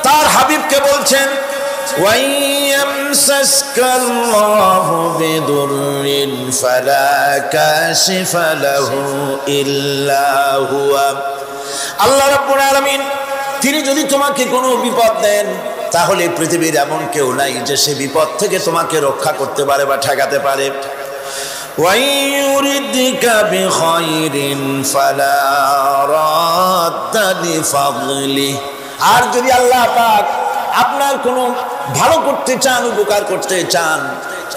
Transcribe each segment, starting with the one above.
তার হাবিবকে বলছেন ওয়াইয়ামসাসকাল্লাহু বিদুররিন ফালা কাশিফা লাহু ইল্লা হুয়া। আল্লাহ রাব্বুল আলামিন তিনি যদি তোমাকে কোনো বিপদ দেন তাহলে পৃথিবীর এমন কেউ নাই যে সে বিপদ থেকে তোমাকে রক্ষা করতে পারে বা ঠেকাতে পারে। ওয়াইয়ুরিদকা বিখাইরিন ফালা রাদ্দা লিফাদলিহি। আর যদি আল্লাহ পাক আপনার কোনো ভালো করতে চান, উপকার করতে চান,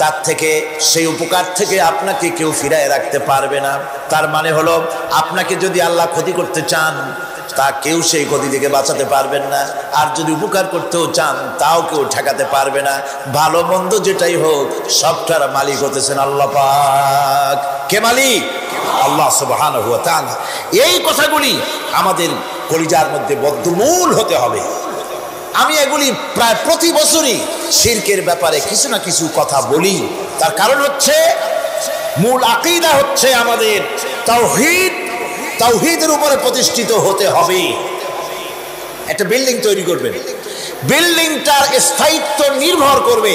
তার থেকে সেই উপকার থেকে আপনাকে কেউ ফিরায় রাখতে পারবে না। তার মানে হলো আপনাকে যদি আল্লাহ ক্ষতি করতে চান তা কেউ সেই ক্ষতি থেকে বাঁচাতে পারবেন না, আর যদি উপকার করতেও চান তাও কেউ ঠেকাতে পারবে না। ভালো মন্দ যেটাই হোক সবটার মালিক হতেছেন আল্লাহ পাক। কে মালিক? আল্লাহ সুবহানাহু ওয়া তাআলা। এই কথাগুলি আমাদের কলিজার মধ্যে বদ্ধমূল হতে হবে। আমি এগুলি প্রায় প্রতি বছরই শিরকের ব্যাপারে কিছু না কিছু কথা বলি। তার কারণ হচ্ছে মূল আকীদা হচ্ছে আমাদের তাওহীদ। তাওহীদের উপরে প্রতিষ্ঠিত হতে হবে। একটা বিল্ডিং তৈরি করবেন, বিল্ডিংটার স্থায়িত্ব নির্ভর করবে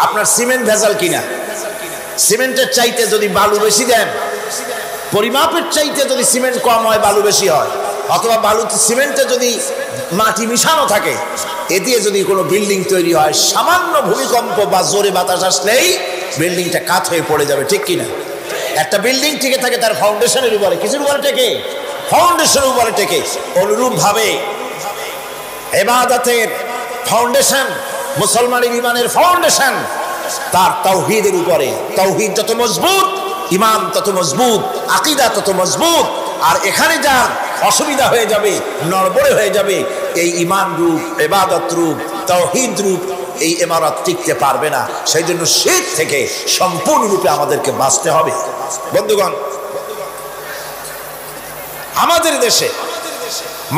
আপনার সিমেন্ট ভেজাল কিনা। সিমেন্টের চাইতে যদি বালু বেশি দেন, পরিমাপের চাইতে যদি সিমেন্ট কম হয় বালু বেশি হয়, অথবা বালুতে সিমেন্টে যদি মাটি মিশানো থাকে, এ দিয়ে যদি কোনো বিল্ডিং তৈরি হয়, সামান্য ভূমিকম্প বা জোরে বাতাস আসলেই বিল্ডিংটা কাত হয়ে পড়ে যাবে, ঠিক কিনা? একটা বিল্ডিং টিকে থাকে তার ফাউন্ডেশনের উপরে, কিছুর উপরে টেকে, ফাউন্ডেশনের উপরে টেকে। অনুরূপভাবে ইবাদতের ফাউন্ডেশন, মুসলমানের ঈমানের ফাউন্ডেশন তার তাওহীদের উপরে। তাওহীদ যত মজবুত, ঈমান তত মজবুত, আকীদা তত মজবুত। আর এখানে যার অসুবিধা হয়ে যাবে, নড়বড়ে হয়ে যাবে, এই ঈমান রূপ, ইবাদত রূপ, তাওহীদ রূপ এই ইমারত টিকতে পারবে না। সেই জন্য শিরক থেকে সম্পূর্ণরূপে আমাদেরকে বাঁচতে হবে। বন্ধুগণ, আমাদের দেশে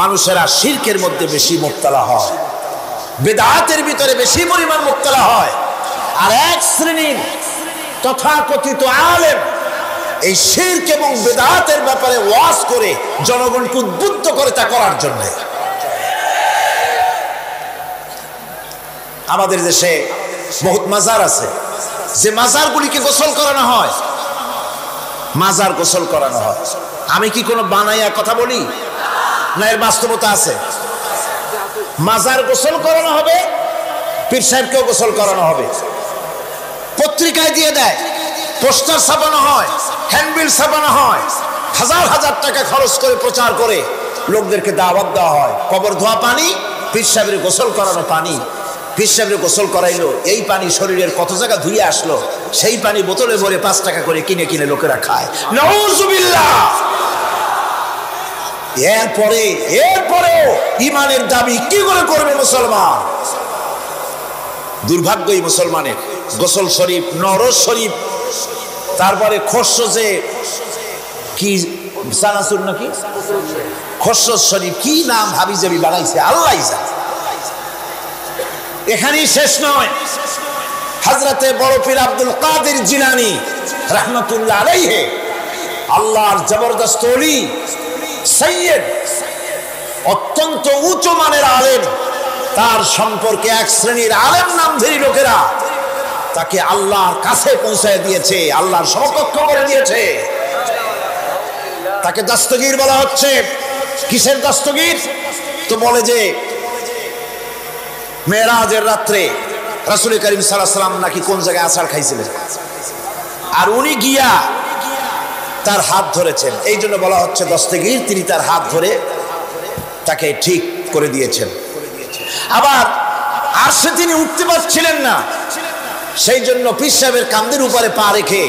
মানুষেরা শিরকের মধ্যে বেশি মুবতালা হয়, বিদআতের ভিতরে বেশি পরিমাণ মুবতালা হয়। আর এক শ্রেণীর তথাকথিত আলেম এই শিরক এবং বিদআতের ব্যাপারে ওয়াজ করে জনগণকে উদ্বুদ্ধ করে তা করার জন্য। আমাদের দেশে বহুত মাজার আছে, যে মাজারগুলিকে গোসল করানো হয়, মাজার গোসল করানো হয়। আমি কি কোনো বানাইয়া কথা বলি না, এর বাস্তবতা আছে? মাজার গোসল করানো হবে, পীর সাহেবকেও গোসল করানো হবে, পত্রিকায় দিয়ে দেয়, পোস্টার ছাপানো হয়, হ্যান্ডবিল ছাপানো হয়, হাজার হাজার টাকা খরচ করে প্রচার করে লোকদেরকে দাওয়াত দেওয়া হয়। কবর ধোয়া পানি, পীর সাহেবের গোসল করানো পানি। পীর সাহেবের গোসল করাইলো, এই পানি শরীরের কত জায়গা ধুয়ে আসলো, সেই পানি বোতলে ভরে 5 টাকা করে কিনে কিনে লোকেরা খায়। নাউযুবিল্লাহ। এরপরেও ঈমানের দাবি কি করে করবে মুসলমান? দুর্ভাগ্য এই মুসলমানের। গোসল শরীফ, নরজ শরীফ, তারপরে খসরজে কি সানাসুর নাকি খসরজ শরীফ, কি নাম হাবিজাবি বানাইছে আল্লাহই জানে। এখানেই শেষ নয়। হযরতে বড় পীর আব্দুল কাদের জিলানী রাহমাতুল্লাহ আলাইহি, আল্লাহর জবরদস্ত ওলি, সাইয়্যিদ, অত্যন্ত উচ্চ মানের আলেম, তার সম্পর্কে এক শ্রেণীর আলেম নামধারী লোকেরা তাকে আল্লাহর কাছে পৌঁছায় দিয়েছে, আল্লাহর সমকক্ষ করে দিয়েছে। তাকে দস্তগীর বলা হচ্ছে। কিসের দস্তগীর? তো বলে যে মেরাজের রাত্রে রাসূল করিম সাল্লাল্লাহু আলাইহি ওয়াসাল্লাম নাকি কোন জায়গায় আছাড় খাইছিলেন, আর উনি গিয়া তার হাত ধরেছেন, এই জন্য বলা হচ্ছে দস্তগীর। তিনি তার হাত ধরে তাকে ঠিক করে দিয়েছেন। আবার আরশে তিনি উঠতে পারছিলেন না, সেই জন্য পীর সাহেবের কাঁধের উপরে পা রেখে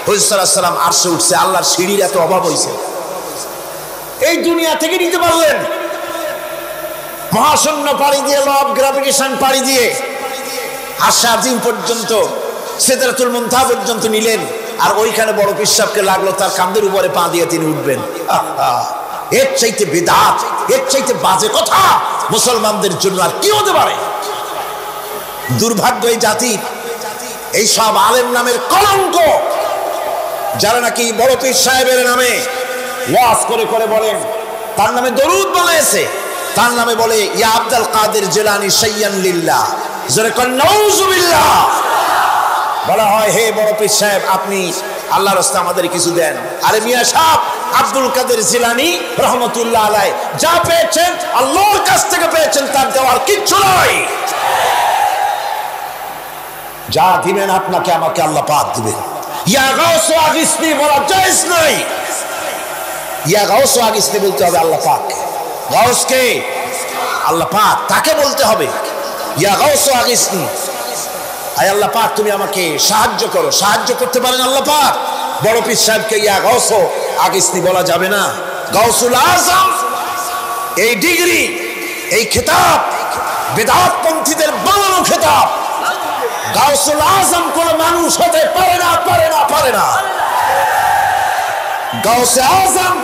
হুজুর সাল্লাল্লাহু আলাইহি ওয়াসাল্লাম আরশে উঠছে। আল্লাহর সিঁড়ির এত অভাব হয়েছে, এই দুনিয়া থেকে নিতে পারলেন, মহাশূন্য পাড়ি দিয়ে, ল অফ গ্রাভিটেশন পাড়ি দিয়ে আরশে আজিম পর্যন্ত, সিদরাতুল মুনতাহা পর্যন্ত নিলেন। আর ওইখানে বড় পীর সাহেবকে লাগলো তার কাঁধের উপরে পা দিয়ে তিনি উঠবেন। এর চাইতে বিদআত, এর চাইতে বাজে কথা মুসলমানদের জন্য আর কি হতে পারে? দুর্ভাগ্য এই জাতির, এই সব আলেম নামের কলঙ্ক, যারা নাকি বড় পীর সাহেবের নামে ওয়াজ করে করে বলেন, তার নামে দরুদ বানাইছে, তার নামে বলে ইয়া আব্দুল কাদের জিলানী শাইয়ান লিল্লাহ, জোরে কোন নাউজুবিল্লাহ। বলা হয় হে বড় পীর সাহেব আপনি আল্লাহর রাস্তায় আমাদের কিছু দেন। আরে মিয়া সাহেব, আব্দুল কাদের জিলানী রহমতুল্লাহ আলাইহি যা পেয়েছেন আল্লাহর কাছ থেকে পেয়েছেন, তার দেওয়ার কিচ্ছু নয়। যা দিবেন আপনাকে আমাকে আল্লাহ পাক দিবেন। ইয়া গাউস আগিসনি বলা জায়েজ নাই। ইয়া গাউস আগিসনি বলতে হবে আল্লাহ পাক। গাউস কে? আল্লাহ পাক, তাকে বলতে হবে ইয়া গাউস আগিসনি, আয় আল্লাহ পাক তুমি আমাকে সাহায্য করো। সাহায্য করতে পারেন আল্লাহ পাক। বড় পীর সাহেবকে ইয়া গাউস আগিসনি বলা যাবে না। গাউসুল আজম এই ডিগ্রি, এই খেতাব বেদাত পন্থীদের বানানো খেতাব। গাউসুল আজম কোন মানুষ হতে পারে না, পারে না, পারে না। গাউসে আজম,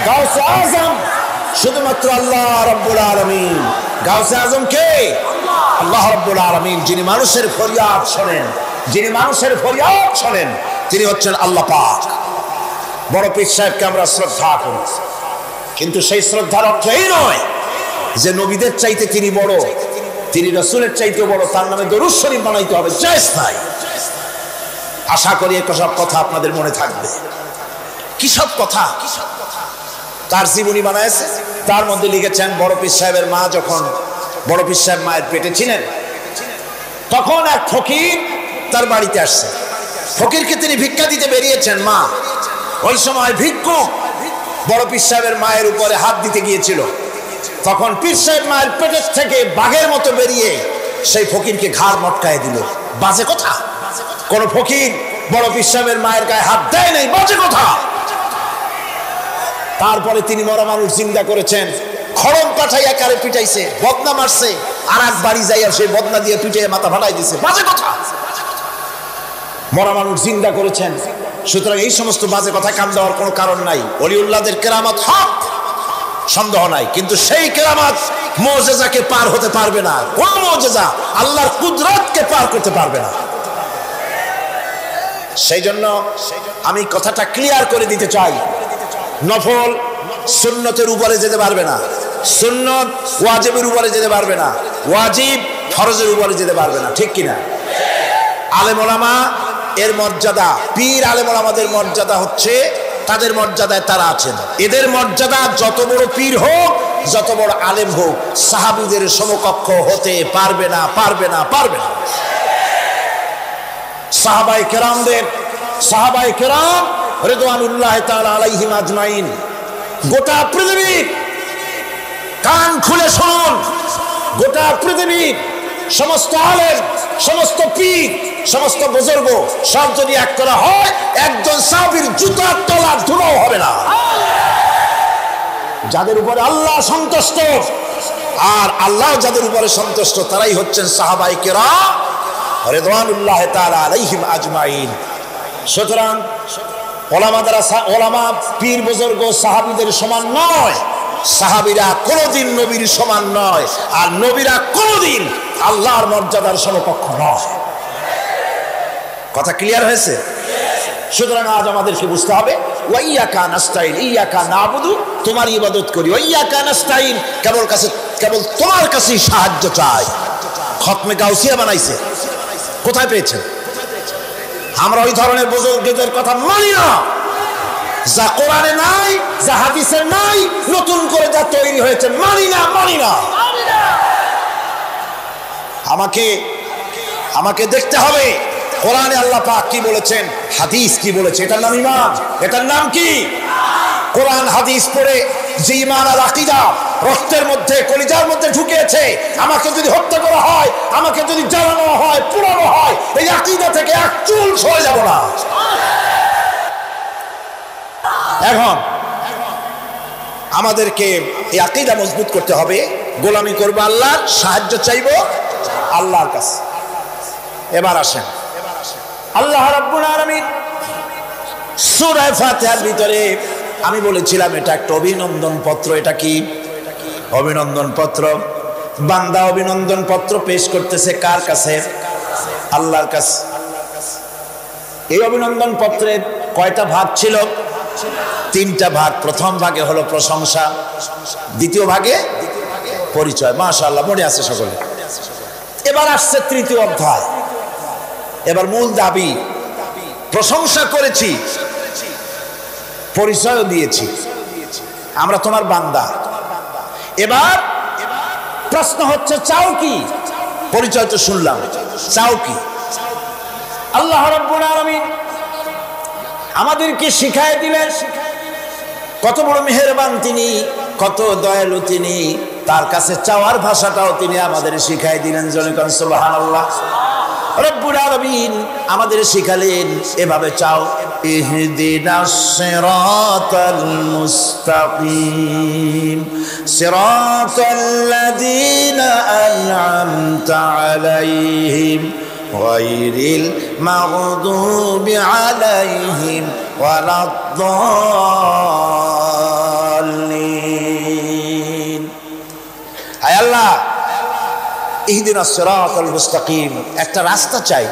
গাউসে আজম শুধুমাত্র আল্লাহ রাব্বুল আলামিন। গাউসে আজম কে? আল্লাহ রাব্বুল আলামিন, যিনি মানুষের ফরিয়াদ শোনেন, যিনি মানুষের ফরিয়াদ শোনেন, তিনি হচ্ছেন আল্লাহ পাক। বড় পীর সাহেবকে আমরা শ্রদ্ধা করি, কিন্তু সেই শ্রদ্ধার অর্থ এই নয় যে নবীদের চাইতে তিনি বড়, তিনি রাসূলের চাইতে বড়, তার নামে দরুদ শরীফ বানাইতে হবে, জায়েজ নাই। আশা করি এই সব কথা আপনাদের মনে থাকবে। কি সব কথা? তার জীবনী বানাইছে, তার মধ্যে লিখেছেন বড় পীর সাহেবের মা যখন, বড় পীর সাহেব মায়ের পেটে ছিলেন, তখন এক ফকির তার বাড়িতে আসছে। ফকিরকে তিনি ভিক্ষা দিতে বেরিয়েছেন মা। ওই সময় ভিক্ষুক বড় পীর সাহেবের মায়ের উপরে হাত দিতে গিয়েছিল। তখন পীর সাহেব মায়ের পেটের থেকে বাঘের মতো বেরিয়ে সেই ফকিরকে ঘাড় মটকায় দিল। বাজে কথা। কোন ফকির বড় পীর সাহেবের মায়ের গায়ে হাত দেয় নাই, বাজে কথা। তারপরে তিনি মরা মানুষ জিন্দা করেছেন, খড়ম কাঠাই একারে পিটাইছে, বদনা মারছে, আর এক বাড়ি যাইয়া সেই বদনা দিয়ে পিটাইয়া মাথা ফাটাই দিছে, বাজে কথা। মরা মানুষ জিন্দা করেছেন। সুতরাং এই সমস্ত বাজে কথা কান দেওয়ার কোনো কারণ নাই। ওলিউল্লাহদের কেরামত হক, সন্দেহ নাই, কিন্তু সেই কেরামত মুজিজাকে পার হতে পারবে না। কোন মুজিজা আল্লাহর কুদরতকে পার করতে পারবে না। সেই জন্য আমি কথাটা ক্লিয়ার করে দিতে চাই, নফল সুন্নতের উপরে যেতে পারবে না, সুন্নত ওয়াজিবের উপরে যেতে পারবে না, ওয়াজিব ফরজের উপরে যেতে পারবে না, ঠিক কিনা? আলেম ওলামা এর মর্যাদা, পীর আলেম ওলামাদের মর্যাদা হচ্ছে তাদের মর্যাদায় তারা আছেন। এদের মর্যাদা যত বড় পীর হোক, যত বড় আলেম হোক, সাহাবীদের সমকক্ষ হতে পারবে না, পারবে না, পারবে না। সাহাবায়ে কেরামদের, সাহাবায়ে কেরাম রিদওয়ানুল্লাহ তাআলা আলাইহিম আজমাইন, গোটা পৃথিবী কান খুলে শুনুন, গোটা পৃথিবীর সমস্ত আলেম, সমস্ত পীর, সমস্ত বুজুর্গ সব যদি এক করা হয়, একজন সাহাবীর জুতার তলার ধুলোও হবে না। যাদের উপরে আল্লাহ সন্তুষ্ট, আর আল্লাহ যাদের উপরে সন্তুষ্ট, তারাই হচ্ছেন সাহাবায়ে কেরাম রিদওয়ানুল্লাহ তাআলা আলাইহিম আজমাইন। সুতরাং ওলামা পীর বুজুর্গ সাহাবীদের সমান নয়, সাহাবীরা কোনদিন নবীর সমান নয়, আর নবীরা কোনদিন আল্লাহর মর্যাদার সমকক্ষ নয়। কথা ক্লিয়ার হয়েছে? সুতরাং আজ আমাদেরকে বুঝতে হবে ওয়াইয়াকা নাস্তাইন, ইয়াকা নাবুদু, তোমার ইবাদত করি, ওয়াইয়াকা নাস্তাইন, কেবল তোমার কাছেই সাহায্য চাই। খতমে গাউসিয়া বানাইছে, কোথায় পেয়েছেন? আমরা ওই ধরনের বুজুর্গদের কথা মানি না। যা কোরআনে নাই, যা হাদিসে নাই, নতুন করে যা তৈরি হয়েছে মানি না, মানি না। আমাকে দেখতে হবে কোরআনে আল্লাহ পাক কি বলেছেন, হাদিস কি বলেছে। এটার নাম ঈমান, এটার নাম কি? কোরআন হাদিস পড়ে যে ঈমান আর আকীদা রক্তের মধ্যে, কলিজার মধ্যে ঢুকেছে, আমাকে যদি হত্যা করা হয়, আমাকে যদি জ্বালানো হয়, পোড়ানো হয়, এই আকীদা থেকে এক চুল সরে যাব না। এখন আমাদেরকে এই আকীদা মজবুত করতে হবে। গোলামি করব আল্লাহ, সাহায্য চাইব আল্লাহর কাছে। এবার আসেন, আল্লাহ রাব্বুল আলামিন সূরা ফাতিহার ভিতরে আমি বলেছিলাম এটা একটা অভিনন্দন পত্র। এটা কি? অভিনন্দন পত্র। বান্দা অভিনন্দন পত্র পেশ করতেছে কার কাছে? আল্লাহর কাছে। এই অভিনন্দন পত্রের কয়টা ভাগ ছিল? তিনটা ভাগ। প্রথম ভাগে হলো প্রশংসা, দ্বিতীয় ভাগে পরিচয়। মাশাআল্লাহ, মনে আছে সকলে। এবার আসছে তৃতীয় অধ্যায়। এবার মূল দাবি, প্রশংসা করেছি, পরিচয়ও দিয়েছি, আমরা তোমার বান্দা। এবার প্রশ্ন হচ্ছে, চাও কি? পরিচয় তো শুনলাম, চাও কি? আল্লাহ রাব্বুল আলামিন আমাদেরকে শিখায় দিলেন কত বড় মেহেরবান তিনি, কত দয়ালু তিনি। তার কাছে চাওয়ার ভাষাটাও তিনি আমাদের শিখাই দিলেন। জোরে কোন সুবহানাল্লাহ। রব্বুল আলামিন আমাদের শিখালেন, এভাবে চাও, ইহদিনাস সিরাতাল মুস্তাকিম সিরাতাল্লাযীনা আন'আমতা আলাইহিম গায়রিল মাগদুবি আলাইহিম ওয়ালাদ-দাল্লিন। আয় আল্লাহ, ইহদিনাস সিরাতাল মুস্তাকিম, একটা রাস্তা চাই,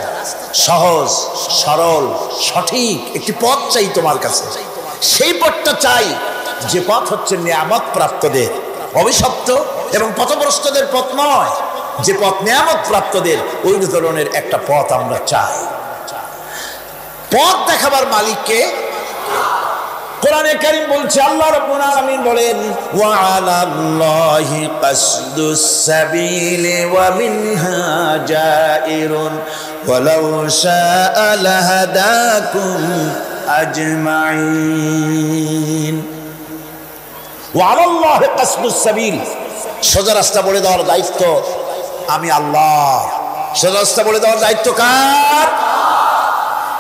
সহজ সরল সঠিক একটি পথ চাই তোমার কাছে। সেই পথটা চাই যে পথ হচ্ছে নিয়ামত প্রাপ্তদের, অভিশপ্ত এবং পথভ্রষ্টদের পথ নয়। যে পথ নিয়ামত প্রাপ্তদের, ওই ধরনের একটা পথ আমরা চাই। পথ দেখাবার মালিককে কোরআনে কারীম বলছে, আল্লাহ রাব্বুল আলামিন বলেন, ওয়া আলাল্লাহি কাসদুস সাবিলি ওয়া মিনহা জাইরুন ওয়ালাউ শাআ লাহাদাকুম আজমাইন। ওয়া আলাল্লাহি কাসদুস সাবিল, সোজা রাস্তা বলে দেওয়ার দায়িত্ব আমি আল্লাহ। সোজা রাস্তা বলে দেওয়ার দায়িত্ব কার?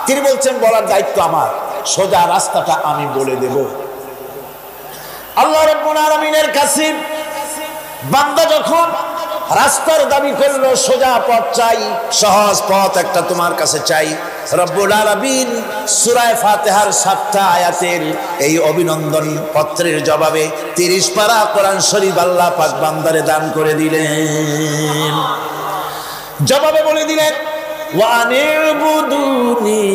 তিনি বলছেন, বলার দায়িত্ব আমার, সোজা রাস্তাটা আমি বলে দেব। আল্লাহ রাব্বুল আলামিনের কাছে বান্দা যখন রাস্তার দাবি করলো, সোজা পথ চাই, সহজ পথ একটা তোমার কাছে চাই, রব্বুল আলামিন সূরা ফাতিহার 7টা আয়াতের এই অভিনন্দন পত্রের জবাবে 30 পারা কোরআন শরীফ আল্লাহ পাক বান্দারে দান করে দিলেন। জবাবে বলে দিলেন, ওয়া আনি'বুদুনি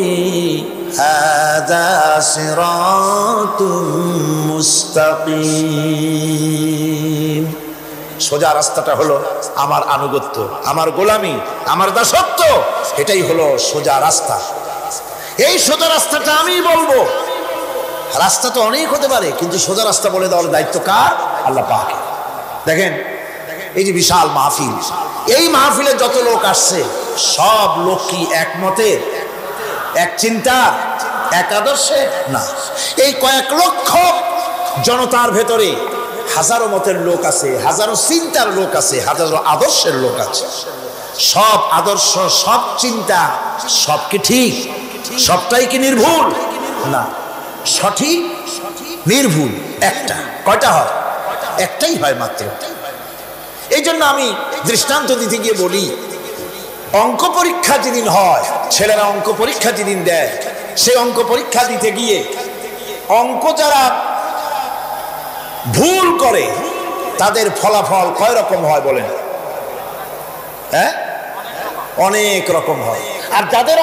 হাযা সিরাতুম মুস্তাকিম। সোজা রাস্তাটা হলো আমার আনুগত্য, আমার গোলামি, আমার দাসত্ব, এটাই হলো সোজা রাস্তা। এই সোজা রাস্তাটা আমি বলবো। রাস্তা তো অনেক হতে পারে, কিন্তু সোজা রাস্তা বলে দেওয়ার দায়িত্ব কার? আল্লাহ পাকের। দেখেন, এই যে বিশাল মাহফিল, এই মাহফিলে যত লোক আসছে, সব লোক কি একমতে, এক চিন্তা, এক আদর্শে? না। এই কয়েক লক্ষ জনতার ভেতরে হাজারো মতের লোক আছে, হাজারো চিন্তার লোক আছে, হাজারো আদর্শের লোক আছে। সব আদর্শ, সব চিন্তা, সব কি ঠিক? সবটাই কি নির্ভুল? না, সঠিক নির্ভুল একটা। কয়টা হয়? একটাই হয় মাত্র। এই জন্য আমি দৃষ্টান্ত দিতে গিয়ে বলি, অঙ্ক পরীক্ষা যেদিন হয়, ছেলেরা অঙ্ক পরীক্ষা যেদিন দেয়, সেই অঙ্ক পরীক্ষা দিতে গিয়ে অঙ্ক যারা ভুল করে, তাদের ফলাফল কয় রকম হয় বলেন? হ্যাঁ, অনেক রকম হয়। আর যাদের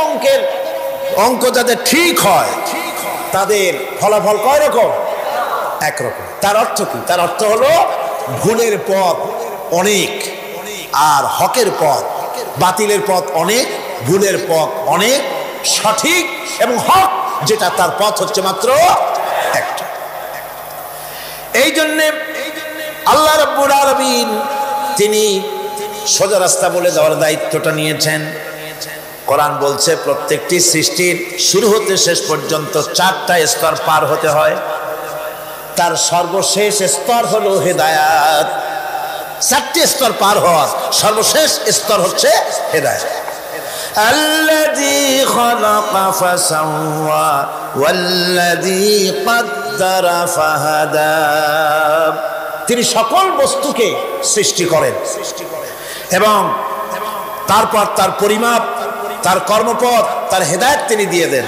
অঙ্ক যাদের ঠিক হয়, তাদের ফলাফল কয় রকম? একরকম। তার অর্থ কি? তার অর্থ হলো ভুলের পথ অনেক, আর হকের পথ, বাতিলের পথ অনেক, ভুলের পথ অনেক, সঠিক এবং হক যেটা, তার পথ হচ্ছে মাত্র একটা। এই জন্যে আল্লাহ রাব্বুল আলামিন তিনি সোজা রাস্তা বলে দেওয়ার দায়িত্বটা নিয়েছেন। কোরআন বলছে, প্রত্যেকটি সৃষ্টির শুরু হতে শেষ পর্যন্ত 4টা স্তর পার হতে হয়। তার সর্বশেষ স্তর হলো হেদায়াত। 4টি স্তর পার হওয়ার সর্বশেষ স্তর হচ্ছে হেদায়াত। আল্লাযী খালাকা ফাসাওয়া ওয়াল্লাযী কাদ্দারা ফাহাদা। তিনি সকল বস্তুকে সৃষ্টি করেন এবং তারপর তার পরিমাপ, তার কর্মপথ, তার হেদায়েত তিনি দিয়ে দেন।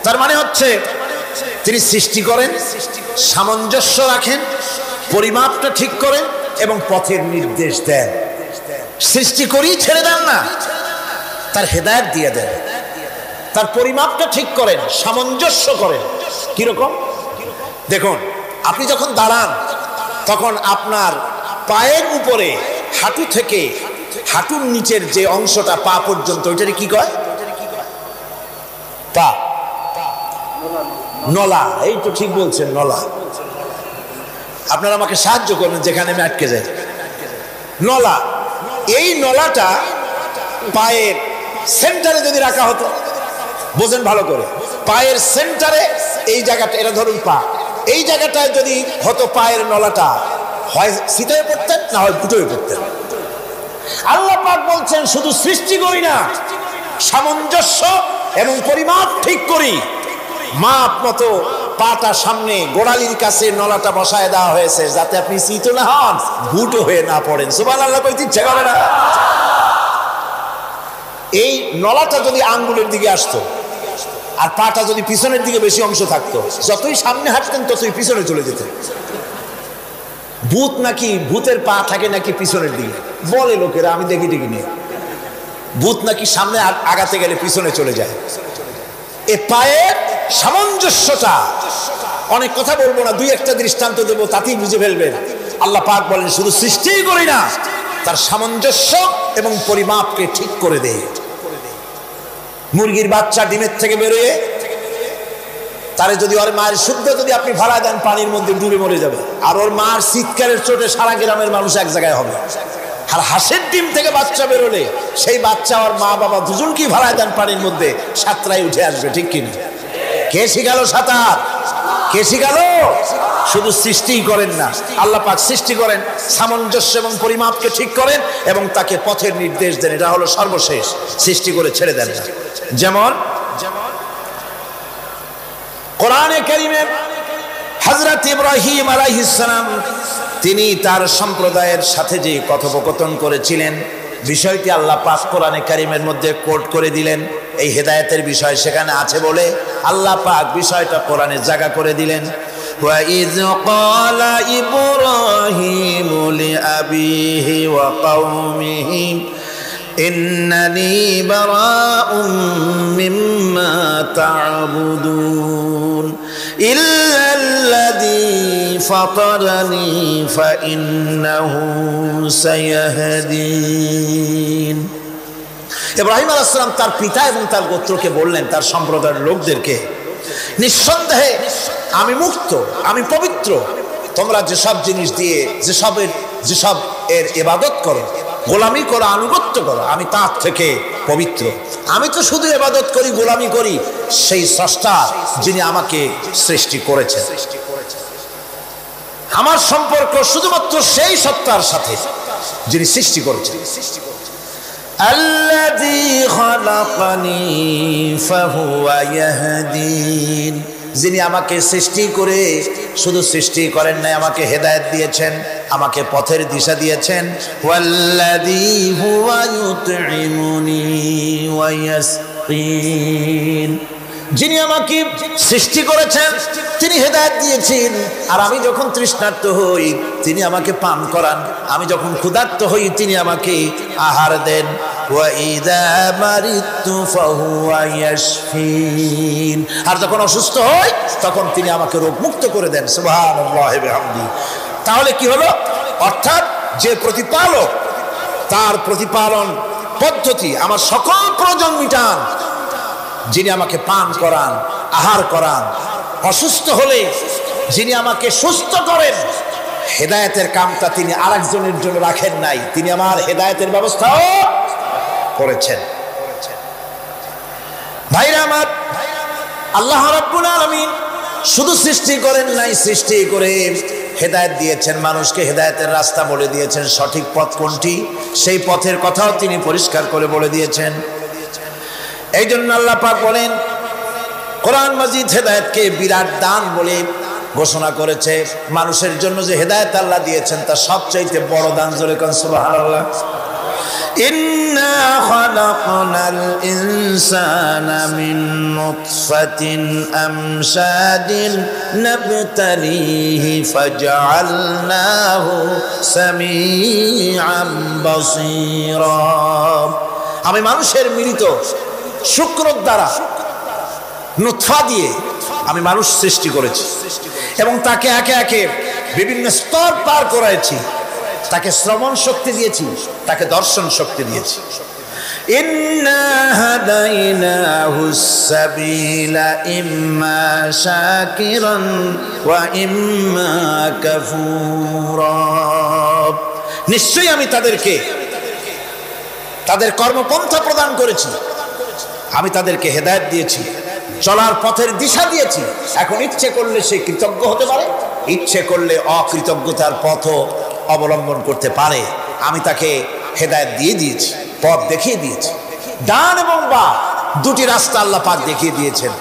তার মানে হচ্ছে তিনি সৃষ্টি করেন, সামঞ্জস্য রাখেন, পরিমাপটা ঠিক করেন এবং পথের নির্দেশ দেন। সৃষ্টি করেই ছেড়ে দেন না, তার হেদায়েত দিয়ে দেন। তার পরিমাপটা ঠিক করেন, সামঞ্জস্য করেন। কিরকম? দেখুন, আপনি যখন দাঁড়ান তখন আপনার পায়ের উপরে হাঁটু থেকে হাঁটুর নিচের যে অংশটা পা পর্যন্ত, ওইটারে কি কয়? পা, নলা। এই তো ঠিক বলছেন, নলা। আপনারা আমাকে সাহায্য করবেন যেখানে আমি আটকে যাই। নলা, এই নলাটা পায়ের সেন্টারে যদি রাখা হতো, বোঝেন ভালো করে, পায়ের সেন্টারে এই জায়গাটা, এটা ধরুন পা, এই জায়গাটায় যদি হতো পায়ের নলাটা, হয় সিটায় পড়তেন, না হয় ফুটোয় পড়তেন। আল্লাহ পাক বলছেন শুধু সৃষ্টি করি না, সামঞ্জস্য এবং পরিমাপ ঠিক করি। মাপ মতো পাটা সামনে গোড়ালির কাছে নলাটা বসায় দেওয়া হয়েছে, যাতে আপনি চিত না হন, ভুটো হয়ে না পড়েন। সুবহানাল্লাহ কইতে ইচ্ছা করে না? এই নলাটা যদি আঙ্গুলের দিকে আসতো আর পাটা যদি পিছনের দিকে বেশি অংশ থাকতো, যতই সামনে হাঁটতেন ততই পিছনে চলে যেতেন। ভূত নাকি, ভূতের পা থাকে নাকি পিছনের দিকে, বলে লোকেরা, আমি দেখি দেখি নিয়ে। ভূত নাকি সামনে আগাতে গেলে পিছনে চলে যায়। এ পায়ের সামঞ্জস্যটা, অনেক কথা বলবো না, দুই একটা দৃষ্টান্ত দেবো, তাতেই বুঝে ফেলবেন। আল্লাহ পাক বলেন শুধু সৃষ্টিই করি না, তার সামঞ্জস্য এবং পরিমাপকে ঠিক করে দেয়। মুরগির বাচ্চা ডিমের থেকে বেরোয়, তারে যদি ওর মায়ের শুদ্ধ যদি আপনি ভাড়া দেন, পানির মধ্যে ডুবে মরে যাবে। আর ওর মার চিৎকারের চোটে সারা গ্রামের মানুষ এক জায়গায় হবে। আর হাঁসের ডিম থেকে বাচ্চা বেরোলে সেই বাচ্চা ওর মা বাবা দুজনকেই ভাড়া দেন পানির মধ্যে, সাঁতরাই উঠে আসবে। ঠিক কিনা? কে শিখালো সাঁতার? কে শিখালো? শুধু সৃষ্টিই করেন না, আল্লাহ পাক সৃষ্টি করেন, সামঞ্জস্য এবং পরিমাপকে ঠিক করেন এবং তাকে পথের নির্দেশ দেন। এটা হলো সর্বশেষ, সৃষ্টি করে ছেড়ে দেন না। যেমন কোরআনে কারীমে হযরত ইব্রাহিম আলাইহিস সালাম, তিনি তার সম্প্রদায়ের সাথে যে কথোপকথন করেছিলেন, বিষয়টি আল্লাহ পাক কোরআনে কারীমের মধ্যে কোট করে দিলেন। এই হেদায়েতের বিষয় সেখানে আছে বলে আল্লাহ পাক বিষয়টা কোরআনে জায়গা করে দিলেন। وَإِذْ قَالَ إِبْرَاهِيمُ لِأَبِيهِ وَقَوْمِهِ إِنَّنِي بَرَاءٌ مِّمَّا تَعْبُدُونَ إِلَّا الَّذِي فَطَرَنِي فَإِنَّهُ سَيَهْدِينِ। ইব্রাহিম আলাইহিস সালাম তার পিতা এবং তার গোত্রকে বললেন, তার সম্প্রদায়ের লোকদেরকে, নিঃসন্দেহে আমি মুক্ত, আমি পবিত্র। তোমরা যেসব জিনিস দিয়ে যেসব এর ইবাদত করো, গোলামি করো, আনুগত্য করো, আমি তার থেকে পবিত্র। আমি তো শুধু ইবাদত করি, গোলামি করি সেই স্রষ্টা যিনি আমাকে সৃষ্টি করেছেন। আমার সম্পর্ক শুধুমাত্র সেই সত্তার সাথে যিনি সৃষ্টি করেছেন। আল্লাযী খালাকানি ফাহুয়া ইয়াহদিন, যিনি আমাকে সৃষ্টি করে শুধু সৃষ্টি করেন নাই, আমাকে হেদায়েত দিয়েছেন, আমাকে পথের দিশা দিয়েছেন। ওয়াল্লাযী হুয়া ইউতঈমুনি ওয়া ইয়াসকিন, যিনি আমাকে সৃষ্টি করেছেন তিনি হেদায়েত দিয়েছেন, আর আমি যখন তৃষ্ণার্ত হই তিনি আমাকে পান করান, আমি যখন ক্ষুধার্ত হই তিনি আমাকে আহার দেন। ওয়া ইযা মারিতু ফাহুয়া ইয়াশফিন, আর যখন অসুস্থ হই তখন তিনি আমাকে রোগ মুক্ত করে দেন। সুবহানাল্লাহি ওয়া বিহামদিহি। তাহলে কি হলো? অর্থাৎ যে প্রতিপালক, তার প্রতিপালন পদ্ধতি আমার সকল প্রয়োজন মিটান, যিনি আমাকে পান করান, আহার করান, অসুস্থ হলে যিনি আমাকে সুস্থ করেন। হেদায়েতের কামটা তিনি আরেকজনের জন্য রাখেন নাই, তিনি আমার হেদায়েতের ব্যবস্থাও করেছেন। ভাইরা আমার, আল্লাহ রাব্বুল আলামিন শুধু সৃষ্টি করেন নাই, সৃষ্টি করে হেদায়েত দিয়েছেন, মানুষকে হেদায়েতের রাস্তা বলে দিয়েছেন। সঠিক পথ কোনটি সেই পথের কথাও তিনি পরিষ্কার করে বলে দিয়েছেন। এই জন্য আল্লাহ পাক বলেন, কোরআন মাজিদ হেদায়েতকে বিরাট দান বলে ঘোষণা করেছে। মানুষের জন্য যে হেদায়েত আল্লাহ দিয়েছেন তা সবচাইতে বড় দান। জোরে কোন সুবহানাল্লাহ। ইন্না খালাকনাল ইনসানা মিন নুতফাতিন আমশাদিন নাবতালিহি ফাজআলনাহু সামিআন বাসীরা। আমি মানুষের মিলিত শুক্র দ্বারা নুতফা দিয়ে আমি মানুষ সৃষ্টি করেছি এবং তাকে একে একে বিভিন্ন স্তর পার করাইছি। তাকে শ্রবণ শক্তি দিয়েছি, তাকে দর্শন শক্তি দিয়েছি। ইন্না হাদাইনাহুস সাবিলা ইম্মা শাকিরান ওয়া ইম্মা কাফুরা। নিশ্চয়ই আমি তাদেরকে তাদের কর্মপন্থা প্রদান করেছি, আমি তাদেরকে হেদায়েত দিয়েছি, চলার পথের দিশা দিয়েছি। এখন ইচ্ছে করলে সে কৃতজ্ঞ হতে পারে, ইচ্ছে করলে অকৃতজ্ঞতার পথও অবলম্বন করতে পারে। আমি তাকে হেদায়েত দিয়ে দিয়েছি, পথ দেখিয়ে দিয়েছি। ডান এবং বাম দুটি রাস্তা আল্লাহ পাক দেখিয়ে দিয়েছেন।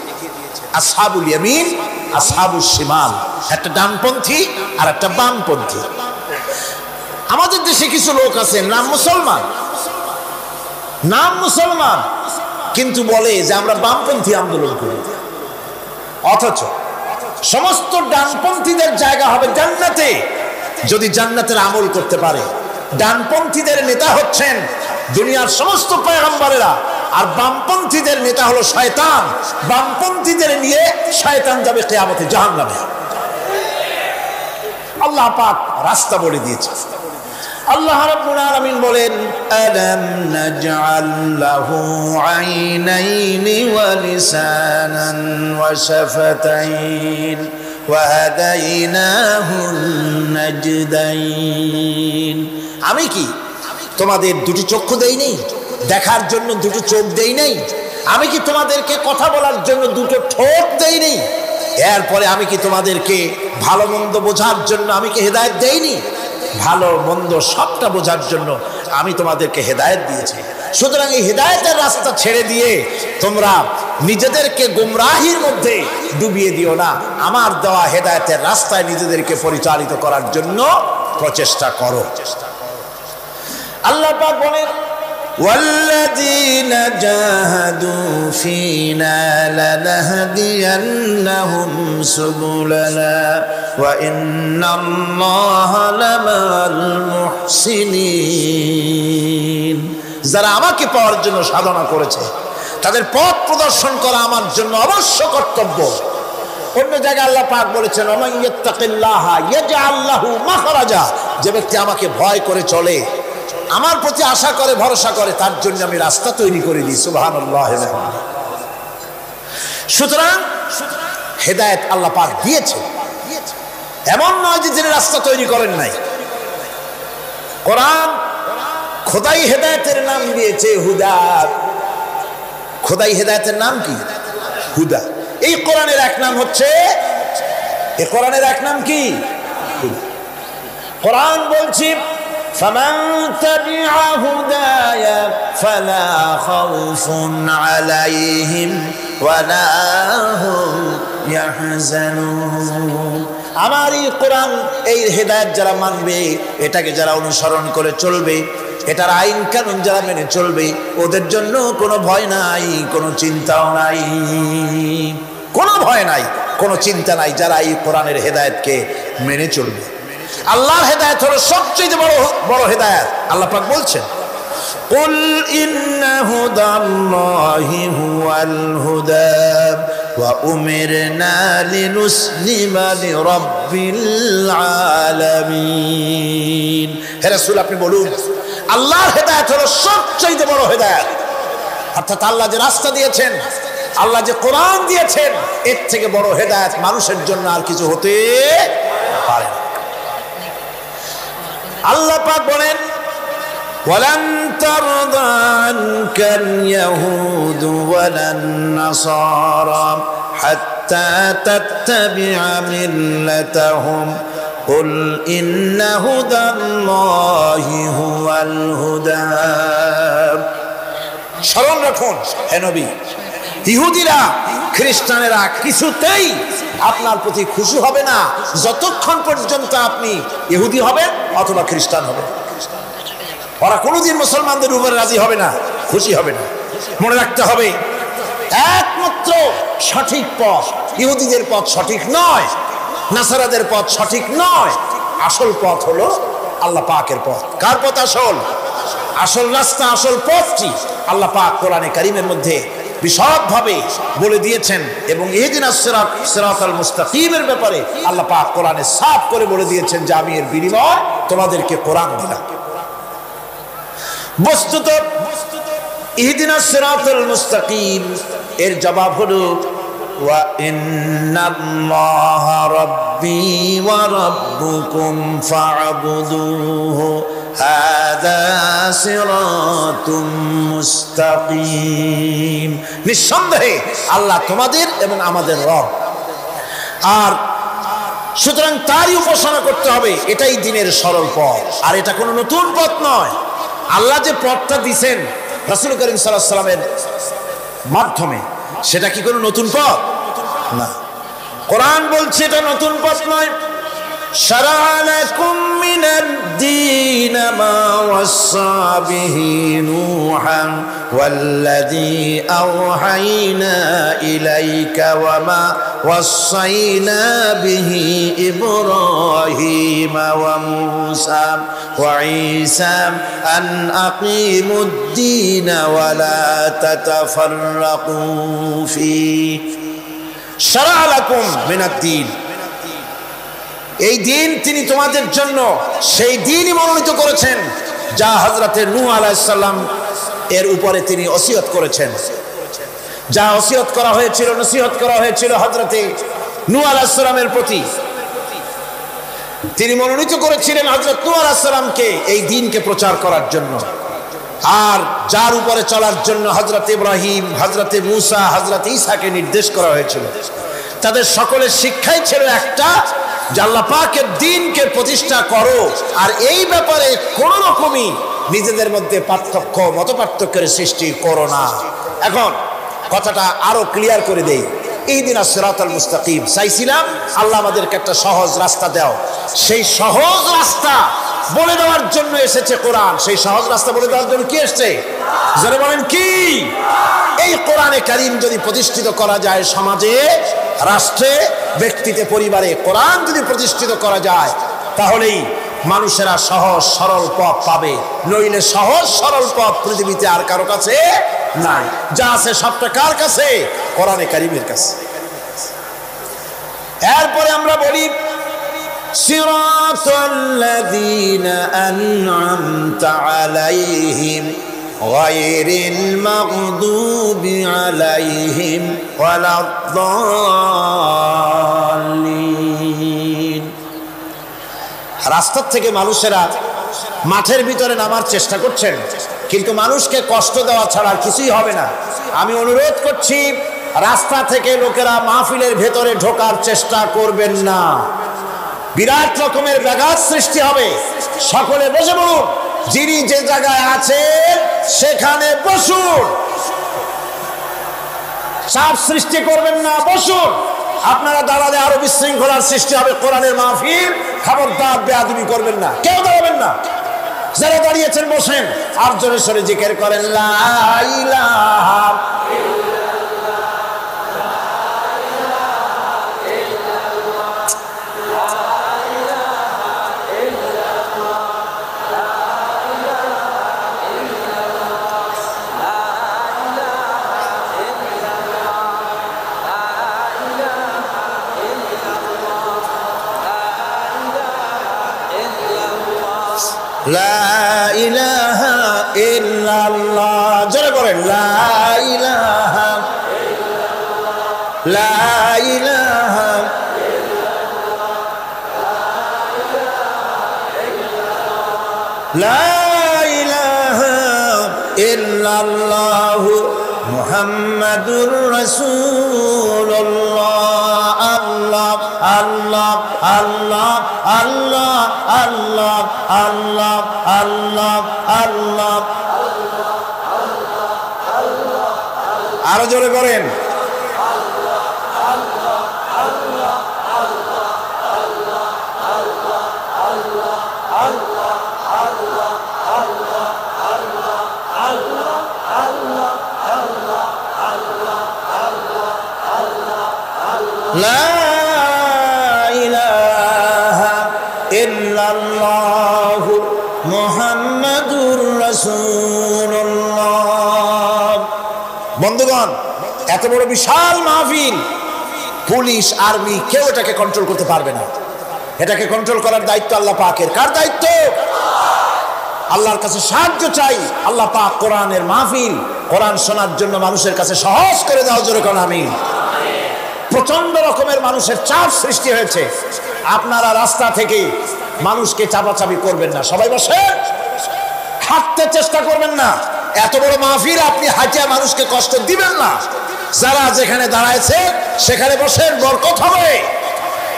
আসহাবুল ইয়ামিন, আসহাবুশ শিমাল, একটা ডানপন্থী আর একটা বামপন্থী। আমাদের দেশে কিছু লোক আছে নাম মুসলমান, কিন্তু বলে যে আমরা বামপন্থী আন্দোলন করি। অথচ সমস্ত ডানপন্থীদের জায়গা হবে জান্নাতে যদি জান্নাতের আমল করতে পারে। ডানপন্থীদের নেতা হচ্ছেন দুনিয়ার সমস্ত পয়গম্বরেরা, আর বামপন্থীদের নেতা হলো শয়তান। বামপন্থীদের নিয়ে শয়তান যাবে কিয়ামতে জাহান্নামে। আল্লাহ পাক রাস্তা বলে দিয়েছে। আল্লাহ রাব্বুল আলামিন বলেন, আলাম নাজআল লাহু আইনাইনি ওয়া লিসানান ওয়া শাফাতাইন ওয়া হাদাইনাহুন নাজদাইন। আমি কি তোমাদের দুটি চক্ষু দেই নাই, দেখার জন্য দুটো চোখ দেই নাই? আমি কি তোমাদেরকে কথা বলার জন্য দুটো ঠোঁট দেই নাই? এরপরে আমি কি তোমাদেরকে ভালো মন্দ বোঝার জন্য আমি কি হেদায়েত দেইনি? ভালো মন্দ সবটা বোঝার জন্য আমি তোমাদেরকে হেদায়েত দিয়েছি। সুতরাং এই হেদায়েতের রাস্তা ছেড়ে দিয়ে তোমরা নিজেদেরকে গুমরাহির মধ্যে ডুবিয়ে দিও না। আমার দেওয়া হেদায়েতের রাস্তায় নিজেদেরকে পরিচালিত করার জন্য প্রচেষ্টা করো। আল্লাহ পাক বলেন, ওয়াল্লাযীনা জাহাদু ফীনা লানাহদিয়ান্নাহুম সুবুলানা ওয়া ইন্নাল্লাহা লামাল মুহসিনিন। যারা আমাকে পাওয়ার জন্য সাধনা করেছে তাদের পথ প্রদর্শন করা আমার জন্য অবশ্য কর্তব্য। অন্য জায়গায় আল্লাহ পাক বলেছেন, ওমান ইয়াত্তাকিল্লাহা ইয়াজআল লাহু মাখরাজা। যে ব্যক্তি আমাকে ভয় করে চলে, আমার প্রতি আশা করে, ভরসা করে, তার জন্য আমি রাস্তা তৈরি করে দিই। সুবহানাল্লাহ। সুতরাং হেদায়েত আল্লাহ পাক দিয়েছে, এমন নয় যে যিনি রাস্তা তৈরি করেন নাই। কোরআন খোদাই হেদায়েতের নাম দিয়েছে হুদা। খোদাই হেদায়েতের নাম কি? হুদা। এই কোরআনের এক নাম হচ্ছে, এই কোরআনের এক নাম কি? হুদা। কোরআন বলছি, فمن تبع هداي فلا خوف عليهم ولا هم يحزنون। আমার এই কোরআন, এই হেদায়েত যারা মানবে, এটাকে যারা অনুসরণ করে চলবে, এটার আইন কানুন যারা মেনে চলবে, ওদের জন্য কোনো ভয় নাই, কোনো চিন্তাও নাই, কোনো ভয় নাই, কোনো চিন্তা নাই যারা এই কোরআনের হেদায়েতকে মেনে চলবে। আল্লাহর হেদায়েত হলো সবচেয়ে বড় হেদায়েত। আল্লাহ পাক বলছেন, কুল ইন্না হুদাল্লাহি হুয়াল হুদা ওয়া উমিরনা লিনুসলিমা লিরাব্বিল আলামিন। হে রাসূল, আপনি বলুন, আল্লাহর হেদায়েত হলো সবচেয়ে বড় হেদায়েত। অর্থাৎ আল্লাহ যে রাস্তা দিয়েছেন, আল্লাহ যে কোরআন দিয়েছেন, এর থেকে বড় হেদায়েত মানুষের জন্য আর কিছু হতে পারে না। আল্লাহ পাক বলেন, ওয়ালান তারদা আনকাল ইয়াহুদ ওয়ালান নাসারা হাত্তা তাত্তাবিআ মিল্লাতাহুম কুল ইন্না হুদাল্লাহি হুয়াল হুদা। স্মরণ রাখুন হে নবী, ইহুদিরা, খ্রিস্টানেরা কিছুতেই আপনার প্রতি খুশি হবে না যতক্ষণ পর্যন্ত আপনি ইহুদি হবেন অথবা খ্রিস্টান হবেন। ওরা কোনোদিন মুসলমানদের উপরে রাজি হবে না, খুশি হবে না। মনে রাখতে হবে, একমাত্র সঠিক পথ ইহুদিদের পথ সঠিক নয়, নাসারাদের পথ সঠিক নয়। আসল পথ হলো আল্লাহ পাকের পথ। কার পথ আসল? আসল রাস্তা, আসল পথটি আল্লাহ পাক কোরআনে কারীমের মধ্যে বিশদভাবে বলে দিয়েছেন। এবং ইহদিনাস সিরাতাল মুস্তাকিমের ব্যাপারে আল্লাহ পাক কোরআনে সাফ করে বলে দিয়েছেন যে আমি এর বিনিময় তোমাদেরকে কোরআন দিলাম। বস্তুত ইহদিনাস সিরাতাল মুস্তাকিম এর জবাব হলো ওয়া ইন্নাল্লাহা রাব্বি ওয়া রাব্বুকুম ফা'বুদুহু হাযা সিরাতুম মুস্তাকিম। নিঃসন্দেহে আল্লাহ তোমাদের এবং আমাদের রব, আর সুতরাং তারই উপাসনা করতে হবে, এটাই দ্বীনের সরল পথ। আর এটা কোনো নতুন পথ নয়। আল্লাহ যে পথটা দিয়েছেন রাসূল করিম সাল্লাল্লাহু আলাইহি ওয়াসাল্লামের মাধ্যমে, সেটা কি কোনো নতুন পথ না। কোরআন বলছে এটা নতুন পথ নয়। শারা'a লাকুম মিনাদ-দীন মা ওয়াসসা বিহি নূহান ওয়াল্লাযী আওহাইনা ইলাইকা ওয়া মা ওয়াসাইনা বিহি ইব্রাহিম ওয়া মূসা ওয়া ঈসা আন আকিমুদ-দীন ওয়া লা তাতাফাররাকু ফীহি। শারা'a লাকুম মিনাদ-দীন, এই দিন তিনি তোমাদের জন্য সেই দিনই মনোনীত করেছেন যা হযরতে নূহ আলাইহিস সালাম এর উপরে তিনি ওসিয়ত করেছেন। যা ওসিয়ত করা হয়েছিল, নসিহত করা হয়েছিল হযরতে নূহ আলাইহিস সালামের প্রতি, তিনি মনোনীত করেছিলেন হযরত নূহ আলাইহিস সালামকে এই দ্বীনকে প্রচার করার জন্য। আর যার উপরে চলার জন্য হযরত ইব্রাহিম, হযরতে মূসা, হযরত ঈসাকে নির্দেশ করা হয়েছিল। তাদের সকলের শিক্ষাই ছিল একটা, যে আল্লাহ পাকের দ্বীনকে প্রতিষ্ঠা করো, আর এই ব্যাপারে কোন রকমই নিজেদের মধ্যে পার্থক্য, মত পার্থক্যের সৃষ্টি করো না। এখন কথাটা আরো ক্লিয়ার করে দেই। ইহদিনাস সিরাতাল মুস্তাকিম চাইছিলাম, আল্লাহ আমাদেরকে একটা সহজ রাস্তা দাও। সেই সহজ রাস্তা বলে দেওয়ার জন্য এসেছে কোরআন। সেই সহজ রাস্তা বলে দেওয়ার জন্য কি এসেছে? যারা বলেন কি, এই কোরআনে কারীম যদি প্রতিষ্ঠিত করা যায় সমাজে, রাষ্ট্রে, ব্যক্তিতে, পরিবারে, কোরআন যদি প্রতিষ্ঠিত করা যায়, তাহলেই মানুষেরা সহজ সরল পথ পাবে। নইলে সহজ সরল পথ পৃথিবীতে আর কারো কাছে নাই। যা আছে সবটা কার কাছে? কোরআনে কারীমের কাছে। এরপরে আমরা বলি সিরাতাল্লাযীনা আন'আমতা আলাইহিম গায়রিল মাগদুবি আলাইহিম ওয়ালাদ-দাল্লিন। রাস্তার থেকে মানুষেরা মাঠের ভিতরে নামার চেষ্টা করছেন, কিন্তু মানুষকে কষ্ট দেওয়া ছাড়া আর কিছুই হবে না। আমি অনুরোধ করছি, রাস্তা থেকে লোকেরা মাহফিলের ভেতরে ঢোকার চেষ্টা করবেন না। বিরাট রকমের ব্যাঘাত সৃষ্টি হবে। সকলে বসে পড়ুন, যিনি যে জায়গায় আছেন সেখানে বসুন, চাপ সৃষ্টি করবেন না, বসুন। আপনারা দাঁড়ালে আরো বিশৃঙ্খলার সৃষ্টি হবে। কোরআনের মাহফিল, খবরদার বেয়াদবি করবেন না, কেউ দাঁড়াবেন না। যারা দাঁড়িয়েছেন বসেন, আর জোরে সরে জিকির করেন লা ইলাহা লা ইলাহা ইল্লাল্লাহ। জোরে বলেন লা ইলাহা ইল্লাল্লাহ, লা ইলাহা ইল্লাল্লাহ, লা ইলাহা ইল্লাল্লাহ মুহাম্মাদুর রাসূলুল্লাহ। আল্লাহ আল্লাহ আল্লাহ আল্লাহ আল্লাহ আল্লাহ আল্লাহ আল্লাহ। আরো জোরে করেন লা ইলাহা ইল্লাল্লাহ মুহাম্মাদুর রাসূলুল্লাহ। বন্ধুগণ, এত বড় বিশাল মাহফিল, পুলিশ আর্মি কেউ এটাকে কন্ট্রোল করতে পারবে না। এটাকে কন্ট্রোল করার দায়িত্ব আল্লাহ পাকের। কার দায়িত্ব? আল্লাহর কাছে সাহায্য চাই। আল্লাহ পাক কোরআনের মাহফিল, কোরআন শোনার জন্য মানুষের কাছে সহজ করে দাও, জোরে কোন আমিন। প্রচন্ড রকমের মানুষের চাপ সৃষ্টি হয়েছে। আপনারা রাস্তা থেকে মানুষকে চাপাচাপি করবেন না, সবাই বসে হাঁটতে চেষ্টা করবেন না। এত বড় মাহফিল, আপনি হাঁটিয়া মানুষকে কষ্ট দিবেন না। যারা যেখানে দাঁড়াইছে সেখানে বসেন, বরকত হবে।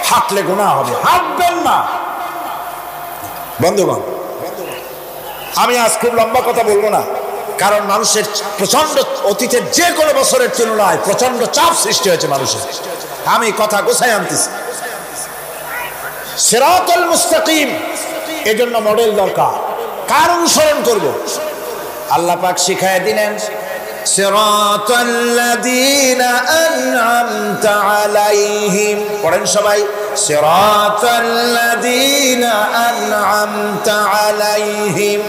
হাঁটলে গুনাহ হবে, হাঁটবেন না। বন্ধুগণ, আমি আজ খুব লম্বা কথা বলবো না, কারণ মানুষের প্রচন্ড, অতীতের যে কোনো বছরের তুলনায় প্রচন্ড চাপ সৃষ্টি হয়েছে মানুষের। আমি কথা গোছাই আনতেছি। সিরাতুল মুস্তাকিম, এজন্য মডেল দরকার। কার অনুসরণ করব? আল্লাহ পাক শিখায় দিলেন, সিরাতাল্লাযীনা আন'আমতা আলাইহিম। পড়েন সবাই, সিরাতাল্লাযীনা আন'আমতা আলাইহিম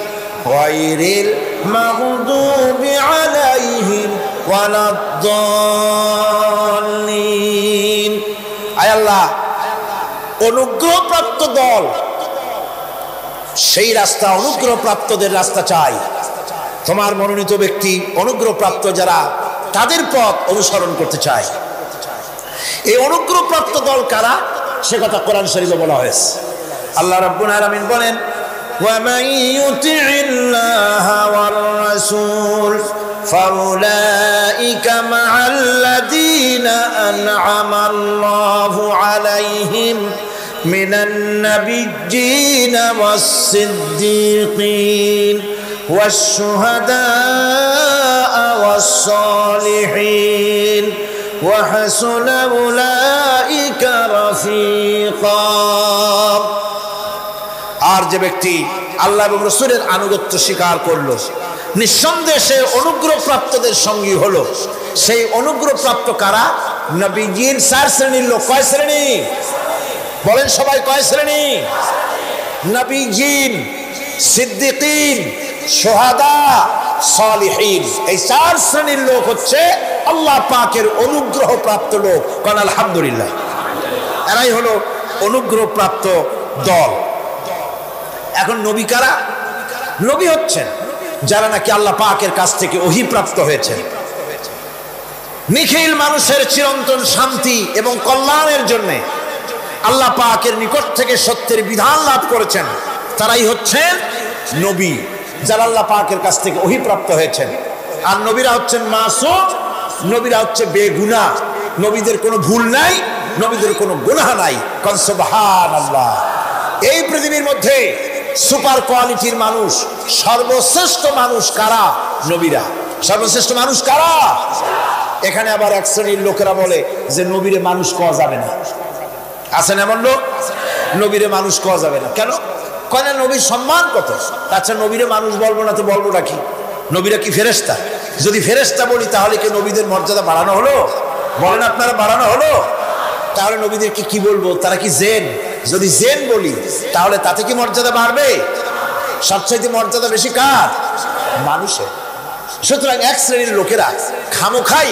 গায়রিল মাগদুবি আলাইহিম ওয়ালাদ-দাল্লিন। আয় আল্লাহ, অনুগ্রহপ্রাপ্ত দল, সেই রাস্তা, অনুগ্রহপ্রাপ্তদের রাস্তা চাই। তোমার মনোনীত ব্যক্তি, অনুগ্রহপ্রাপ্ত যারা, তাদের পথ অনুসরণ করতে চায়। এই অনুগ্রহপ্রাপ্ত দল কারা, সে কথা কোরআন শরীফে বলা হয়েছে। আল্লাহ রাব্বুল আলামিন বলেন, وَمَن يُطِعِ اللَّهَ وَالرَّسُولَ فَأُولَئِكَ مَعَ الَّذِينَ أَنْعَمَ اللَّهُ عَلَيْهِمْ مِنَ النَّبِيِّينَ وَالصِّدِّيقِينَ وَالشُّهَدَاءِ وَالصَّالِحِينَ وَحَسُنَ أُولَئِكَ رَفِيقًا। আর যে ব্যক্তি আল্লাহ এবং রাসূলের আনুগত্য স্বীকার করলো, নিঃসন্দেহে সে অনুগ্রহপ্রাপ্তদের সঙ্গী হলো। সেই অনুগ্রহপ্রাপ্ত কারা? নবীজির 4 শ্রেণীর লোক। কয় শ্রেণী? বলেন সবাই, কয় শ্রেণী? নবীজিন, সিদ্দিকিন, শুহাদা, সালিহিন। এই 4 শ্রেণীর লোক হচ্ছে আল্লাহ পাকের অনুগ্রহপ্রাপ্ত লোক। কারণ আলহামদুলিল্লাহ, এরাই হলো অনুগ্রহপ্রাপ্ত দল। এখন নবী কারা? নবী হচ্ছেন যারা নাকি আল্লাহ পাকের কাছ থেকে ওহী প্রাপ্ত হয়েছে, নিখিল মানুষের চিরন্তন শান্তি এবং কল্যাণের জন্য আল্লাহ পাকের নিকট থেকে সত্যের বিধান লাভ করেছেন। তারাই হচ্ছেন নবী, যারা আল্লাহ পাকের কাছ থেকে ওহী প্রাপ্ত হয়েছেন। আর নবীরা হচ্ছেন মাসুম, নবীরা হচ্ছে বেগুনাহ। নবীদের কোনো ভুল নাই, নবীদের কোনো গুনাহ নাই। কান সুবহানাল্লাহ। এই পৃথিবীর মধ্যে সুপার কোয়ালিটির মানুষ, সর্বশ্রেষ্ঠ মানুষ কারা? নবীরা। সর্বশ্রেষ্ঠ মানুষ কারা? এখানে আবার এক শ্রেণীর লোকেরা বলে যে নবীরে মানুষ কোয়া যাবে না। আছেন এমন লোক, নবীরে মানুষ কোয়া যাবে না। কেন? কয় না নবীর সম্মান কত। আচ্ছা, নবীরে মানুষ বলবো না তো বলবোটা কি? নবীরা কি ফেরেশতা? যদি ফেরেশতা বলি তাহলে কি নবীদের মর্যাদা বাড়ানো হলো? বলেন আপনারা, বাড়ানো হলো? তাহলে নবীদেরকে কি বলবো? তারা কি জেন? যদি জেন বলি তাহলে তাতে কি মর্যাদা বাড়বে? সবচাইতে মর্যাদা বেশি কার? মানুষের। সুতরাং এক শ্রেণীর লোকেরা খামোখাই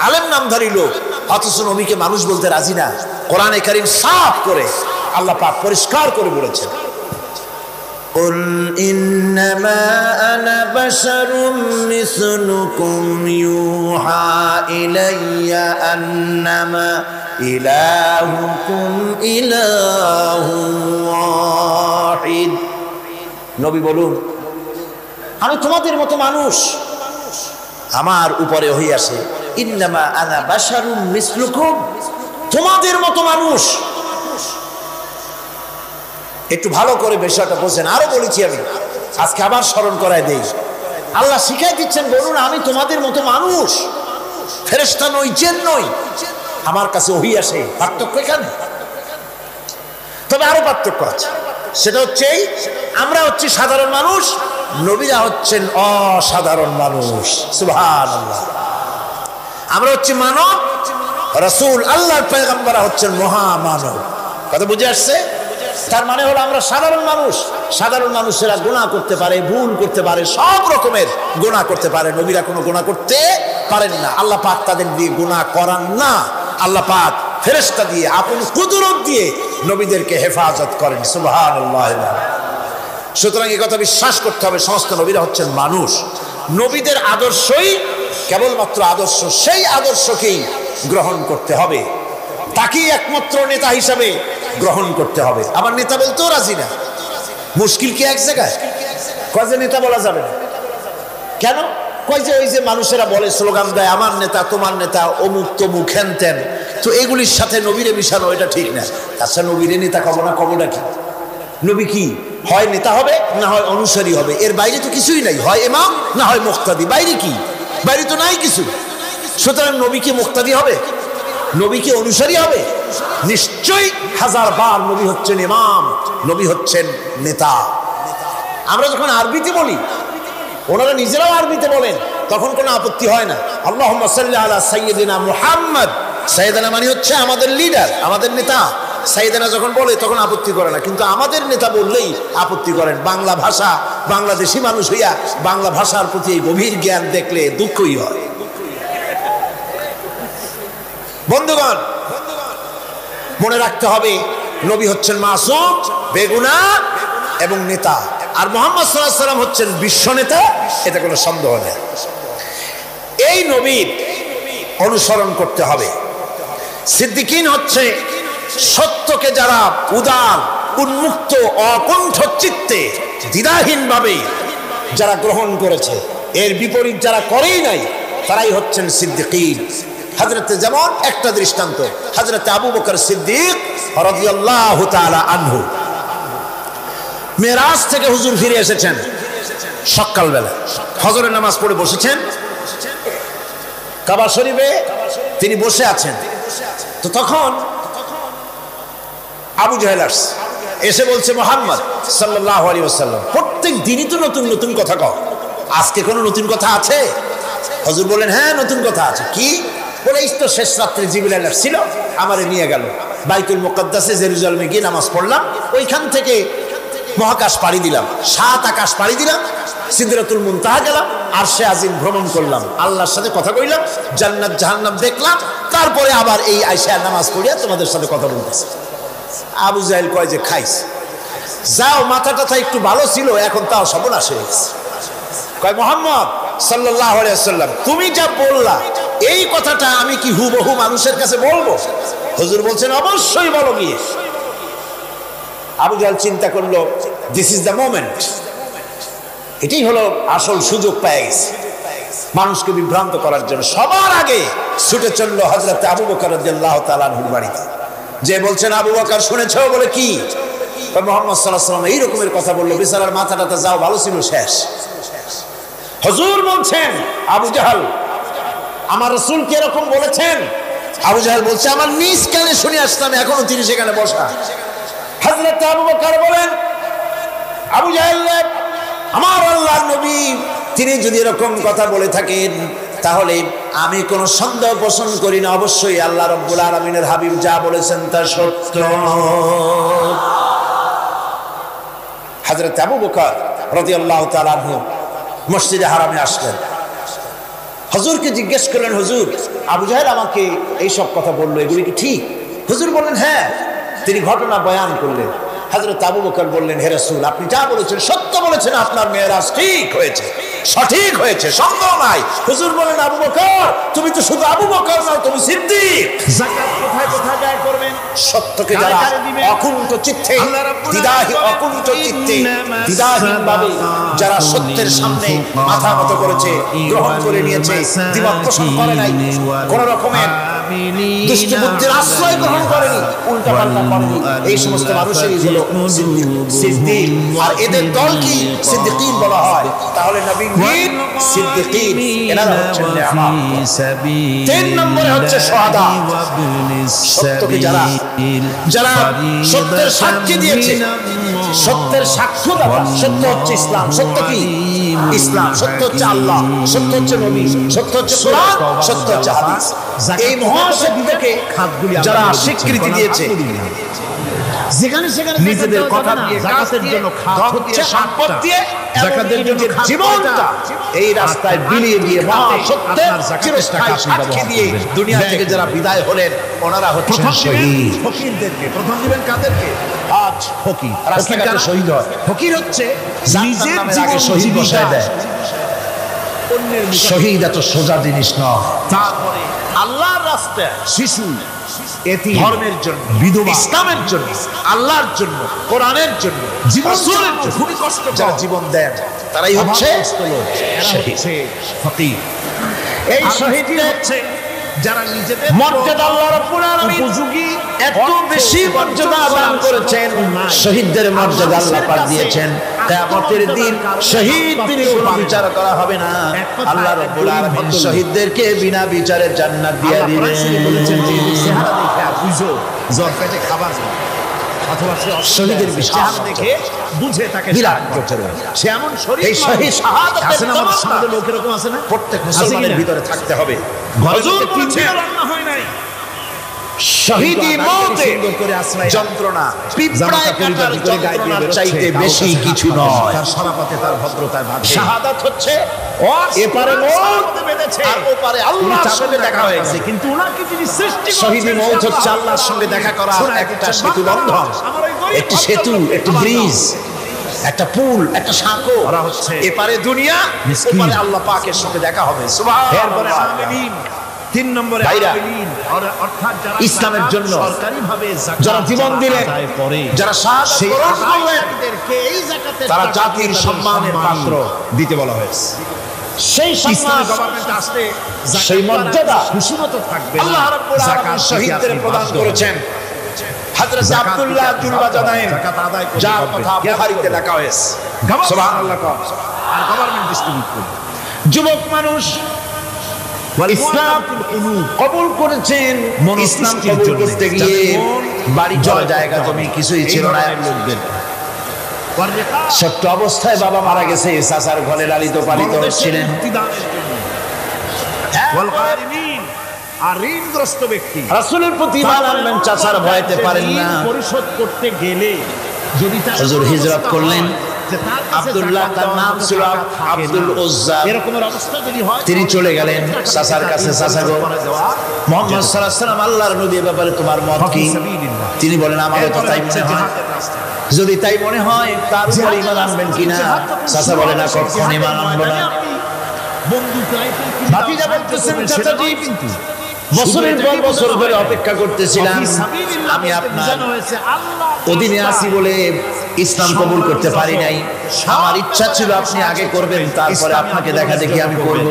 আলেম নামধারী লোক, অথচ নবীকে মানুষ বলতে রাজি না। কোরআনে কারীম সাফ করে আল্লাহ পাক পরিষ্কার করে বলেছেন, قُلْ إِنَّمَا أَنَا بَشَرٌ مِثْلُكُمْ يُوحَى إِلَيَّ أَنَّمَا إِلَٰهُكُمْ إِلَٰهٌ وَاحِدٌ। নবী বলুন, আমি তোমাদের মতো মানুষ, আমার উপরে ওহী আসে। ইন্নামা আনা বাশারুম মিসলুকুম, তোমাদের মতো মানুষ। একটু ভালো করে বিষয়টা বোঝেন। আরো বলেছি আমি, আজকে আবার স্মরণ করায় দেই। আল্লাহ শিখাই দিচ্ছেন, বলুন আমি তোমাদের মতো মানুষ, ফেরেশতা নই, জিন নই, আমার কাছে ওহী আসে। পার্থক্য এখানে। তবে আরো পার্থক্য আছে, সেটা হচ্ছে আমরা হচ্ছি সাধারণ মানুষ, নবীরা হচ্ছেন অসাধারণ মানুষ। সুবহানাল্লাহ। আমরা হচ্ছি মানব, রাসূল আল্লাহর পয়গম্বররা হচ্ছেন মহামানব। কথা বুঝে আসছে? তার মানে হলো আমরা সাধারণ মানুষ। সাধারণ মানুষেরা গুনাহ করতে পারে, ভুল করতে পারে, সব রকমের গুনাহ করতে পারে। নবীরা কোনো গুনাহ করতে পারেন না, আল্লাহ পাক তাদের দিয়ে গুনাহ করান না। আল্লাহ পাক ফেরেশতা দিয়ে আপন কুদরত দিয়ে নবীদেরকে হেফাজত করেন। সুবহানাল্লাহ। সুতরাং এই কথা বিশ্বাস করতে হবে, সমস্ত নবীরা হচ্ছেন মানুষ। নবীদের আদর্শই কেবলমাত্র আদর্শ, সেই আদর্শকেই গ্রহণ করতে হবে, তাকেই একমাত্র নেতা হিসাবে গ্রহণ করতে হবে। আবার নেতা বলতেও রাজি না। মুশকিল কি এক জায়গায়? কয় যে নেতা বলা যাবে না কেন? কয় যে ওই যে মানুষেরা বলে, স্লোগান দেয়, আমার নেতা, তোমার নেতা, অমুক তমুক হেন তেন, তো এগুলির সাথে নবীরে মিশানো এটা ঠিক না। আচ্ছা নবীরে নেতা কব না, কবটা কি? নবী কি হয় নেতা হবে, না হয় অনুসারী হবে, এর বাইরে তো কিছুই নাই। হয় ইমাম, না হয় মুক্তাদি। বাইরে কি? বাইরে তো নাই কিছু। সুতরাং নবী কি মুক্তাদি হবে? নবী কি অনুসারী হবে? নিশ্চয়ই হাজার বার নবী হচ্ছেন ইমাম, নবী হচ্ছেন নেতা। আমরা যখন আরবিতে বলি, ওনারা নিজেরাও আরবিতে বলেন, তখন কোনো আপত্তি হয় না। আল্লাহুম্মা সাল্লি আলা সাইয়্যিদিনা মুহাম্মদ। সাইয়্যিদিনা মানে হচ্ছে আমাদের লিডার, আমাদের নেতা। সাইয়্যিদিনা যখন বলে তখন আপত্তি করে না, কিন্তু আমাদের নেতা বললেই আপত্তি করেন। বাংলা ভাষা, বাংলাদেশি মানুষ হইয়া বাংলা ভাষার প্রতি এই গভীর জ্ঞান দেখলে দুঃখই হয়। বন্ধুগণ, মনে রাখতে হবে নবী হচ্ছেন মাসুম, বেগুনাহ এবং নেতা, আর মুহাম্মদ সাল্লাল্লাহু আলাইহি ওয়াসাল্লাম হচ্ছেন বিশ্ব নেতা, এটা কোনো সন্দেহ নেই। এই নবীর অনুসরণ করতে হবে। সিদ্দিকিন হচ্ছে সত্যকে যারা উদার, উন্মুক্ত, অকুণ্ঠ চিত্তে, দ্বিধাহীনভাবে যারা গ্রহণ করেছে, এর বিপরীত যারা করেই নাই, তারাই হচ্ছেন সিদ্দিকিন। হযরতে, যেমন একটা দৃষ্টান্ত, হযরতে আবু বকর সিদ্দিক রাদিয়াল্লাহু তাআলা আনহু, মেরাজ থেকে হুজুর ফিরে এসেছেন সকালবেলা, ফজরের নামাজ পড়ে বসেছেন কাবা শরীফে, তিনি বসে আছেন। তো তখন আবু জাহেল এসে বলছে, মুহাম্মদ সাল্লাল্লাহু আলাইহি ওয়াসাল্লাম, প্রত্যেক দিনই তো নতুন নতুন কথা কও, আজকে কোনো নতুন কথা আছে? হুজুর বলেন, হ্যাঁ নতুন কথা আছে। কি? বলে, এই তো শেষ রাত্রে জিবরাইল আসছিল, আমারে নিয়ে গেল বাইতুল মুকাদ্দাসে, জেরুজালেমে গিয়ে নামাজ পড়লাম, ওইখান থেকে মহাকাশ পাড়ি দিলাম, 7 আকাশ পাড়ি দিলাম, সিদরাতুল মুনতাহা গেলাম, আরশে আজিম ভ্রমণ করলাম, আল্লাহর সাথে কথা কইলাম, জান্নাত জাহান্নাম দেখলাম, তারপরে আবার এই আয়েশা নামাজ পড়িয়া তোমাদের সাথে কথা বলতেছে। আবু জাহেল কয় যে, খাইস যাও, মাথাটা একটু ভালো ছিল, এখন তাও সর্বনাশ হয়ে গেছে। কয়, মুহাম্মদ সাল্লাল্লাহু আলাইহি ওয়াসাল্লাম, তুমি যা বললা এই কথাটা আমি কি হুবহু মানুষের কাছে বলবো? হুজুর বলছেন, অবশ্যই বলো গিয়ে। আবু জাহেল চিন্তা করলো, দিস ইজ দ্য মোমেন্ট, এটাই হলো আসল সুযোগ পেয়ে গেছে মানুষকে বিভ্রান্ত করার জন্য। সবার আগে ছুটে চললো হযরতে আবু বকর রাদিয়াল্লাহু তাআলা আনহুর বাড়িতে, যে বলছেন, আবু বকর শুনেছো? বলে, কি? মুহাম্মদ সাল্লাল্লাহু আলাইহি ওয়াসাল্লাম এই রকমের কথা বললো, বেচারার মাথাটা যাও ভালো ছিল, শেষ। হুজুর বলছেন, আবু জাহেল, আমার রাসূল কি এরকম বলেছেন? আবু জাহেল বলছে, আমার নিজ কানে শুনে আসলাম, এখনো তিনি সেখানে বসা। হযরত আবু বকর বলেন, আবু জাহেল, আমার আল্লাহর নবী তিনি যদি এরকম কথা বলে থাকেন, তাহলে আমি কোনো সন্দেহ পোষণ করি না, অবশ্যই আল্লাহ রাব্বুল আলামিনের হাবিব যা বলেছেন তা সত্য। হযরত আবু বকর রাদিয়াল্লাহু তাআলা আনহু মসজিদে হারামে আসলেন, হুজুরকে জিজ্ঞেস করলেন, হুজুর, আবু জাহেল আমাকে এইসব কথা বললো, এগুলি কি ঠিক? হুজুর বললেন, হ্যাঁ। তিনি ঘটনা বয়ান করলেন। হযরত আবু বকর বললেন, হে রাসূল, আপনি যা বলেছেন সত্য বলেছেন, আপনার মেরাজ ঠিক হয়েছে, সঠিক হয়েছে, সন্দেহ নাই। হুজুর বলেন, আবু বকর, তুমি তো শুধু আবু বকর নও, তুমি সিদ্দিক। যাকাত কোথায় কোথায় ব্যয় করবেন? সত্যকে যারা অকুণ্ঠ চিত্তে, অকুণ্ঠ চিত্তে, দ্বিধাহীনভাবে যারা সত্যের সামনে মাথা নত করেছে, গ্রহণ করে নিয়েছে, দ্বিমত পোষণ করে নাই, কোন রকমের দুষ্ট বুদ্ধির আশ্রয় গ্রহণ করেনি, উল্টা পাল্টা করেনি, এই সমস্ত মানুষেরই হলো সিদ্দিক। আর এদের দল কি? সিদ্দিকিন বলা হয়। তাহলে নবীন সিদ্দিকিন, এনারা হচ্ছেন নেয়ামত। 3 নম্বরে হচ্ছে শুহাদা, সত্যকে যারা সত্যের সাক্ষী দিয়েছে, সত্যের সাক্ষ্যদাতা। সত্য হচ্ছে ইসলাম। সত্য কি? ইসলাম। সত্য হচ্ছে আল্লাহ, সত্য হচ্ছে নবী, সত্য হচ্ছে কোরআন, সত্য হচ্ছে হাদিস। এই মহাসত্যকে যারা স্বীকৃতি দিয়েছে, যেখানে সেখানে নিজেদের কথা দিয়ে, জাকাতের জন্য খাত হচ্ছে, সম্পদ দিয়ে যাকাতের জন্য জীবনটা এই রাস্তায় বিলিয়ে দিয়ে মহাসত্যের চিরস্থায়ী সাক্ষী দিয়ে দুনিয়া থেকে যারা বিদায় হলেন ওনারা হচ্ছেন শহীদ। ফকিরদেরকে প্রথম দিবেন কাদেরকে? আজ ফকির। রাস্তাঘাটে শহীদ হয়। ফকির হচ্ছে নিজের নিজের নামের আগে জীবন শহীদ বসায় দেয়। অন্যের মুখে। শহীদ এত সোজা জিনিস নয়। তারপরে আল্লাহর রাস্তায় শিশু, এতিম, ধর্মের জন্য, বিধবা, ইসলামের জন্য, আল্লাহর জন্য, কোরআনের জন্য, রাসূলের জন্য খুবই কষ্ট যারা জীবন দেন তারাই হচ্ছে শহীদ। ফকির। এই আর শহীদরা হচ্ছে যারা নিজেদের মর্যাদা আল্লাহ রাব্বুল আলামিন উপযোগী এত বেশি মর্যাদা দান করেছেন। শহীদদের মর্যাদা আল্লাহ পাক দিয়েছেন। কিয়ামতের দিন শহীদ তিনি কোনো বিচার করা হবে না। আল্লাহ রাব্বুল আলামিন শহীদদেরকে বিনা বিচারে জান্নাত দিয়ে দিবেন। বলেছেন যে চেহারা দেখে বুঝো জ্বর পেটে খাবার অথবা শহীদের চেহারা দেখে বুঝে তাকে বিরাট সে এমন শরীর এই শহীদ শাহাদাতের আছে না আমাদের তমন্না সমাজে লোক এরকম আছে না? প্রত্যেক মুসলমানের ভিতরে থাকতে হবে। হুজুর ঘরে বলেছেন রান্না হয় নাই। শহীদি মওতে সুন্দর করে আশ্রয় যন্ত্রণা পিঁপড়ায় কাটার যন্ত্রণার চাইতে বেশি কিছু নয়। তার সরাপথে তার ভদ্রতার ভাবে শাহাদাত হচ্ছে এপারে মওত আর ওপারে আল্লাহর সঙ্গে দেখা হয়ে গেছে। কিন্তু ওনাকে যিনি সৃষ্টি শহীদি মওত হচ্ছে আল্লাহর সঙ্গে দেখা করা একটা সেতু বন্ধন, একটি সেতু, একটি ব্রিজ, একটা পুল, একটা সাঁকো। ওরা হচ্ছে এপারে দুনিয়া, ওপারে আল্লাহ পাকের সঙ্গে দেখা হবে। এরপরে সুবহানাল্লাহ। আমিন। 3 নম্বরে ভাইরা, আমিন। অর্থাৎ যারা ইসলামের জন্য সরকারিভাবে যাকাত যারা জীবন দিলেন, আদায় করে, যারা শাহাদাত সেই বরণ করলেন, আদায়কারীদেরকে এই যাকাতের তারা টাকা জাতির দিয়ে সম্মানের সম্মান পাত্র দিতে বলা হয়েছে। সেই ইসলামী সম্মান, গভর্নমেন্ট আসলে সেই মর্যাদা খুশিমত থাকবে না। আল্লাহ রাব্বুল আলামিন যাকাত শহীদদের আপনি প্রদান বাধ্য করেছেন। হযরত যাকাত আব্দুল্লাহ দিতে জুলবাজাদাইন যাকাত আদায় করতে যার হবে। কথা বুখারীতে লেখা হয়েছে। সুবহানাল্লাহ। আর গভর্নমেন্ট ডিস্ট্রিবিউট করবে। যুবক মানুষ ইসলাম কবুল করেছেন, ইসলাম কবুল করতে গিয়ে বাড়ি ঘর জায়গা জমি কিছুই ছিল না লোকদের। ছোট্ট অবস্থায় বাবা মারা গেছে, চাচার ঘরে লালিত পালিত ছিলেন। আর ঋণগ্রস্ত ব্যক্তি রাসূলের প্রতি ঈমান আনবেন, চাচার ভয়তে পারেন না। পরিশোধ করতে গেলে যদি হুজুর হিজরত করলেন। আব্দুল্লাহ তার নাম ছিল আব্দুল উজ্জা। এরকমের অবস্থা যদি হয় তিনি চলে গেলেন চাচার কাছে। চাচা গো, মুহাম্মদ সাল্লাল্লাহু আলাইহি ওয়াসাল্লাম আল্লাহর নবীর ব্যাপারে তোমার মত কি? তিনি বলেন আমারও তো তাই মনে হয়। যদি তাই মনে হয় তার উপর ঈমান আনবেন কিনা? চাচা বলে না, কখনো ঈমান আনবো না। ভাতিজা বলতেছেন, চাচাজি বছরের পর বছর ধরে অপেক্ষা করতেছিলাম, আমি আপনার অধীনে আছি বলে ইসলাম কবুল করতে পারি নাই। আমার ইচ্ছা ছিল আপনি আগে করবেন, তারপরে আপনাকে দেখা দেখি আমি করব।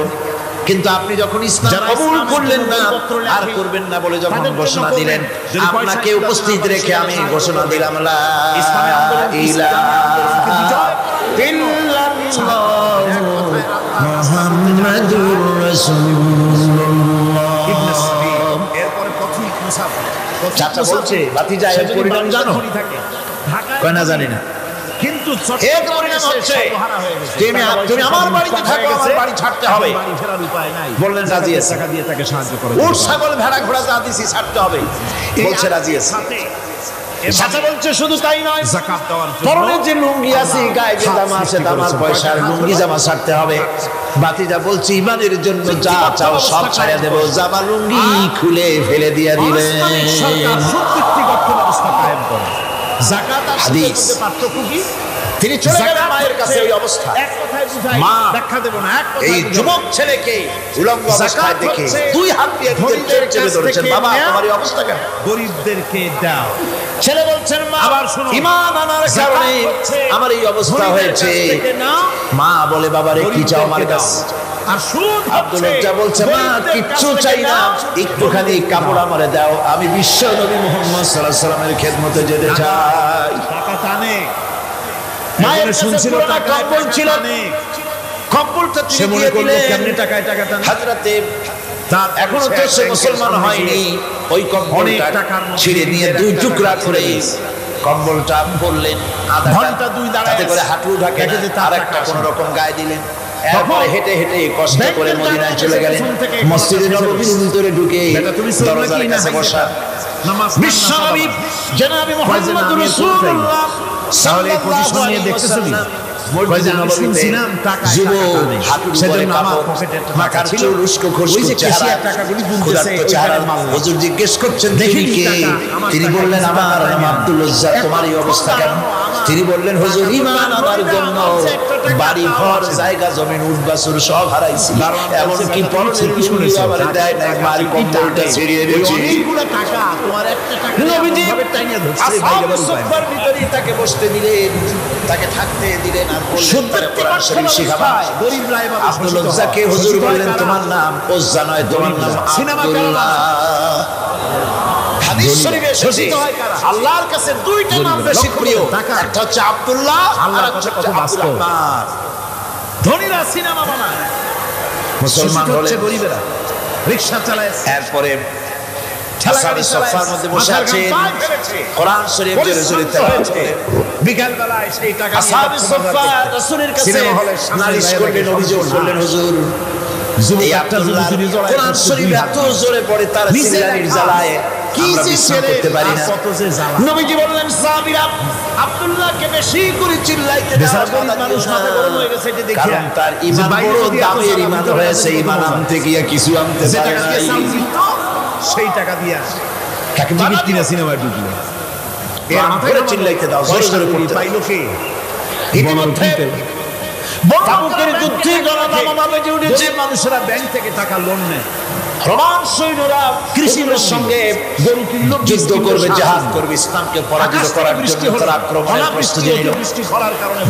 কিন্তু আপনি যখন ইসলাম কবুল করলেন না, আর করবেন না বলে যখন ঘোষণা দিলেন, আপনাকে উপস্থিত রেখে আমি ঘোষণা দিলাম লা ইলাহা ইল্লাল্লাহু মুহাম্মাদুর রাসূলুল্লাহ। চাচা বলছে, ভাতিজা এর পরিণাম জানো? কয় না, জানি না। কিন্তু এর পরিণাম হচ্ছে তুমি আমার বাড়িতে থাকো, আমার বাড়ি ছাড়তে হবে। বললেন রাজি আছে। টাকা দিয়ে তাকে সাহায্য করে উট ছাগল ভেড়া ঘোড়া যা দিছি ছাড়তে হবে, বলছে রাজি আছে। চাচা বলছে শুধু তাই নয়, যাকাত দেওয়ার জন্য পরনে যে লুঙ্গি আছে, গায়ে যে জামা আছে, দামার পয়সার লুঙ্গি জামা ছাড়তে হবে। ভাতিজা বলছে ঈমানের জন্য যা চাও সব ছাড়িয়ে দেব। জামা লুঙ্গি খুলে ফেলে দিয়ে দিলেন। যাকাত আর সুদের মধ্যে পার্থক্য কি? তিনি চলে গেলেন মায়ের কাছে। এই অবস্থা এক কথায় বুঝাই, মা ব্যাখ্যা দেব না, এক কথায় এই বুঝাই। যুবক ছেলেকে উলঙ্গ অবস্থায় দেখে দুই হাত দিয়ে নিজের চেপে ধরেছেন। বাবা, তোমার এই অবস্থা কেন? গরিবদেরকে দাও। ছেলে বলছেন, মা আবার শুনুন, ঈমান আনার কারণে আমার এই অবস্থা হয়েছে। মা বলে, বাবারে কি চাও আমার কাছে? আর সুদ আব্দুল উজ্জা বলছে, মা কিচ্ছু চাই না, একটুখানি কাপড় আমারে দাও, আমি বিশ্ব নবী মুহাম্মদ সাল্লাল্লাহু আলাইহি ওয়াসাল্লামের খেদমতে যেতে চাই। টাকা টানে। মায়ের শুনছিল টাকা কম্বল ছিল, কম্বলটা সে তিনি মনে দিয়ে করলো দিলেন। কেমনে টাকায় টাকা টানে। হযরতে এখনো তো সে মুসলমান হয়নি, ওই কম্বলটা ছিঁড়ে নিয়ে দুই টুকরা করে কম্বলটা পরলেন। আধা ঘন্টা দুই দাঁড়ায় তাতে করে হাঁটু ঢাকে না, আর একটা কোন রকম গায়ে দিলেন। এরপরে হেঁটে হেঁটে কষ্ট করে মদিনায় চলে গেলেন। মসজিদে নববীর ভিতরে ঢুকে দরজার কাছে বসা বিশ্বনবী জনাবে মুহাম্মদুর রাসূলুল্লাহ তাহলে এই পজিশন নিয়ে দেখতেছেন, মসজিদে নববীতে যুবক হাঁটুর উপরে কাপড়, মাথার চুল উস্কো খুস্কো চেহারা, ক্ষুধার্ত চেহারা। হুজুর জিজ্ঞেস করছেন তুমি কে? তিনি বললেন আমার নাম আব্দুল উজ্জা। তোমার এই অবস্থা কেন? তিনি বললেন হুজুর ঈমান আনার জন্য বাড়ি ঘর জায়গা জমিন উট বাছুর সব হারাইছি, এমনকি পরনের লুঙ্গি আমার দেয় না, মারি কম্বলটা ছিঁড়িয়ে দিয়েছি। নবীজি আসহাবুস সুফফার ভিতরে তাকে বসতে দিলেন, তাকে থাকতে দিলেন, আর বললেন তারে কোরআন শরীফ শিখাবা। আব্দুল উজ্জাকে হুজুর বললেন তোমার নাম উজ্জা নয়, তোমার নাম আব্দুল্লাহ। হাদিস শরীফে এসেছে আল্লাহর কাছে দুইটা নাম বেশি প্রিয়, একটা হচ্ছে আব্দুল্লাহ আর একটা হচ্ছে আব্দুল রহমান। ধনীরা সিনেমা বানায়, মুসলমান হলে গরিবেরা রিকশা চালায়। এরপরে আসহাবে সুফফার মধ্যে বসে আছেন, কোরআন শরীফ জোরে জোরে তেলাওয়াত করে। বিকাল বেলায় সেই টাকা আসহাবে সুফফা রাসূলের কাছে নালিশ করলেন, অভিযোগ করলেন হুজুর এই আব্দুল্লাহ কোরআন শরীফ এত জোরে পড়ে তার সিলানির জ্বালায় কি যে করতে পারি না। নবীজি বললেন সাহাবীরা আব্দুল্লাহকে বেশি করে চিল্লাইতে দাও, মানুষ মাথা গরম হয়ে গেছে এটা দেখে, কারণ তার ঈমান বড় দামের ঈমান হয়েছে, ঈমান আনতে গিয়ে কিছু আনতে পারে না। সেই টাকা দিয়া কাকে টিকিট কিনে সিনেমায় ঢুকলো, এর মাথায় চিল্লাইতে দাও, জোরে জোরে পড়তে পাইলো কে? ইতিমধ্যে তাবুকের যুদ্ধে গণদামা বেজে উঠেছে, মানুষেরা ব্যাংক থেকে টাকা লোন নেয়, রোমান সৈন্যরা কৃষির সঙ্গে যুদ্ধ করবে, জিহাদ করবে, ইসলামকে পরাজিত করার জন্য তারা আক্রমণের প্রস্তুতি নিল।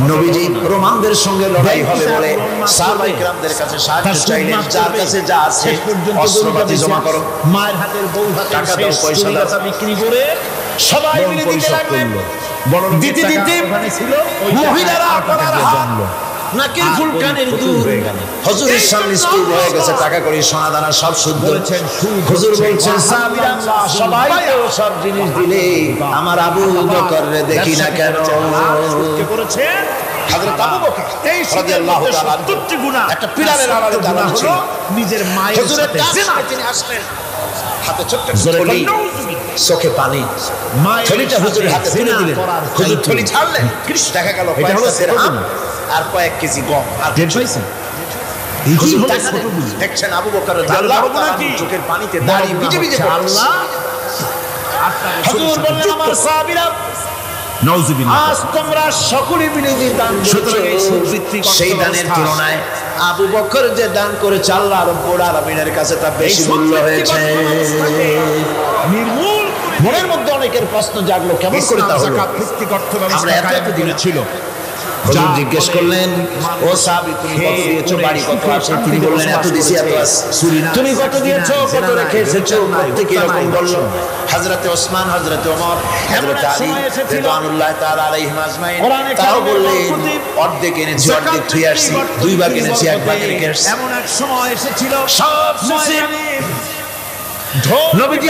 নবীজি রোমানদের সঙ্গে লড়াই হবে বলে সাহাবায়ে কেরামদের কাছে সাহায্য চাইলেন, যার কাছে যা আছে অস্ত্রপাতি জমা করো, মায়ের হাতের বউ হাতে টাকা দাও, পয়সা দাও, বিক্রি করে সবাই মিলে দিতে লাগলেন। দিতে দিতে মহিলারা আপনার হাত নাকের ফুল কানের দুল, হুজুরের সামনে স্তূপ হয়ে গেছে, টাকা করে সোনা দানা সব শুদ্ধ। হুজুর বলছেন সাহাবীরা সবাই তো সব জিনিস দিলে, আমার আবু বকররে দেখি না কেন? করেছেন হযরত আবু বকর রাদিয়াল্লাহু তাআলা দুটি গুনাহ, একটা পিলারের আড়ালে দাঁড়ানো ছিল, নিজের মায়ের সাথে জিনা, তিনি আসলেন হাতে ছোট্ট থলি, চোখে পানি, থলিটা হুজুরের হাতে তুলে দিলেন, হুজুর থলি ছাড়লেন, দেখা গেল কয়েকটা দিরহাম আর কয়েক কেজি গম। আর দেখছেন দেখছেন আবু বকর রাদিয়াল্লাহু তাআলা চোখের পানিতে দাঁড়িয়ে ভিজে ভিজে আল্লাহ হুজুর বললেন আমার সাহাবীরা নাউযুবিল্লাহ আজ তোমরা সকলে মিলে যে দান করেছো, সেই দানের তুলনায় আবু বকর যে দান করেছে আল্লাহ রাব্বুল আলামিনের কাছে তা বেশি মূল্য হয়েছে। নির্মূল মনের মধ্যে অনেকের প্রশ্ন জাগলো, কেমন করে তা হলো? আমরা এত দিন ছিল। হুজুর জিজ্ঞেস করলেন ও সাহাবী তুমি কত দিয়েছো, বাড়ি কত আছে? তিনি বললেন এত দিয়েছি, এত আছে। তুমি কত দিয়েছো, কত রেখে এসেছো? প্রত্যেকই এরকম বলল। হযরতে ওসমান, হযরতে ওমর, হযরতে আলী রাদিয়াল্লাহু তাআলা আলাইহিম আজমাইন তাও বললেন অর্ধেক এনেছি, অর্ধেক থুই আসছি, দুই ভাগ এনেছি, এক ভাগ রেখে আসছি। এমন এক সময় এসেছিল সব শেষে নবীজি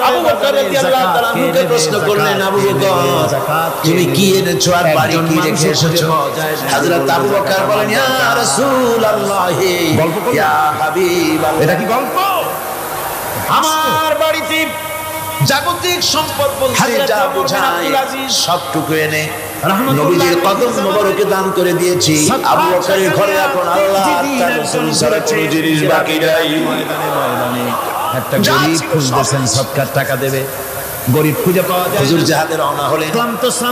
আবু বকর রাদিয়াল্লাহু তাআলা মুখে প্রশ্ন করলেন আবু বকর তুমি কি এনেছো আর বাড়ি কি রেখে এসেছো? হযরত আবু বকর বলেন ইয়া রাসূলুল্লাহ, ইয়া হাবিবাল্লাহ, এটা কি গল্প? আমার বাড়িতে জাগতিক সম্পদ বলতে যা বোঝায় সবটুকু এনে নবীজির কদম মোবারকে দান করে দিয়েছি। আবু বকরের ঘরে এখন আল্লাহ তার রাসূল ছাড়া কোনো জিনিস বাকি নাই। একটা গরিব খুঁজতেছেন সদকার টাকা দেবে, গরিব খুঁজে পাওয়া যায়। হুজুর জিহাদে রওনা হলেন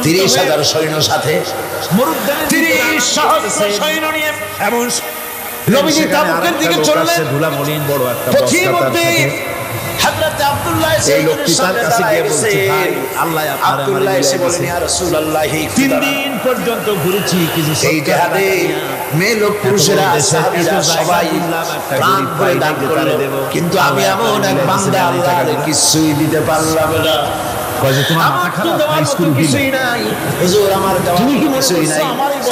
৩০,০০০ সৈন্য সাথে, ৩০,০০০ সৈন্য নিয়ে এমন নবীজি তাবুকের দিকে চললেন। ধুলামলিন বড় একটা বস্তা তার হযরত আব্দুল্লাহ এই লোকটি তার কাছে গিয়ে বলছে ভাই আল্লাহ আব্দুল্লাহ এসে বলেন ইয়া রাসূলুল্লাহ ৩ দিন পর্যন্ত ঘুরেছি কিছু এই জিহাদে মেয়ে লোক পুরুষেরা সাহাবীরা সবাই প্রাণ ভরে দান করলো, কিন্তু আমি এমন এক বান্দা আল্লাহর কিছুই দিতে পারলাম না। কয় যে তোমার মাথা খারাপ, স্কুল কিছুই নাই হুজুর, আমার দেওয়া কিছুই নাই,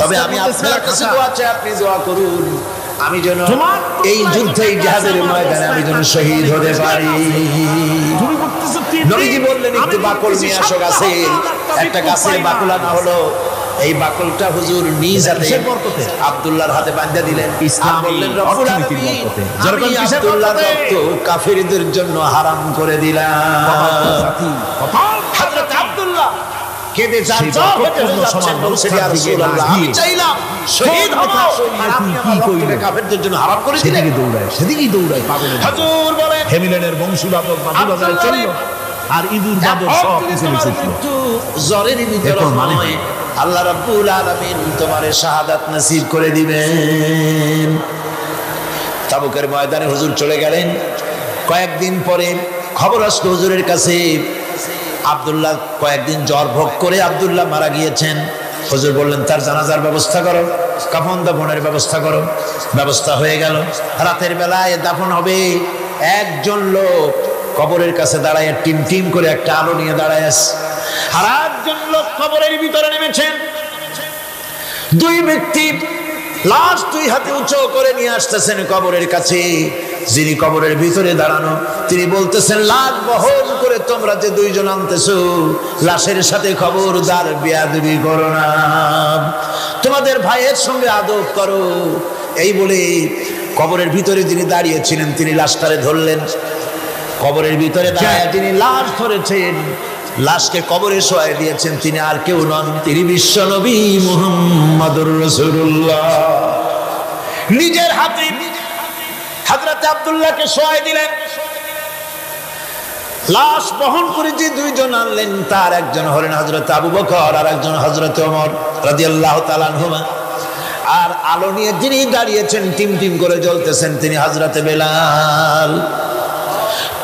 তবে আমি আপনার কাছে দোয়া চাই, আপনি দোয়া করুন আমি যেন এই যুদ্ধে জিহাদের ময়দানে আমি যেন শহীদ হতে পারি। নবীজি বললেন একটু বাকল নিয়ে আসো গাছে, একটা গাছের বাকল আনা হলো, এই বাকলটা হুজুর নিজ হাতে আব্দুল্লাহর হাতে বাঁধা দিলেন। ইসলাম বললেন রব্বুল আলামিন আমি আব্দুল্লাহর রক্ত কাফিরদের জন্য হারাম করে দিলাম। হযরত আব্দুল্লাহ কেঁদে যার জ্বর হতে যাচ্ছেন, বলছে ইয়া রাসূলুল্লাহ আমি চাইলাম শহীদ হব, আর আপনি আমার রক্তকে কাফেরদের জন্য হারাম করে দিলেন। সেদিকেই দৌড়ায় পাগল। হুজুর বলেন হেমিলেনের বংশীবাদক বাদুড়ায় চলল, আর ইঁদুর বাদর সব পিছনে ছুটল। জ্বরের ভিতরে মানে আল্লাহ রাব্বুল আলামিন তোমারে শাহাদাত নসিব করে দিবেন। তাবুকের ময়দানে হুজুর চলে গেলেন। কয়েকদিন পরে খবর আসলো হুজুরের কাছে, আব্দুল্লাহ কয়েকদিন জ্বর ভোগ করে আব্দুল্লাহ মারা গিয়েছেন। হুজুর বললেন তার জানাজার ব্যবস্থা করো, কাফন দাফনের ব্যবস্থা করো। ব্যবস্থা হয়ে গেল। রাতের বেলায় দাফন হবে। একজন লোক কবরের কাছে দাঁড়ায় টিম টিম করে একটা আলো নিয়ে দাঁড়ায় আছে, আর একজন লোক কবরের ভিতরে নেমেছেন। দুই ব্যক্তি লাশ দুই হাতে উঁচু করে নিয়ে আসতেছেন কবরের কাছে। যিনি কবরের ভিতরে দাঁড়ানো তিনি বলতেছেন, লাশ বহন করে তোমরা যে দুইজন আনতেছো, লাশের সাথে খবরদার বেয়াদবি করো না, তোমাদের ভাইয়ের সঙ্গে আদব করো। এই বলে কবরের ভিতরে যিনি দাঁড়িয়েছিলেন তিনি লাশটারে ধরলেন। কবরের ভিতরে দাঁড়িয়ে তিনি লাশ ধরেছেন, লাশকে কবরে শোয়াই দিয়েছেন। তিনি আর কেউ নন, তিনি বিশ্ব নবী মুহাম্মদুর রাসূলুল্লাহ। নিজের হাতে হযরত আব্দুল্লাহকে শোয়াই দিলেন। লাশ বহন করে যে দুইজন আনলেন, তার একজন হলেন হযরত আবু বকর আর একজন হযরত ওমর রাদিয়াল্লাহু তাআলা আনহুমা। আর আলো নিয়ে যিনি দাঁড়িয়েছেন টিম টিম করে জ্বলতেছেন তিনি হযরত বেলাল।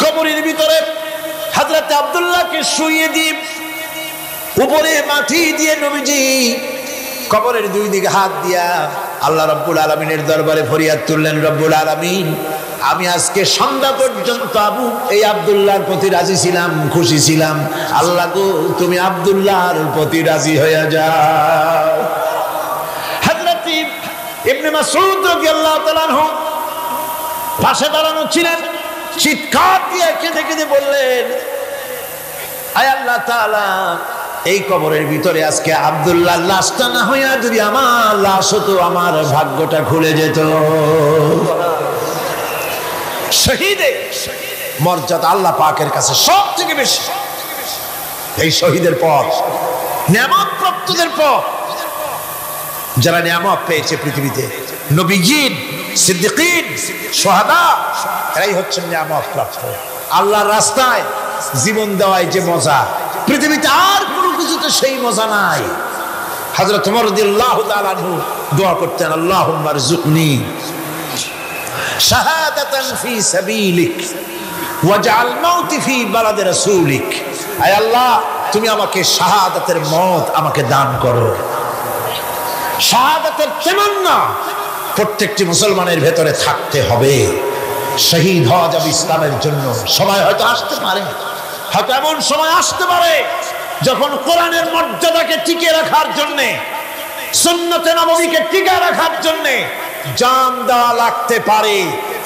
কবরের ভিতরে হযরত আব্দুল্লাহকে শুইয়ে দিয়ে উপরে মাটি দিয়ে নবীজি কবরের দুই দিকে হাত দিয়া আল্লাহ রাব্বুল আলামিনের দরবারে ফরিয়াদ তুললেন, রব্বুল আলামিন আমি আজকে সন্ধ্যা পর্যন্ত এই আব্দুল্লাহর প্রতি রাজি ছিলাম, খুশি ছিলাম। আল্লাহ গো তুমি আব্দুল্লাহর প্রতি রাজি হয়ে যাও। হযরত ইবনে মাসউদ রাদিয়াল্লাহু তাআলা আনহু পাশে দাঁড়ানো ছিলেন। চিৎকার দিয়ে কেঁদে কেঁদে বললেন, আয় আল্লাহ তাআলা, এই কবরের ভিতরে আজকে আব্দুল্লাহর লাশটা না হইয়া যদি আমার লাশ হতো, আমার ভাগ্যটা খুলে যেত। শহীদের মর্যাদা আল্লাহ পাকের কাছে সব থেকে বেশি। এই শহীদের পর, নিয়ামত প্রাপ্তদের পর, যারা নিয়ামত পেয়েছে পৃথিবীতে, নবীগণ, সিদ্দিকীন, শুহাদা, এরাই হচ্ছেন নিয়ামত প্রাপ্ত। আল্লাহর রাস্তায় জীবন দেওয়ায় যে মজা, পৃথিবীতে আর কোনো কিছুতে সেই মজা নাই। হযরত ওমর রাদিয়াল্লাহু তাআলা আনহু দোয়া করতেন, আল্লাহুম্মা রযুকনি শাহাদাতান ফি সাবিলিক ওয়াজআল মাউতি ফি বালাদি রাসূলিক। আয় আল্লাহ, তুমি আমাকে শাহাদাতের মত আমাকে দান করো। শাহাদাতের তামান্না প্রত্যেকটি মুসলমানের ভেতরে থাকতে হবে। শহীদ হওয়া যাবে ইসলামের জন্য। সময় হয়তো আসতে পারে, হয়তো এমন সময় আসতে পারে যখন কোরআনের মর্যাদাকে টিকে রাখার জন্য, সুন্নতে নববীকে টিকে রাখার জন্য জান দেওয়া লাগতে পারে।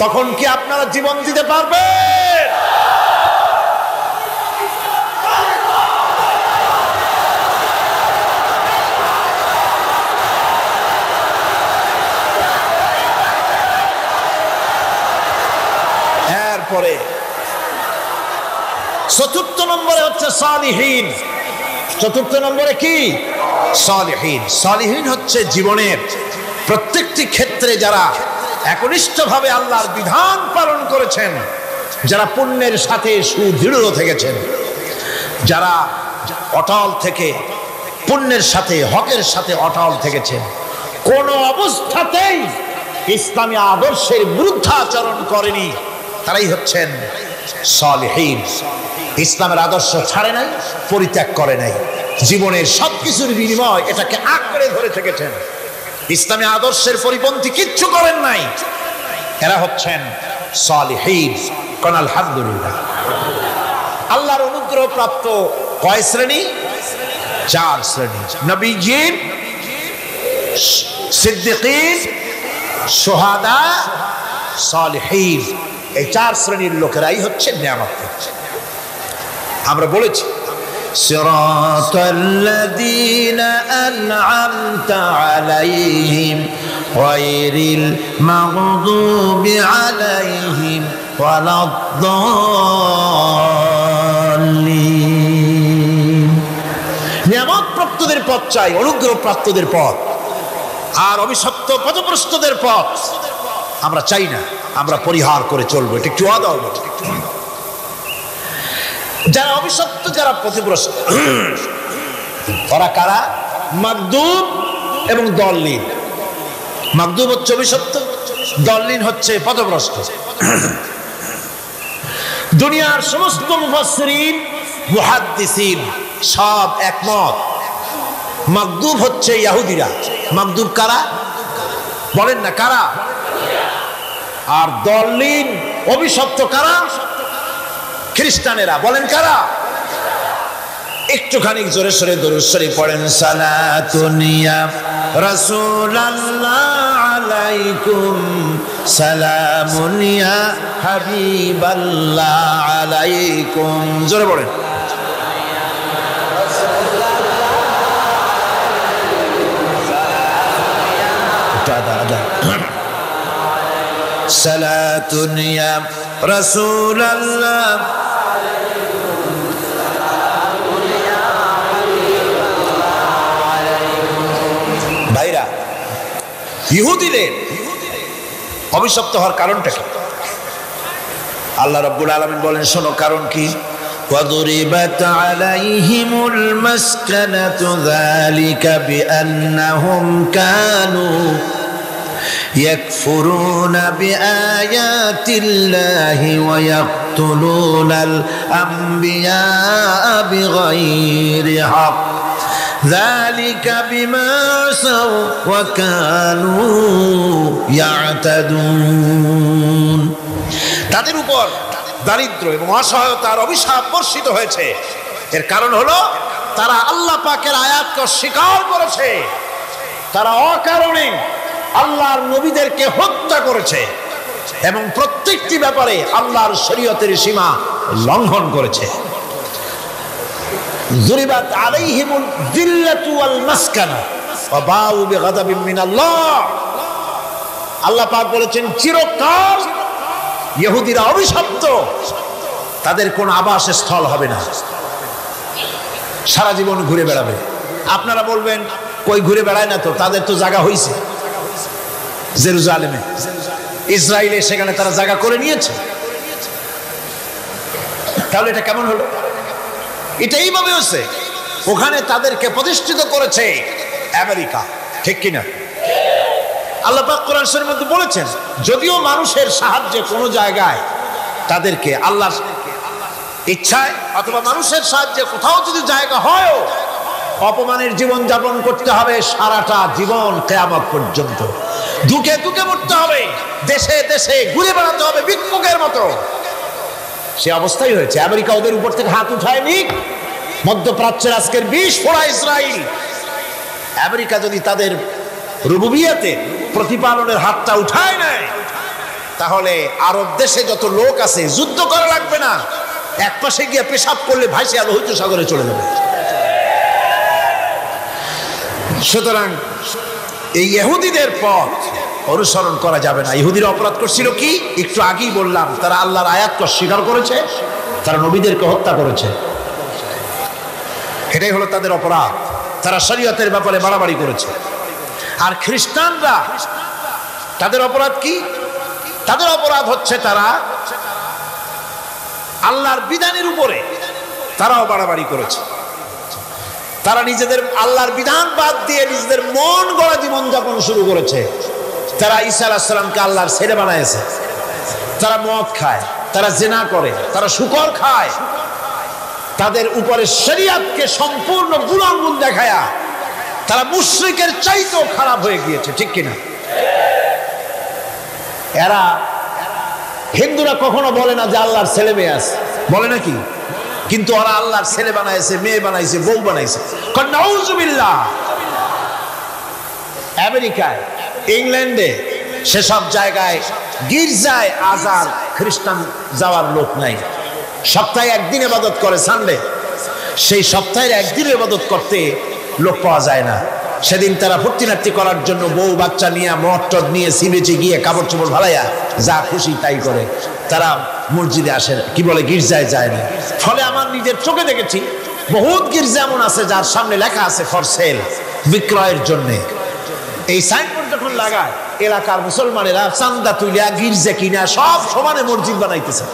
তখন কি আপনারা জীবন দিতে পারবেন? এরপরে চতুর্থ নম্বরে হচ্ছে সালিহিন। চতুর্থ নম্বরে কি? সালিহিন। সালিহিন হচ্ছে জীবনের প্রত্যেকটি ক্ষেত্রে যারা একনিষ্ঠভাবে আল্লাহর বিধান পালন করেছেন, যারা পুণ্যের সাথে সুদৃঢ় থেকেছেন, যারা অটল থেকে পুণ্যের সাথে হকের সাথে অটল থেকেছেন, কোন অবস্থাতেই ইসলামী আদর্শের বিরুদ্ধাচরণ করেনি, তারাই হচ্ছেন সালিহিন। ইসলামের আদর্শ ছাড়ে নাই, পরিত্যাগ করে নাই, জীবনের সবকিছুর বিনিময় এটাকে আঁকড়ে ধরে থেকেছেন। ইসলামী আদর্শের পরিপন্থী কিচ্ছু করেন নাই। এরা হচ্ছেন সালিহিন। কোন আলহামদুলিল্লাহ। আল্লাহর অনুগ্রহ প্রাপ্ত কয় শ্রেণী? 4 শ্রেণী। নবীগণ, সিদ্দিকীন, শুহাদা, সালিহিন। এই 4 শ্রেণীর লোকেরাই হচ্ছে নিয়ামত। আমরা বলেছি সিরাতাল্লাযীনা আন'আমতা আলাইহিম গায়রিল মাগদুবি আলাইহিম ওয়ালাদ-দাল্লিন। নিয়ামত অভিশপ্তদের পথ চাই, অনুগ্রহ প্রাপ্তদের পথ। আর অভিশপ্ত পথভ্রষ্টদের পথ আমরা চাই না, আমরা পরিহার করে চলবো। এটা একটু ওয়াদা হলো। যারা অভিশপ্ত, যারা পথভ্রষ্ট, ওরা কারা? মাগদুব এবং দল্লিন। মাগদুব হচ্ছে অভিশপ্ত, দল্লিন হচ্ছে পথভ্রষ্ট। দুনিয়ার সমস্ত মুফাসসিরিন, মুহাদ্দিসিন সব একমত, মাগদুব হচ্ছে ইহুদিরা। মাগদুব কারা? বলেন না কারা? আর দল্লিন অভিশপ্ত কারা? খ্রিস্টানেরা। বলেন কারা? একটুখানি জোরে সোরে দরুদ শরীফ পড়েন। সালাতুন ইয়া রাসূলুল্লাহ আলাইকুম, সালামুন ইয়া হাবিবাল্লাহ আলাইকুম। জোরে পড়েন। সালাতুন ইয়া রাসূলুল্লাহ ভাইরা, ইহুদিদের অভিশপ্ত হওয়ার কারণটা কি? আল্লাহ রাব্বুল আলামিন বলেন, শোনো কারণ কি। وَضُرِبَتْ عَلَيْهِمُ الْمَسْكَنَةُ ذَلِكَ بِأَنَّهُمْ كَانُوا يَكْفُرُونَ بِآيَاتِ اللَّهِ وَيَقْتُلُونَ الْأَنْبِيَاءَ بِغَيْرِ حَقٍّ ذلك بما عصوا وكانوا يعتدون। তাদের উপর দারিদ্র এবং অসহায়তার অভিশাপ বর্ষিত হয়েছে। এর কারণ হলো তারা আল্লাহ পাকের আয়াতকে অস্বীকার করেছে, তারা অকারণে আল্লাহর নবীদেরকে হত্যা করেছে এবং প্রত্যেকটি ব্যাপারে আল্লাহর শরীয়তের সীমা লঙ্ঘন করেছে। যুরিবাত আলাইহিমুল যিল্লাতু ওয়াল মাসকানা ওয়া বাউ বিগাদাবিন মিনাল্লাহ। আল্লাহ পাক বলেছেন, চিরকাল ইহুদিরা অভিশপ্ত, তাদের কোন আবাসস্থল হবে না, সারা জীবন ঘুরে বেড়াবে। আপনারা বলবেন, কই ঘুরে বেড়ায় না তো, তাদের তো জায়গা হয়েছে জেরুজালেমে, ইসরায়েলে, সেখানে তারা জায়গা করে নিয়েছে। তাহলে এটা কেমন হলো? এটা এইভাবে হচ্ছে, ওখানে তাদেরকে প্রতিষ্ঠিত করেছে আমেরিকা, ঠিক কিনা? আল্লাহ পাক কোরআন শরীফের মধ্যে বলেছেন, যদিও মানুষের সাহায্যে কোনো জায়গায় তাদেরকে আল্লাহর ইচ্ছায় অথবা মানুষের সাহায্যে কোথাও যদি জায়গা হয়, অপমানের জীবন যাপন করতে হবে সারাটা জীবন, কিয়ামত পর্যন্ত দুঃখে দুঃখে মরতে হবে, দেশে দেশে ঘুরে বেড়াতে হবে ভিক্ষুকের মতো। সে অবস্থাই হয়েছে। আমেরিকা ওদের উপর থেকে হাত উঠায়নি। মধ্যপ্রাচ্যের আজকের 20 ফোড়া ইসরায়েল, আমেরিকা যদি তাদের রুবুবিয়াতে প্রতিপালনের হাতটা উঠায় নেয়, তাহলে আরব দেশে যত লোক আছে যুদ্ধ করা লাগবে না, এক পাশে গিয়ে পেশাব করলে ভাসে লোহিত সাগরে চলে যাবে। সুতরাং এই ইহুদিদের পথ অনুসরণ করা যাবে না। ইহুদিরা অপরাধ করছিল কি? একটু আগেই বললাম, তারা আল্লাহর আয়াতকে অস্বীকার করেছে, তারা নবীদেরকে হত্যা করেছে। এটাই হলো তাদের অপরাধ। তারা শরীয়তের ব্যাপারে বাড়াবাড়ি করেছে। আর খ্রিস্টানরা, তাদের অপরাধ কি? তাদের অপরাধ হচ্ছে তারা আল্লাহর বিধানের উপরে তারাও বাড়াবাড়ি করেছে। তারা নিজেদের আল্লাহর বিধান বাদ দিয়ে নিজেদের মন গড়া জীবন যাপন শুরু করেছে। তারা ঈসা আলাইহিস সালামকে আল্লাহর ছেলে বানাইছে। তারা মদ খায়, তারা জিনা করে, তারা শুকর খায়। তাদের উপরে শরীয়তকে সম্পূর্ণ বুলাঙ্গুল দেখায়া তারা মুশরিকের চাইতেও খারাপ হয়ে গিয়েছে, ঠিক কিনা? এরা, হিন্দুরা কখনো বলে না যে আল্লাহর ছেলে মেয়ে আছে, বলে নাকি? কিন্তু ওরা আল্লাহর ছেলে বানাইছে, মেয়ে বানাইছে, বউ বানাইছে। নাউজুবিল্লাহ। আমেরিকায়, ইংল্যান্ডে, সেসব জায়গায় গির্জায় আজ আর খ্রিস্টান যাওয়ার লোক নাই। সপ্তাহে একদিন ইবাদত করে, সানডে। সেই সপ্তাহের একদিন ইবাদত করতে লোক পাওয়া যায় না। সেদিন তারা ফুর্তিনার্তি করার জন্য বউ বাচ্চা নিয়ে, মদ টদ নিয়ে, সিবেচে গিয়ে কাপড় চোপড় ভালাইয়া যা খুশি তাই করে। তারা মসজিদে আসে, কি বলে, গির্জায় যায় না। ফলে আমার নিজের চোখে দেখেছি বহুত গির্জা এমন আছে যার সামনে লেখা আছে ফর সেল, বিক্রয়ের জন্য। এই সাইনবোর্ড যখন লাগায় এলাকার মুসলমানেরা চান্দা তুলিয়া গির্জা কিনা সব সমানে মসজিদ বানাইতেছে।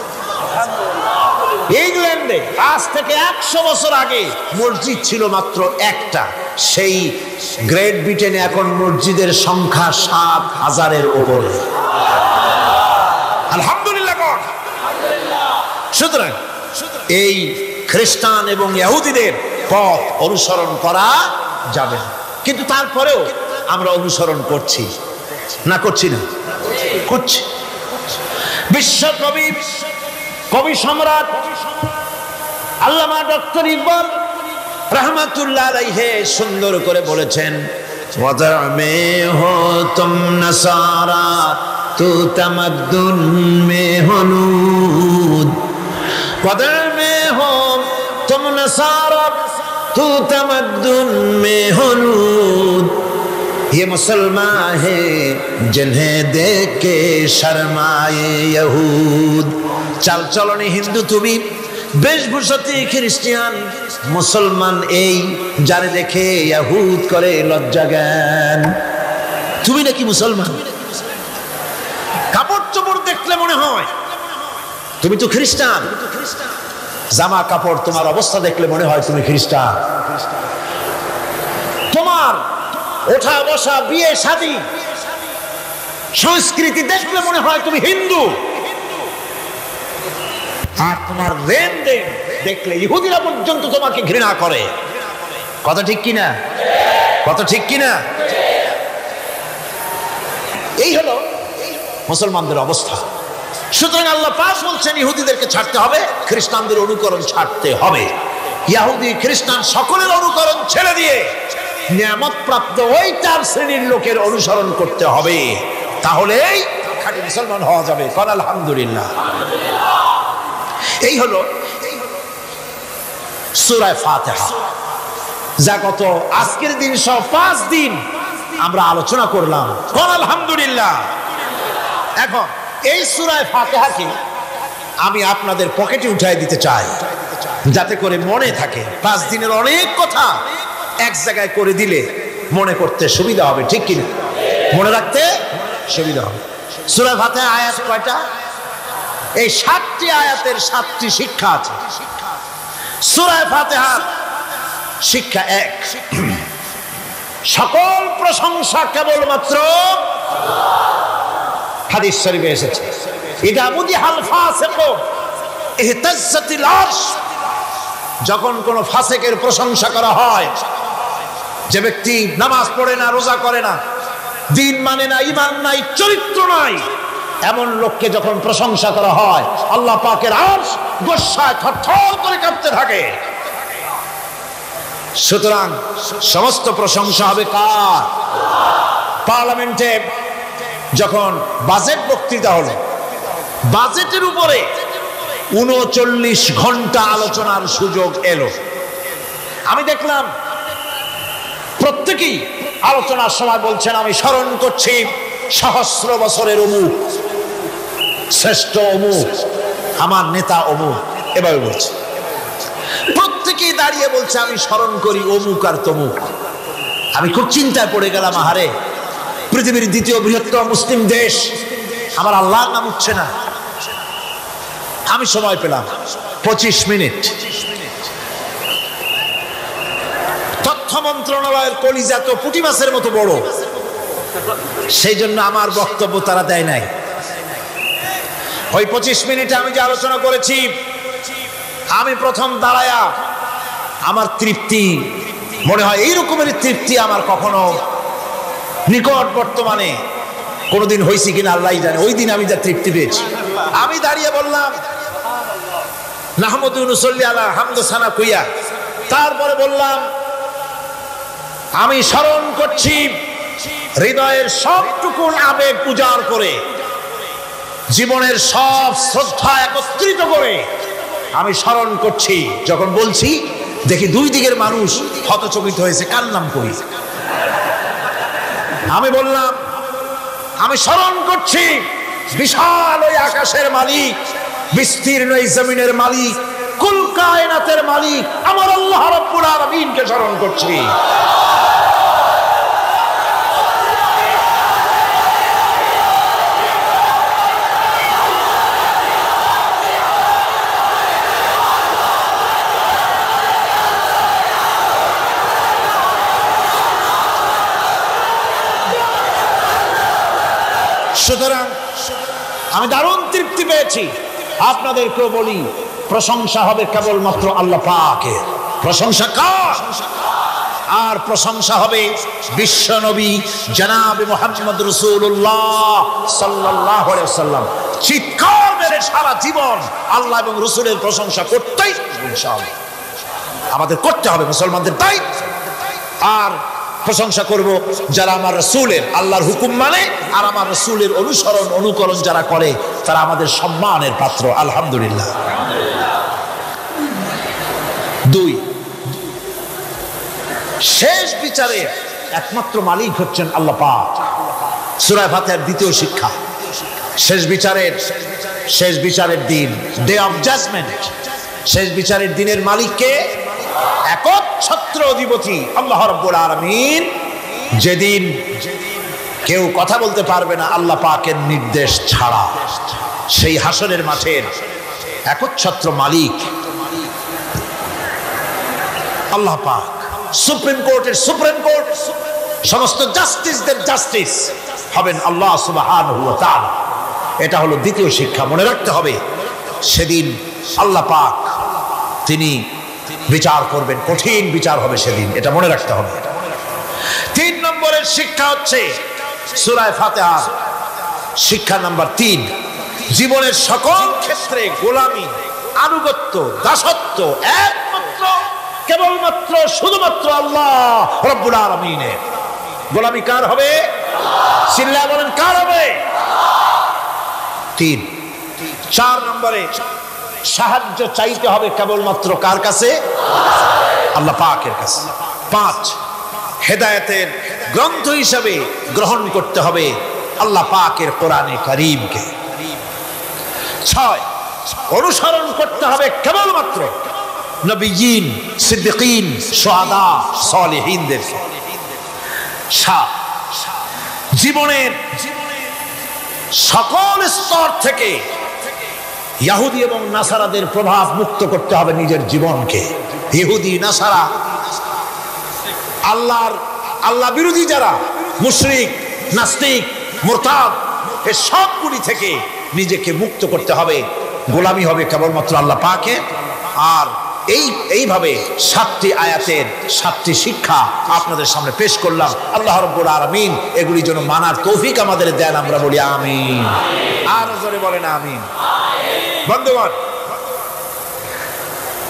ইংল্যান্ডে আজ থেকে 100 বছর আগে মসজিদ ছিল মাত্র একটা। সেই গ্রেট ব্রিটেনে এখন মসজিদের সংখ্যা 7,000-এর উপরে। আলহামদুলিল্লাহ। সুতরাং এই খ্রিস্টান এবং ইহুদিদের পথ অনুসরণ করা যাবে না, কিন্তু তারপরেও আমরা অনুসরণ করছি না, করছি না, করছি। বিশ্বকবি, কবি সম্রাট আল্লামা ডক্টর ইকবাল রহমাতুল্লাহ আলাইহি সুন্দর করে বলেছেন, ওয়াদা মে হো তুম নসারা তু তামাদ্দুন মে হনুদ, ওয়াদা মে হো তুম নসারা তু তামাদ্দুন মে হনুদ, ये मुसलमान है जिन्हें देख के शर्माए यहूद। চাল চলনে হিন্দু তুমি, বেশভূষাতে খ্রিস্টান, মুসলমান এই যারে দেখে ইহুদ করে লজ্জা জ্ঞান। তুমি নাকি মুসলমান? কাপড় চোপড় দেখলে মনে হয় তুমি তো খ্রিস্টান, জামা কাপড় তোমার অবস্থা দেখলে মনে হয় তুমি খ্রিস্টান, তোমার ওঠা বসা বিয়ে শাদী সংস্কৃতি দেখলে মনে হয় তুমি হিন্দু, আর তোমার লেনদেন দেখলে ইহুদিরা পর্যন্ত তোমাকে ঘৃণা করে। কথা ঠিক কিনা? কথা ঠিক কিনা? এই হলো মুসলমানদের অবস্থা। সুতরাং আল্লাহ পাক বলছেন ইহুদিদেরকে ছাড়তে হবে, খ্রিস্টানদের অনুকরণ ছাড়তে হবে। ইহুদি খ্রিস্টান সকলের অনুকরণ ছেড়ে দিয়ে নিয়ামত প্রাপ্ত ওই 4 শ্রেণীর লোকের অনুসরণ করতে হবে, তাহলেই খাঁটি মুসলমান হওয়া যাবে। কোন আলহামদুলিল্লাহ। এই হলো সূরা ফাতিহা, যা গত আজকের দিন সহ 5 দিন আমরা আলোচনা করলাম। কোন আলহামদুলিল্লাহ। এখন এই সূরা ফাতিহাকে আমি আপনাদের পকেটে উঠাই দিতে চাই, যাতে করে মনে থাকে। 5 দিনের অনেক কথা এক জায়গায় করে দিলে মনে করতে সুবিধা হবে, ঠিক কিনা? মনে রাখতে সুবিধা হবে। সূরা ফাতিহা আয়াত কয়টা? এই 7টি আয়াতের 7টি শিক্ষা আছে। সূরা ফাতিহার শিক্ষা 1, সকল প্রশংসা কেবলমাত্র হাদিস শরীফে এসেছে, ইদা মুদিহাল ফাসিকু ইহতাজ্জাতিল আরশ, যখন কোন ফাসিকের প্রশংসা করা হয়, যে ব্যক্তি নামাজ পড়ে না, রোজা করে না, দিন মানে না, ঈমান নাই, চরিত্র নাই, এমন লোককে যখন প্রশংসা করা হয়, আল্লাহ পাকের আরশ গোসায় থরথর করে কাঁপতে থাকে। সুতরাং সমস্ত প্রশংসা হবে কার? পার্লামেন্টে যখন বাজেট বক্তৃতা হলো, বাজেটের উপরে 39 ঘন্টা আলোচনার সুযোগ এলো। আমি দেখলাম প্রত্যেকেই আলোচনার সময় বলছেন, আমি স্মরণ করছি সহস্র বছরের অমুক, শ্রেষ্ঠ অমুক, আমার নেতা অমুক, এভাবে বলছে। প্রত্যেকেই দাঁড়িয়ে বলছে আমি স্মরণ করি অমুক আর তমুক। আমি খুব চিন্তায় পড়ে গেলাম, আহারে, পৃথিবীর 2য় বৃহত্তম মুসলিম দেশ, আমার আল্লাহর নাম উঠছে না। আমি সময় পেলাম 25 মিনিট। তথ্য মন্ত্রণালয়ের কলিজা তো পুঁটি মাছের মতো বড়, সেই জন্য আমার বক্তব্য তারা দেয় নাই। ওই 25 মিনিটে আমি যে আলোচনা করেছি, আমি প্রথম দাঁড়ায়া আমার তৃপ্তি, মনে হয় এই রকমের তৃপ্তি আমার কখনো নিকট বর্তমানে কোনোদিন হয়েছে কিনা আল্লাহ জানে। ওই দিন আমি যা তৃপ্তি পেয়েছি, আমি দাঁড়িয়ে বললাম নাহমাদু নুসাল্লি আলা হামদু সানা কুইয়া, তারপরে বললাম আমি স্মরণ করছি হৃদয়ের সবটুকু আবেগ উজাড় করে, জীবনের সব শ্রদ্ধা একত্রিত করে আমি স্মরণ করছি। যখন বলছি দেখি 2 দিকের মানুষ হতচকিত হয়েছে, কার নাম করি? আমি বললাম আমি স্মরণ করছি বিশাল ওই আকাশের মালিক, বিস্তীর্ণ এই জমিনের মালিক, কুল কায়নাতের মালিক আমার আল্লাহ রাব্বুল আলামিনকে স্মরণ করছি। সুতরাং আমি দারুণ তৃপ্তি পেয়েছি। আপনাদেরকেও বলি, প্রশংসা হবে কেবলমাত্র আল্লাহ পাকের। প্রশংসা কার? আর প্রশংসা হবে বিশ্ব নবী জনাবে মুহাম্মদ রাসূলুল্লাহ সাল্লাল্লাহু আলাইহি ওয়াসাল্লাম। চিৎকার মেরে সারা জীবন আল্লাহ এবং রাসূলের প্রশংসা করতেই ইনশাআল্লাহ আমাদের করতে হবে, মুসলমানদের দায়িত্ব। আর প্রশংসা করব যারা আমার রাসূলের, আল্লাহর হুকুম মানে আর আমার রাসূলের অনুসরণ অনুকরণ যারা করে, তারা আমাদের সম্মানের পাত্র। আলহামদুলিল্লাহ। 2, শেষ বিচারে একমাত্র মালিক হচ্ছেন আল্লাহ পাক। সূরা ফাতিহার দ্বিতীয় শিক্ষা, শেষ বিচারের দিন, ডে অফ জাজমেন্ট, শেষ বিচারের দিনের মালিককে একচ্ছত্র অধিপতি আল্লাহ রাব্বুল আলামিন। যেদিন কেউ কথা বলতে পারবে না আল্লাহ পাকের নির্দেশ ছাড়া, সেই হাসরের মাঠের একচ্ছত্র মালিক আল্লাহ পাক। সুপ্রিম কোর্টের সুপ্রিম কোর্ট, সমস্ত জাস্টিসদের জাস্টিস হবেন আল্লাহ সুবহানাহু ওয়া তাআলা। এটা হলো দ্বিতীয় শিক্ষা, মনে রাখতে হবে। সেদিন আল্লাহ পাক তিনি বিচার করবেন, কঠিন বিচার হবে সেদিন, এটা মনে রাখতে হবে। 3 নম্বরের শিক্ষা হচ্ছে সূরা ফাতিহার শিক্ষা নাম্বার 3, জীবনের সকল ক্ষেত্রে গোলামি, আনুগত্য, দাসত্ব একমাত্র কেবলমাত্র শুধুমাত্র আল্লাহ রাব্বুল আলামিনের। গোলামি কার হবে? চিল্লায়ে বলেন, কার হবে? 3। 4 নম্বরে সাহায্য চাইতে হবে কেবলমাত্র কার কাছে? আল্লাহ পাকের কাছে। 5, হেদায়েতের গ্রন্থ হিসাবে গ্রহণ করতে হবে আল্লাহ পাকের কোরআনে কারীমকে। 6, অনুসরণ করতে হবে কেবলমাত্র নবীয়িন, সিদ্দিকিন, শুহাদা, সালেহিনদের। 7, জীবনের সকল স্তর থেকে ইহুদি এবং নাসারাদের প্রভাব মুক্ত করতে হবে নিজের জীবনকে। ইহুদি, নাসারা, আল্লাহ বিরোধী যারা মুশরিক, নাস্তিক, মুরতাদ, এই সবগুলি থেকে নিজেকে মুক্ত করতে হবে। গোলামি হবে কেবলমাত্র আল্লাহ পাকে। আর এইভাবে 7টি আয়াতের 7টি শিক্ষা আপনাদের সামনে পেশ করলাম। আল্লাহ রাব্বুল আলামিন এগুলি যেন মানার তৌফিক আমাদের দেন, আমরা বলি আমিন। আর জোরে বলেন আমিন। বন্ধুগণ,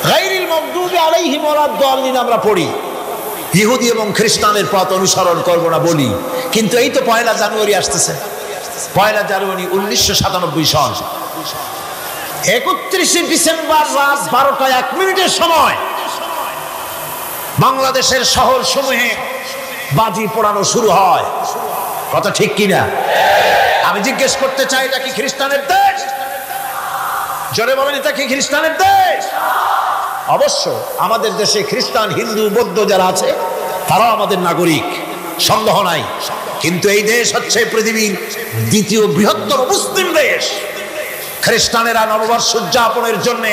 গায়রিল মাগদুবি আলাইহিম ওয়ালাদ-দাল্লিন আমরা পড়ি, ইহুদি এবং খ্রিস্টানের পথ অনুসরণ করব না বলি, কিন্তু এই তো 1 জানুয়ারি আসতেছে। 1 জানুয়ারি 1997 সন, 31 ডিসেম্বর রাত 12টা 1 মিনিটের সময় বাংলাদেশের শহর সমূহে বাজি পোড়ানো শুরু হয়। কথা ঠিক কিনা? আমি জিজ্ঞেস করতে চাই, এটা কি খ্রিস্টানের দেশ? জোরে বলেন, এটা কি খ্রিস্টানের দেশ? অবশ্য আমাদের দেশে খ্রিস্টান, হিন্দু, বৌদ্ধ যারা আছে তারাও আমাদের নাগরিক, সন্দেহ নাই। কিন্তু এই দেশ হচ্ছে পৃথিবীর 2য় বৃহত্তম মুসলিম দেশ। খ্রিস্টানেরা নববর্ষ উদযাপনের জন্য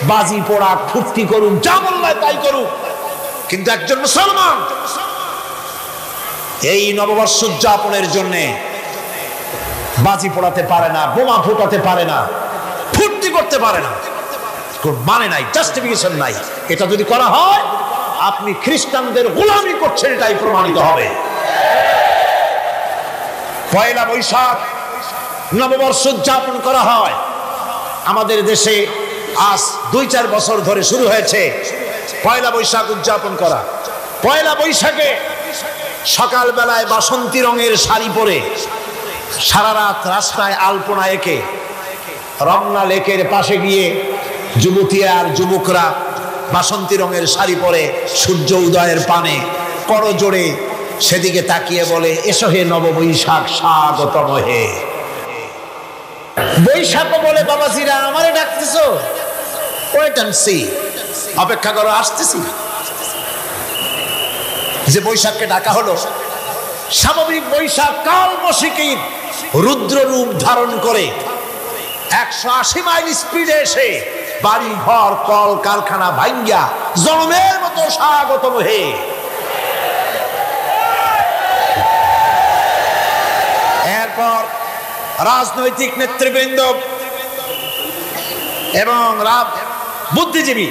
বাজি পোড়া, ফুর্তি করুন, যা বললায় তাই করুন, কিন্তু একজন মুসলমান এই নববর্ষ উদযাপনের জন্য বাজি পোড়াতে পারে না, বোমা ফুটাতে পারে না, ফুর্তি করতে পারে না। মানে নাই, জাস্টিফিকেশন নাই। এটা যদি করা হয় আপনি খ্রিস্টানদের গোলামি করছেন, এটাই প্রমাণিত হবে। 1 বৈশাখ নববর্ষ উদযাপন করা হয় আমাদের দেশে। আজ 2-4 বছর ধরে শুরু হয়েছে 1 বৈশাখ উদযাপন করা। 1 বৈশাখে সকালবেলায় বাসন্তী রঙের শাড়ি পরে সারা রাত রাস্তায় আলপনা এঁকে রমনা লেকের পাশে গিয়ে যুবতী আর যুবকরা বাসন্তী রঙের শাড়ি পরে সূর্য উদয়ের পানে করো জোড়ে সেদিকে তাকিয়ে বলে, এসো হে নববৈশাখ স্বাগতম হে। বৈশাখ বলে বাবাজিরা আমারে ডাকতেছো? ওয়েট অ্যান্ড সি, অপেক্ষা করো, আসতেছি। যে বৈশাখকে ডাকা হলো, স্বাভাবিক বৈশাখ কাল বৈশাখীর রুদ্র রূপ ধারণ করে 180 মাইল স্পিডে এসে বাড়ি ঘর কল কারখানা ভাঙ্গা জনমের মতো স্বাগতম হে। এরপর রাজনৈতিক নেতৃবৃন্দ এবং বুদ্ধিজীবী,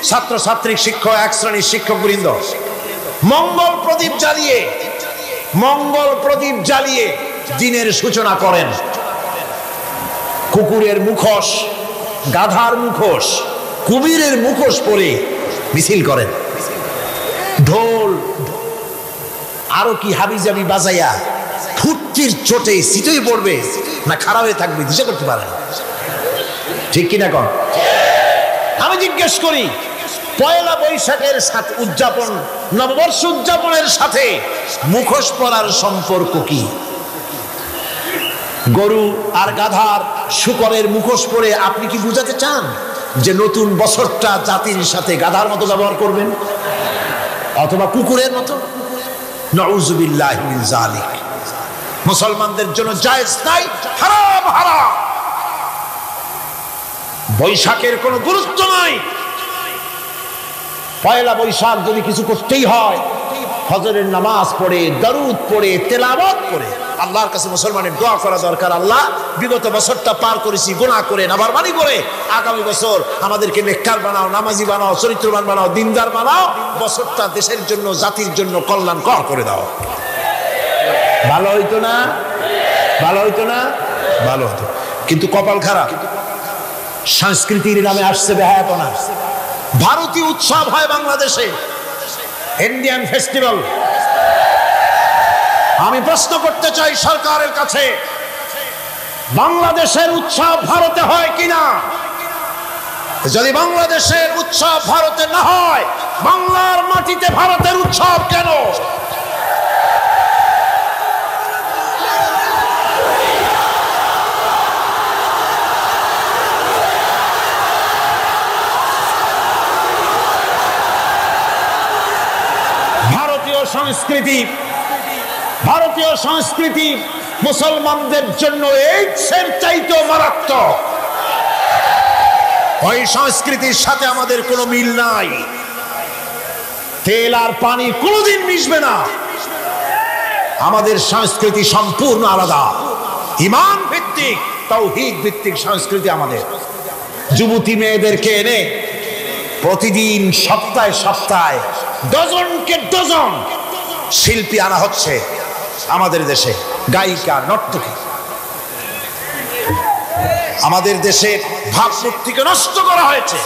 ছাত্রছাত্রী, শিক্ষক, এক শ্রেণীর শিক্ষকবৃন্দ মঙ্গল প্রদীপ জ্বালিয়ে দিনের সূচনা করেন। কুকুরের মুখোশ, গাধার মুখোশ, কুমিরের মুখোশ পরে মিছিল করেন। ঢোল আরো কি হাবিজাবি বাজাইয়া ফুর্তির চোটে সিটই পড়বে না খারাপ হয়ে থাকবে দিশা করতে পারেন, ঠিক কিনা কন? আমি জিজ্ঞেস করি, পয়লা বৈশাখের সাথে উদযাপন, নববর্ষ উদযাপনের সাথে মুখোশ পরার সম্পর্ক কি? গরু আর গাধার শুকরের মুখোশ পরে আপনি কি বুঝাতে চান যে নতুন বছরটা জাতির সাথে গাধার মতো ব্যবহার করবেন অথবা কুকুরের মতো? নাউযুবিল্লাহি মিন যালিক। মুসলমানদের জন্য জায়েজ নাই, হারাম হারাম। বৈশাখের কোনো গুরুত্ব নাই। পয়লা বৈশাখ যদি কিছু করতেই হয়, ফজরের নামাজ পড়ে, দরুদ পড়ে, তেলাওয়াত করে আল্লাহর কাছে মুসলমানের দোয়া করা দরকার। আল্লাহ, বিগত বছরটা পার করেছি গুনাহ করে, নাফরমানি করে, আগামী বছর আমাদেরকে নেককার বানাও, নামাজি বানাও, চরিত্রবান বানাও, দিনদার বানাও। বছরটা দেশের জন্য, জাতির জন্য কল্যাণকর করে দাও। ভালো হইতো না? ভালো হইতো না? ভালো হতো। কিন্তু কপাল খারাপ, সংস্কৃতির নামে আসছে বেহায়াপনা। ভারতীয় উৎসব হয় বাংলাদেশে, ইন্ডিয়ান ফেস্টিভ্যাল। আমি প্রশ্ন করতে চাই সরকারের কাছে, বাংলাদেশের উৎসব ভারতে হয় কিনা? যদি বাংলাদেশের উৎসব ভারতে না হয়, বাংলার মাটিতে ভারতের উৎসব কেন? ভারতীয় সংস্কৃতি মুসলমানদের জন্য এইডসের চাইতেও মারাত্মক। ওই সংস্কৃতির সাথে আমাদের কোনো মিল নাই। তেল আর পানি কোনোদিন মিশবে না। আমাদের সংস্কৃতি সম্পূর্ণ আলাদা, ঈমান ভিত্তিক, তাওহীদ ভিত্তিক সংস্কৃতি আমাদের। যুবতী মেয়েদেরকে এনে প্রতিদিন সপ্তাহে সপ্তাহে ডজনকে ডজন শিল্পী আনা হচ্ছে আমাদের দেশে, গায়িকা, নর্তকী। আমাদের দেশের ভাবমূর্তিকে নষ্ট করা হয়েছে।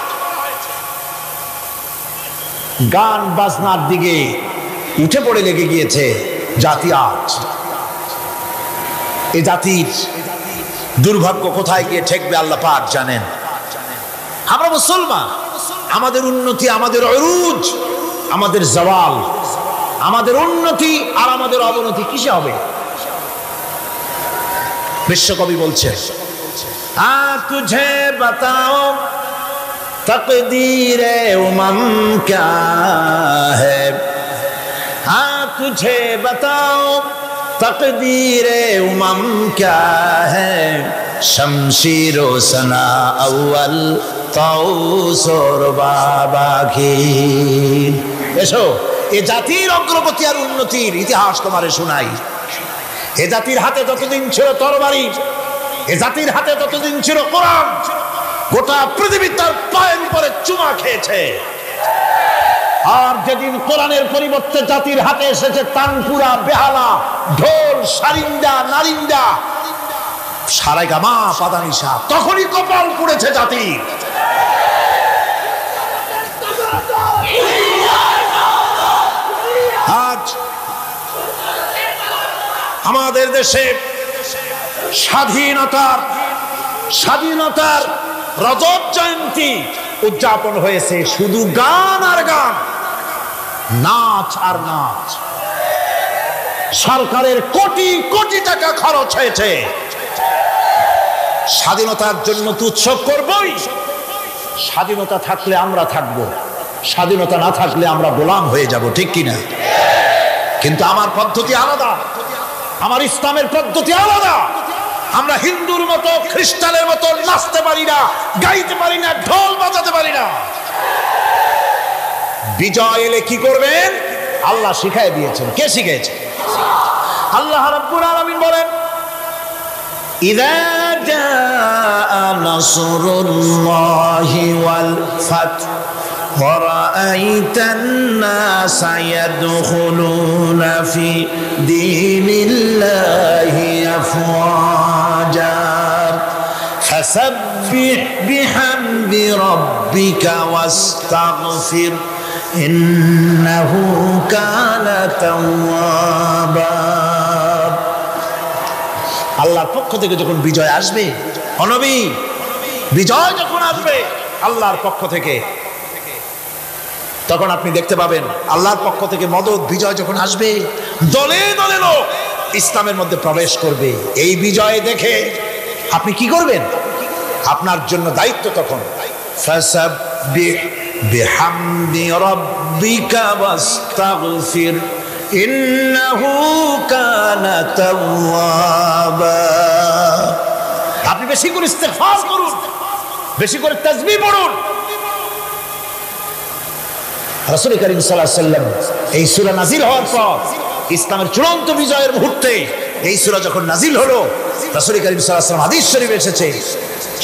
গান বাজনার দিকে উঠে পড়ে লেগে গিয়েছে জাতি আজ। এই জাতির দুর্ভাগ্য কোথায় গিয়ে ঠেকবে আল্লাহ পাক জানেন। আমরা মুসলমান, আমাদের উন্নতি, আমাদের উরুজ, আমাদের জওয়াল, আমাদের উন্নতি আর আমাদের অবনতি কিসে হবে? বিশ্বকবি বলছে, তুঝে বাতাও তকদীরে উমম ক্যা হ্যায়, তুঝে বাতাও তকদীরে উমম ক্যা হ্যায়, শমশীর ও সনা আউয়াল তাউস ওর বাবাগীর। এসো, এ জাতির অগ্রগতি আর উন্নতির ইতিহাস তোমারে শোনাই। এ জাতির হাতে যতদিন ছিল তরবারি, এ জাতির হাতে ততদিন ছিল কোরআন, গোটা পৃথিবী তার পায়ের উপরে চুমা খেয়েছে। আর যেদিন কোরআনের পরিবর্তে জাতির হাতে এসেছে তানপুরা, বেহালা, ঢোল, সারিন্দা, নারিন্দা, সারেগামা, পাদানিসা, তখনই কপাল পুড়েছে জাতির। আজ আমাদের দেশে স্বাধীনতার রজত জয়ন্তী উদযাপন হয়েছে, শুধু গান আর গান, নাচ আর নাচ। সরকারের কোটি কোটি টাকা খরচ হয়েছে। স্বাধীনতার জন্য তো উৎসব করবই, স্বাধীনতা থাকলে আমরা থাকবো, স্বাধীনতা না থাকলে আমরা গোলাম হয়ে যাব, ঠিক কিনা? কিন্তু আমার পদ্ধতি আলাদা, আমার ইসলামের পদ্ধতি আলাদা। আমরা হিন্দুর মতো খ্রিস্টানের মতো নাচতে পারি না, গাইতে পারি না, ঢোল বাজাতে পারি না। বিজয় এলে কি করবেন আল্লাহ শিখাই দিয়েছেন। কে শিখিয়েছে? আল্লাহ রাব্বুল আলামিন বলেন, ইযা জাআ নাসরুল্লাহি ওয়াল ফাত ওয়া রাআইতান নাসা ইয়াদখুলুনা ফি দীনিল্লাহি আফওয়াজা ফাসাব্বিহ বিহামদি রাব্বিকা ওয়াস্তাগফির ইন্নাহু কানা তাওয়াবা। আল্লাহর পক্ষ থেকে যখন বিজয় আসবে, নবী বিজয় যখন আসবে আল্লাহর পক্ষ থেকে, তখন আপনি দেখতে পাবেন আল্লাহর পক্ষ থেকে মদদ, বিজয় যখন আসবে দলে দলে লোক ইসলামের মধ্যে প্রবেশ করবে। এই বিজয় দেখে আপনি কি করবেন? আপনার জন্য দায়িত্ব তখন ফাসাব্বিহ বিহামদি রাব্বিকা ওয়াস্তাগফির ইন্নাহু কানা তাওয়াবা। আপনি বেশি করে ইস্তেগফার করুন, বেশি করে তাসবিহ পড়ুন। রাসূল করিম সাল্লাল্লাহু আলাইহি ওয়াসাল্লাম এই সূরা নাযিল হওয়ার পর, ইসলামের চূড়ান্ত বিজয়ের মুহূর্তে এই সূরা যখন নাযিল হলো, রাসূল করিম সাল্লাল্লাহু আলাইহি ওয়াসাল্লাম হাদিস শরীফে এসেছে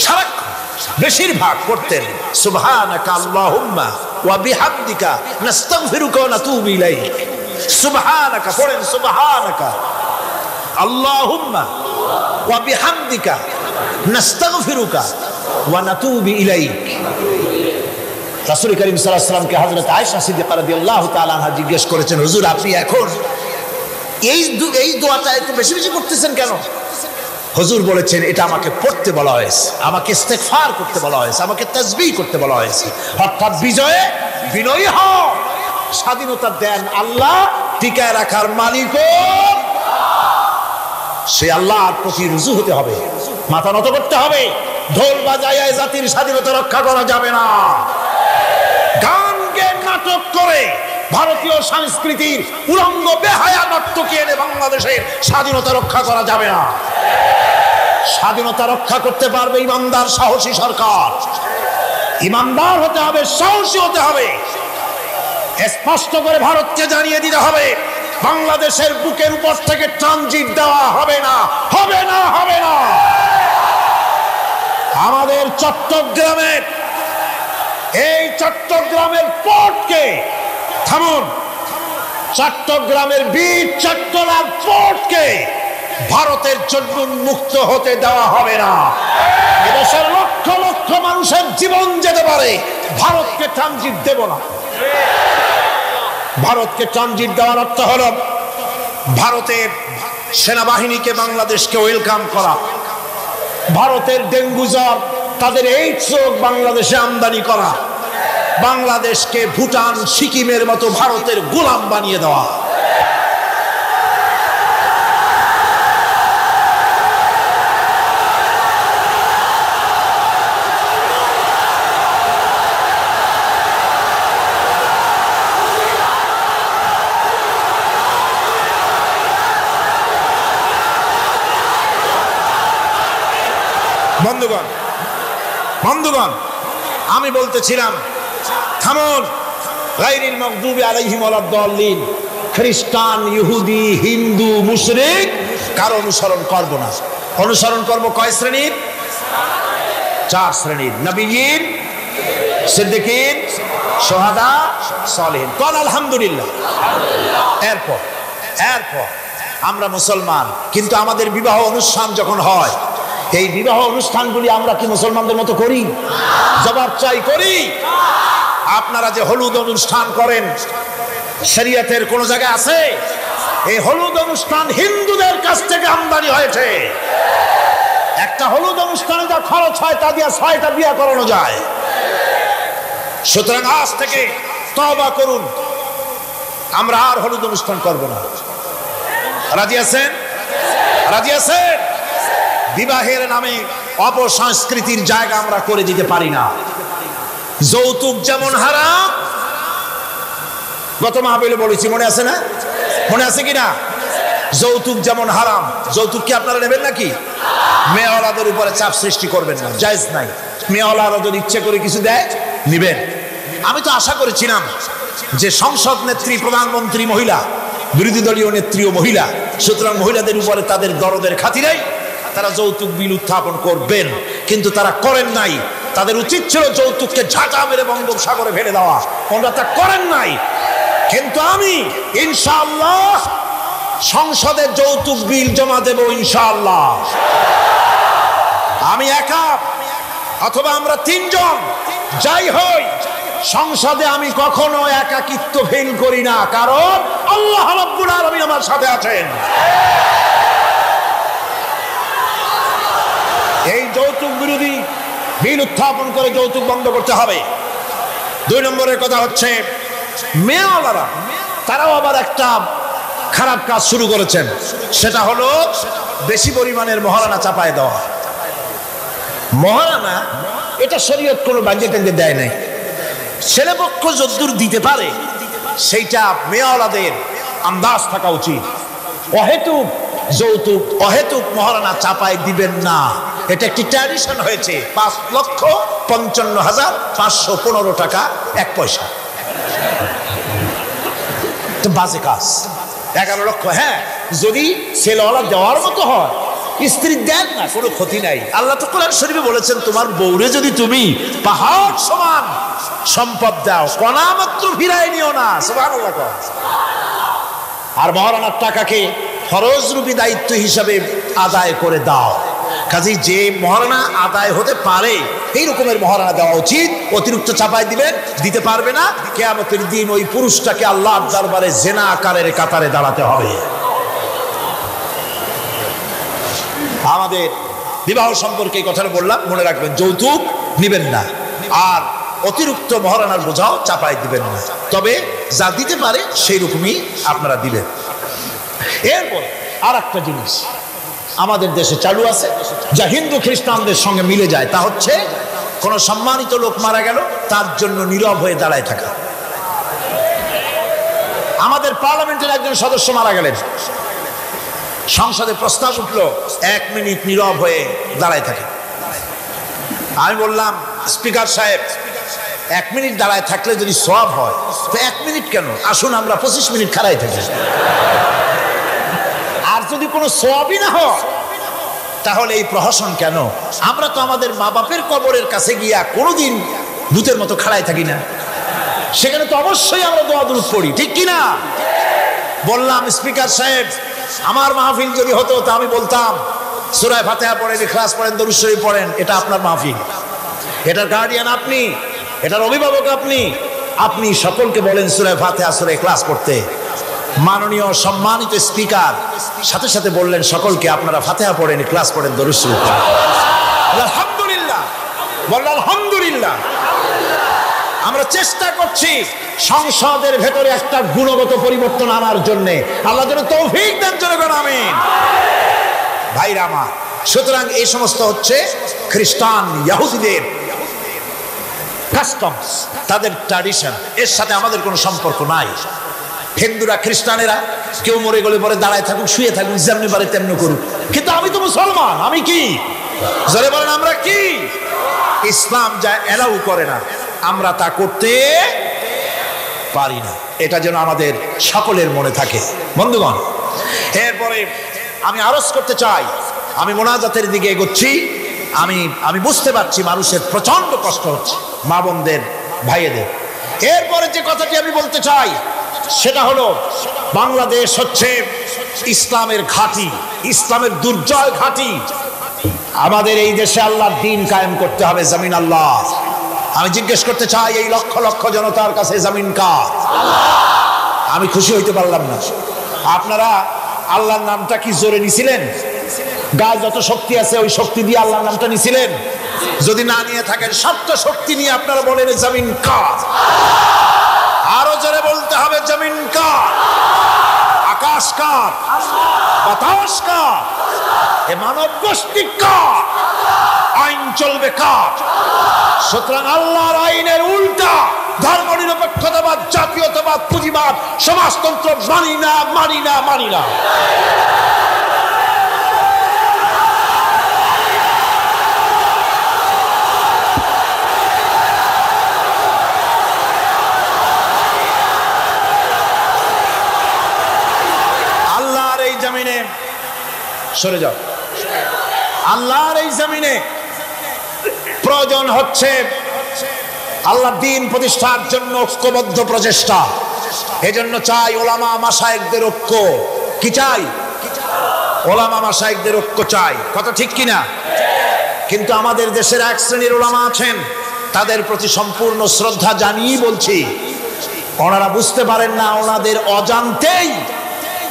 সারাক্ষণ বেশিরভাগ পড়তেন সুবহানাকা আল্লাহুম্মা ওয়া বিহামদিকা নাস্তাগফিরুকা ওয়া নাতুবু ইলাইক। সুবহানাকা পড়েন, সুবহানাকা আল্লাহুম্মা ওয়া বিহামদিকা নাস্তাগফিরুকা ওয়া নাতুবু ইলাইক। রাসূল করিম সাল্লাল্লাহু আলাইহি ওয়াসাল্লামকে হযরত আয়েশা সিদ্দিকা রাদিয়াল্লাহু তাআলা আনহা জিজ্ঞেস করেছেন, হুজুর আপনি এখন এই দোয়াটা একটু বেশি বেশি করতেছেন কেন? হুজুর বলেছেন, এটা আমাকে পড়তে বলা হয়েছে, আমাকে ইস্তেগফার করতে বলা হয়েছে, আমাকে তাসবিহ করতে বলা হয়েছে। অর্থাৎ বিজয়ে বিনয়ী হও। স্বাধীনতা দেন আল্লাহ, টিকায় রাখার মালিকও সে আল্লাহর প্রতি রুজু হতে হবে, মাথা নত করতে হবে। ঢোল বাজায় জাতির স্বাধীনতা রক্ষা করা যাবে না। গান গেয়ে নাটক করে ভারতীয় সংস্কৃতির উলঙ্গ বেহায়া নর্তকী এনে বাংলাদেশের স্বাধীনতা রক্ষা করা যাবে না। স্বাধীনতা রক্ষা করতে পারবে ইমানদার সাহসী সরকার। ইমানদার হতে হবে, সাহসী হতে হবে। স্পষ্ট করে ভারতকে জানিয়ে দিতে হবে, বাংলাদেশের বুকের উপর থেকে ট্রানজিট দেওয়া হবে না, হবে না, হবে না। আমাদের চট্টগ্রামের এই চট্টগ্রামের পোর্টকে থামুন, চট্টগ্রামের বীর চট্টলার পোর্টকে ভারতের জন্য মুক্ত হতে দেওয়া হবে না। এদেশের লক্ষ লক্ষ মানুষের জীবন যেতে পারে, ভারতকে ট্রানজিট দেব না। ভারতকে ট্রানজিট দেওয়ার অর্থ হল ভারতের সেনাবাহিনীকে বাংলাদেশকে ওয়েলকাম করা, ভারতের ডেঙ্গু জ্বর, তাদের এইডস রোগ বাংলাদেশে আমদানি করা, বাংলাদেশকে ভুটান সিকিমের মতো ভারতের গোলাম বানিয়ে দেওয়া। বন্ধুগণ, বন্ধুগণ, আমি বলতেছিলাম থামুন। গায়রিল মাগদুবি আলাইহিম ওয়ালাদ-দাল্লিন, খ্রিস্টান, ইহুদি, হিন্দু, মুশরিক কারো অনুসরণ করব না। অনুসরণ করব কয় শ্রেণীর? 4 শ্রেণীর। নবিয়্যিন, সিদ্দিকিন, শুহাদা, সালেহিন। কোন আলহামদুলিল্লাহ। এরপর আমরা মুসলমান, কিন্তু আমাদের বিবাহ অনুষ্ঠান যখন হয়, এই বিবাহ অনুষ্ঠানগুলি আমরা কি মুসলমানদের মতো করি? জবাব চাই, করি? আপনারা যে হলুদ অনুষ্ঠান করেন, শরীয়তের কোন জায়গায় আছে? এই হলুদ অনুষ্ঠান হিন্দুদের কাছ থেকে আমদানি হয়েছে। একটা হলুদ অনুষ্ঠানে যা খরচ হয় তা দিয়ে 6টা বিয়ে করানো যায়। সুতরাং আজ থেকে তওবা করুন, আমরা আর হলুদ অনুষ্ঠান করব না। রাজি আছেন? রাজি আছেন? বিবাহের নামে অপসংস্কৃতির জায়গা আমরা করে দিতে পারি না। যৌতুক যেমন হারাম, গত মাহফিলে বলেছি, মনে আছে না? মনে আছে কিনা? যৌতুক যেমন হারাম, যৌতুক কি আপনারা নেবেন নাকি? মেয়েওয়ালাদের উপরে চাপ সৃষ্টি করবেন না, জায়েজ নাই। মেয়েওয়ালারা যদি ইচ্ছে করে কিছু দেয় নিবেন। আমি তো আশা করেছিলাম যে সংসদ নেত্রী, প্রধানমন্ত্রী মহিলা, বিরোধী দলীয় নেত্রীও মহিলা, সুতরাং মহিলাদের উপরে তাদের দরদের খাতিরেই তারা যৌতুক বিল উত্থাপন করবেন, কিন্তু তারা করেন নাই। তাদের উচিত ছিল যৌতুককে ঝাঁটা মেরে বঙ্গোপসাগরে ফেলে দেওয়া, ওনারা তা করেন নাই। কিন্তু আমি ইনশাআল্লাহ সংসদে যৌতুক বিল জমা দেব ইনশাআল্লাহ। আমি একা অথবা আমরা তিনজন যাই হই, সংসদে আমি কখনো একাকিত্ব ফিল করি না, কারণ আল্লাহ রাব্বুল আলামিন আমার সাথে আছেন। এই যৌতুক বিরোধী বিল উত্থাপন করে যৌতুক বন্ধ করতে হবে। 2 নম্বরের কথা হচ্ছে মেয়েওয়ালারা, তারাও আবার একটা খারাপ কাজ শুরু করেছেন, সেটা হলো বেশি পরিমাণের মহারানা চাপায় দেওয়া। মহারানা এটা শরীয়ত কোনো বাজেটে দেয় নাই। ছেলেপক্ষ যদ্দূর দিতে পারে সেইটা মেয়েওয়ালাদের আন্দাজ থাকা উচিত। অহেতুক যৌতুক, অহেতুক মহারানা চাপায় দিবেন না, এটা একটি ট্র্যাডিশন হয়েছে। 5,55,515 টাকা 1 পয়সা, তো বাজে কাজ। 11 লক্ষ, হ্যাঁ যদি ছেলেওয়ালা দেওয়ার মতো হয়, স্ত্রী দেন না, কোনো ক্ষতি নাই। আল্লাহ তো কোরআন শরীফে বলেছেন, তোমার বউরে যদি তুমি পাহাড় সমান সম্পদ দাও, কণা মাত্র ফিরাই নিও না। সুবহানাল্লাহ। আর মহারানার টাকাকে ফরজরূপী দায়িত্ব হিসাবে আদায় করে দাও। কাজেই যে মহারানা আদায় হতে পারে এই রকমের মহারানা দেওয়া উচিত। অতিরিক্ত চাপাই দিবেন, দিতে পারবে না, কিয়ামতের দিন ওই পুরুষটাকে আল্লাহর দরবারে জেনা আকারের কাতারে দাঁড়াতে হবে। আমাদের বিবাহ সম্পর্কে এই কথাটা বললাম, মনে রাখবেন, যৌতুক নিবেন না, আর অতিরিক্ত মহারানার বোঝাও চাপাই দিবেন না, তবে যা দিতে পারে সেই রকমই আপনারা দিবেন। এরপর আর একটা জিনিস আমাদের দেশে চালু আছে, যা হিন্দু খ্রিস্টানদের সঙ্গে মিলে যায়, তা হচ্ছে কোন সম্মানিত লোক মারা গেল, তার জন্য নীরব হয়ে দাঁড়ায় থাকা। আমাদের পার্লামেন্টের একজন সদস্য মারা গেলেন, সংসদে প্রস্তাব উঠলো 1 মিনিট নীরব হয়ে দাঁড়ায় থাকে। আমি বললাম, স্পিকার সাহেব, 1 মিনিট দাঁড়ায় থাকলে যদি সওয়াব হয়, তো 1 মিনিট কেন, আসুন আমরা 25 মিনিট খাড়াই থাকি। আর যদি কোনো সওয়াবই না হয়, তাহলে এই প্রহসন কেন? আমরা তো আমাদের মা বাপের কবরের কাছে গিয়া কোনোদিন ভূতের মতো খাড়াই থাকি না, সেখানে তো অবশ্যই আমরা দোয়া দুরূদ পড়ি, ঠিক কিনা? বললাম, স্পিকার সাহেব, আমার মাহফিল যদি হতো তা আমি বলতাম সূরা ফাতিহা পড়েন, ইখলাস পড়েন, দরুদ শরীফ পড়েন। এটা আপনার মাহফিল, এটার গার্ডিয়ান আপনি, এটার অভিভাবক আপনি। আপনি সকলকে বলেন সূরা ফাতিহা, সূরা ইখলাস পড়তে। মাননীয় সম্মানিত স্পিকার সাথে সাথে বললেন সকলকে, আপনারা ফাতিহা পড়েন, ইখলাস পড়েন, দরুদ শরীফ পড়েন। আলহামদুলিল্লাহ, বললেন আলহামদুলিল্লাহ। আমরা চেষ্টা করছি সংসদের ভেতরে একটা গুণগত পরিবর্তন আনার জন্য। আল্লাহ যেন তৌফিক দেন, জনগণ আমিন। ভাইরা আমার, সুতরাং এই সমস্ত হচ্ছে খ্রিস্টান ইহুদিদের কাস্টমস, তাদের ট্র্যাডিশন, এর সাথে আমাদের কোনো সম্পর্ক নাই। হিন্দুরা, খ্রিস্টানেরা কেউ মরে গেলে পরে দাঁড়ায় থাকুক, শুয়ে থাকুক, যেমনি পারে তেমনি করুক, কিন্তু আমি তো মুসলমান, আমি কি? জোরে বলেন, আমরা কি? ইসলাম যা এলাউ করে না, আমরা তা করতে পারি না। এটা যেন আমাদের সকলের মনে থাকে, বন্ধুগণ। এরপরে আমি আরজ করতে চাই, আমি মোনাজাতের দিকে এগোচ্ছি। আমি বুঝতে পারছি মানুষের প্রচন্ড কষ্ট হচ্ছে, মা বোনদের, ভাইয়েদের। এরপরে যে কথাটি আমি বলতে চাই সেটা হলো, বাংলাদেশ হচ্ছে ইসলামের ঘাঁটি, ইসলামের দুর্জয় ঘাঁটি। আমাদের এই দেশে আল্লাহর দ্বীন কায়েম করতে হবে, জমিন আল্লাহ। আমি জিজ্ঞেস করতে চাই, এই লক্ষ লক্ষ জনতার কাছে জমিন কার? আমি খুশি হইতে পারলাম না। আপনারা আল্লাহর নামটা কি জোরে নিছিলেন? গায়ে যত শক্তি আছে ওই শক্তি দিয়ে আল্লাহর নামটা নিছিলেন? যদি না নিয়ে থাকেন, সবটা শক্তি নিয়ে আপনারা বলেন জমিন কার? আরো জোরে বলতে হবে, জমিন কার? আকাশ কার, বাতাস কার, এ মানব গোষ্ঠী কার, আইন চলবে কার? সুতরাং আল্লাহর আইনের উল্টা ধর্ম নিরপেক্ষতাবাদ, জাতীয়তাবাদ, পুঁজিবাদ, সমাজতন্ত্র মানি না, মানি না, মানি না। আল্লাহর এই জমিনে সরে যাও। আল্লাহর এই জমিনে প্রয়োজন হচ্ছে আল্লাহর দ্বীন প্রতিষ্ঠার জন্য ঐক্যবদ্ধ প্রচেষ্টা। এজন্য চাই ওলামা মাশায়েখদের ঐক্য। কি চাই? ওলামা মাশায়েখদের ঐক্য চাই। কথা ঠিক কিনা? কিন্তু আমাদের দেশের এক শ্রেণীর ওলামা আছেন, তাদের প্রতি সম্পূর্ণ শ্রদ্ধা জানিয়ে বলছি, ওনারা বুঝতে পারেন না, ওনাদের অজান্তেই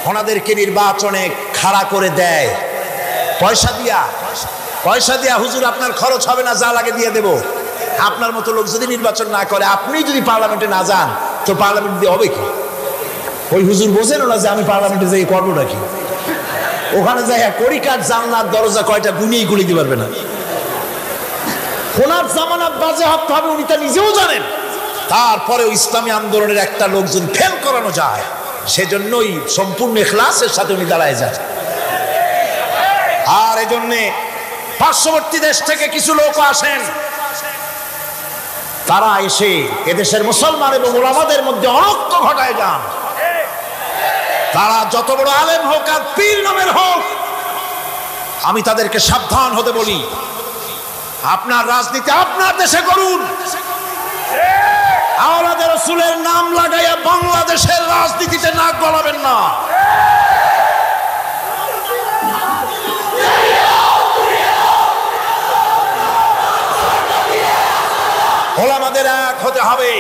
ওনাদেরকে নির্বাচনে খাড়া করে দেয় পয়সা দিয়া। হুজুর আপনার খরচ হবে না, যা লাগে দিয়ে দেব। আপনার মতো লোক যদি নির্বাচন না করে, আপনি যদি পার্লামেন্টে না যান, তো পার্লামেন্ট দিয়ে হবে কি? ওই হুজুর বোঝেন না যে আমি পার্লামেন্টে যাই করবো নাকি? ওখানে যাই কড়িকাঠ জানলার দরজা কয়টা গুনিয়ে গুলি দিতে পারবে না। ওনার জামানত বাজেয়াপ্ত হবে, উনি তা নিজেও জানেন। তারপরে ইসলামী আন্দোলনের একটা লোকজন ফেল করানো যায়, সেজন্যই সম্পূর্ণ ইখলাসের সাথে উনি দাঁড়ায় যান। আর এজন্যে পার্শ্ববর্তী দেশ থেকে কিছু লোক আসেন, তারা এসে এদেশের মুসলমান এবং ওলামাদের মধ্যে অনৈক্য ঘটায় যান। তারা যত বড় আলেম হোক আর পীর নামের হোক, আমি তাদেরকে সাবধান হতে বলি, আপনার রাজনীতি আপনার দেশে করুন। আওলাদ রাসূলের নাম লাগাইয়া বাংলাদেশের রাজনীতিতে নাক গলাবেন না। ওলামাদের এক হতে হবে।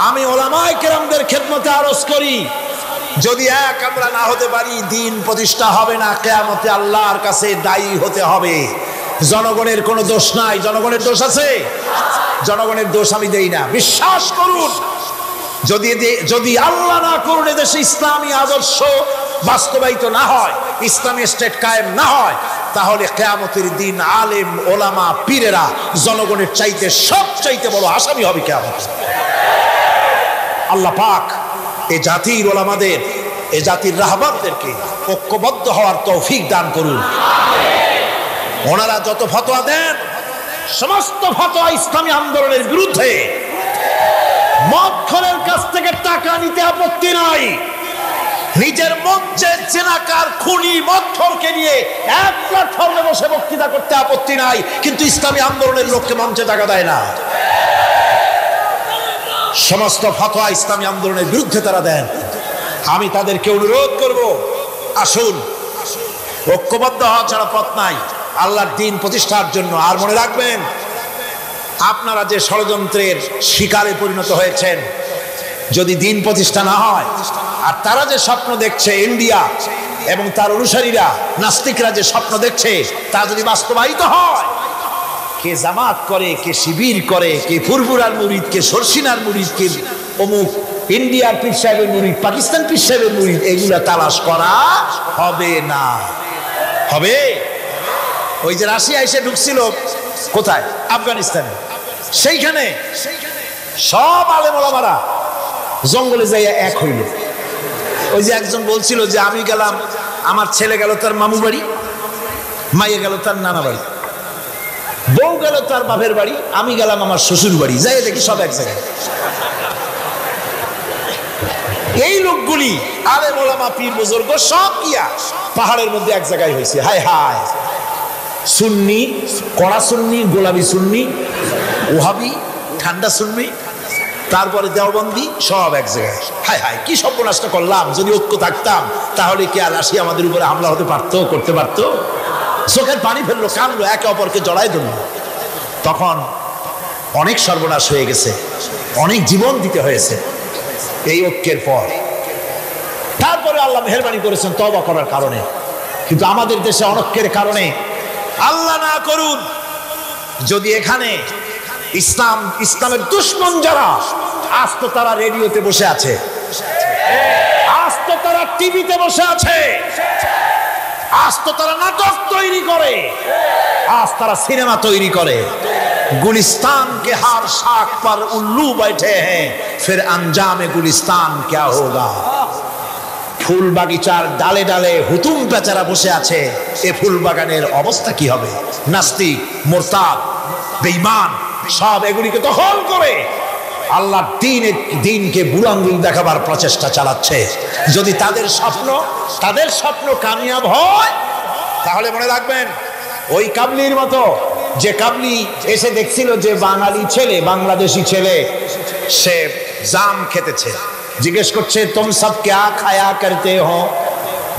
আমি ওলামায়ে কেরামদের খেদমতে আরজ করি, যদি এক আমরা না হতে পারি, দ্বীন প্রতিষ্ঠা হবে না। কিয়ামতে আল্লাহর কাছে দায়ী হতে হবে। জনগণের কোনো দোষ নাই। জনগণের দোষ আছে? জনগণের দোষ আমি দেই না। বিশ্বাস করুন, যদি আল্লাহ না করুন এদেশে ইসলামী আদর্শ বাস্তবায়িত না হয়, ইসলামী স্টেট কায়েম না হয়, তাহলে কিয়ামতের দিন আলেম ওলামা পীরেরা জনগণের চাইতে সবচাইতে বড় আসামি হবে কিয়ামতে। আল্লাহ পাক এই জাতির ওলামাদের, এই জাতির রাহবারদেরকে ঐক্যবদ্ধ হওয়ার তৌফিক দান করুন। ওনারা যত ফতোয়া দেন, সমস্ত ফতোয়া ইসলামী আন্দোলনের বিরুদ্ধে। মদখোরের কাছ থেকে টাকা নিতে আপত্তি নাই, নিজের মঞ্চে জেনাকার খুনি মদখোরকে নিয়ে এক প্ল্যাটফর্মে বসে বক্তৃতা করতে আপত্তি নাই, কিন্তু ইসলামী আন্দোলনের লোককে মঞ্চে টাকা দেয় না। সমস্ত ফতোয়া ইসলামী আন্দোলনের বিরুদ্ধে তারা দেন। আমি তাদেরকে অনুরোধ করব, আসুন, ঐক্যবদ্ধ হওয়া ছাড়া পথ নাই আল্লাহর দ্বীন প্রতিষ্ঠার জন্য। আর মনে রাখবেন, আপনারা যে ষড়যন্ত্রের শিকারে পরিণত হয়েছেন, যদি দ্বীন প্রতিষ্ঠা না হয়, আর তারা যে স্বপ্ন দেখছে, ইন্ডিয়া এবং তার অনুসারীরা নাস্তিকরা যে স্বপ্ন দেখছে, তা যদি বাস্তবায়িত হয়, কে জামাত করে, কে শিবির করে, কে ফুরফুরার মুরিদ, কে সরসিনার মুরিদ, কে অমুক ইন্ডিয়ার পীর সাহেবের মুরিদ, পাকিস্তান পীর সাহেবের মুরিদ, এগুলা তালাশ করা হবে না। হবে? ওই যে রাশিয়া এসে ঢুকছিল কোথায়? আফগানিস্তানে। সেইখানে সব আলেম ওলামারা জঙ্গলে যাইয়া এক হইল। ওই যে একজন বলছিল যে আমি গেলাম, আমার ছেলে গেল তার মামু বাড়ি, মাইয়া গেল তার নানা বাড়ি, বউ গেল তার বাপের বাড়ি, আমি গেলাম আমার শ্বশুর বাড়ি, যাই দেখি সব এক জায়গায়। এই লোকগুলি আলেম ওলামা পীর বুজুর্গ সব কিয়া পাহাড়ের মধ্যে এক জায়গায় হয়েছে। হায় হায়, সুন্নি, কড়া সুন্নি, গোলাপি সুন্নি, ওহাবি, ঠান্ডা সুন্নি, তারপরে দেওবন্দি, সব এক জায়গায়। হায় হায়, কি সর্বনাশটা করলাম! যদি ঐক্য থাকতাম, তাহলে কি আর রাশিয়া আমাদের উপরে হামলা হতে পারতো, করতে পারতো? চোখের পানি ফেললো, কামলো, একে অপরকে জড়াই ধরল। তখন অনেক সর্বনাশ হয়ে গেছে, অনেক জীবন দিতে হয়েছে এই ঐক্যের পর। তারপরে আল্লাহ মেহেরবানি করেছেন তওবা করার কারণে। কিন্তু আমাদের দেশে অনৈক্যের কারণে, আল্লাহ না করুন, যদি এখানে ইসলামের দুশমন যারা, আজ তো তারা রেডিওতে বসে আছে, আজ তো তারা টিভিতে বসে আছে, আজ তো তারা নাটক তৈরি করে, আজ তারা সিনেমা তৈরি করে। गुलिस्तान के हर शाख पर उल्लू बैठे हैं, फिर अंजाम गुलिस्तान क्या होगा। ফুল বাগিচার ডালে ডালে হুতুম বেচারা বসে আছে, এ ফুল বাগানের অবস্থা কি হবে। নাস্তিক, মুরতাদ, বেঈমান সব এগুলিকে দখল করে আল্লাহর দ্বীনকে বুড়ো আঙ্গুল দেখাবার প্রচেষ্টা চালাচ্ছে। যদি তাদের স্বপ্ন কামিয়াব হয়, তাহলে মনে রাখবেন ওই কাবলির মতো, যে কাবলি এসে দেখছিল যে বাঙালি ছেলে, বাংলাদেশি ছেলে সে জাম খেতেছে, জিজ্ঞেস করছে তুম সব क्या खाया करते हो,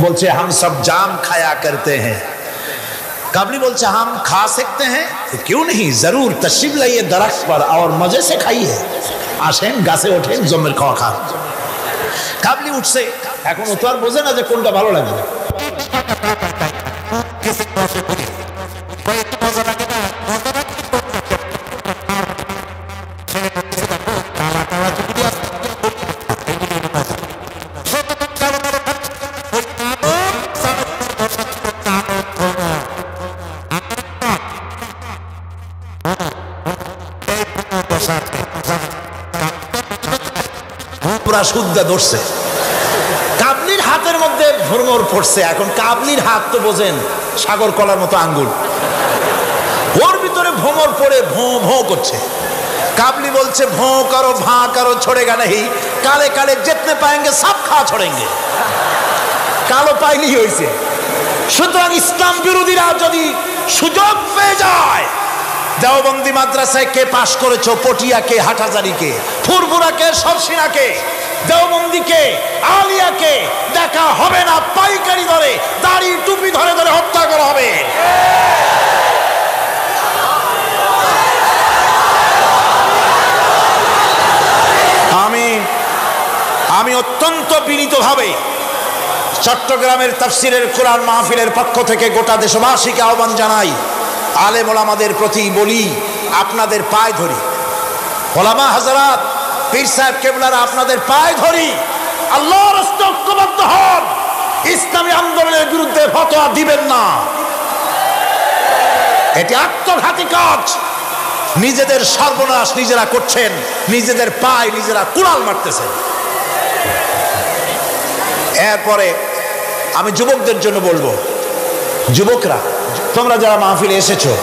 বলছে हम सब जाम खाया करते हैं। काबली बोलते हम खा सकते हैं, तो क्यों नहीं, जरूर तशरीफ लाइए दरख्त पर और मजे से खाइए। আসেন গাছে ওঠেন, জমের খাওয়া খান। কাবলি উঠছে, এখন ও তো আর বোঝে না যে কোনটা ভালো লাগে। পুরা শুদ্ধা ধরছে, কাবলির হাতের মধ্যে ভ্রমর পড়ছে। এখন কাবলির হাত তো বোঝেন সাগর কলার মতো আঙ্গুল, ওর ভিতরে ভ্রমর পড়ে ভোঁ ভোঁ করছে। কাবলি বলছে ভোঁ করো ভাঁ করো छोड़ेगा नहीं, কালে কালে जितने पाएंगे सब खा छोड़ेंगे। কালো পাইলেই হয়েছে। সুতরাং ইসলাম বিরোধীরা যদি সুযোগ পেয়ে যায়, দেওবন্দি মাদ্রাসায় কে পাশ করেছো, পটিয়াকে, হাটহাজারীকে, ফুরফুরাকে, সরসিনাকে, দেওবন্দিকে, আলিয়াকে দেখা হবে না, পাইকারি ধরে দাড়ি টুপি ধরে ধরে হত্যা করা হবে। আমি অত্যন্ত বিনীতভাবে চট্টগ্রামের তাফসিরের কোরআন মাহফিলের পক্ষ থেকে গোটা দেশবাসীকে আহ্বান জানাই, আলেম ওলামাদের প্রতি বলি, আপনাদের পায়ে ধরি, ওলামা হযরত, পীর সাহেব কেবলারা আপনাদের পায়ে ধরি, আল্লাহর রাস্তায় ঐক্যবদ্ধ হন, ইসলামী আন্দোলনের বিরুদ্ধে ফতোয়া দিবেন না। এটি আত্মঘাতী কাজ, নিজেদের সর্বনাশ নিজেরা করছেন, নিজেদের পায়ে নিজেরা কুড়াল মারতেছেন। এরপরে আমি যুবকদের জন্য বলবো, যুবকরা তোমরা যারা মাহফিলে এসেছো,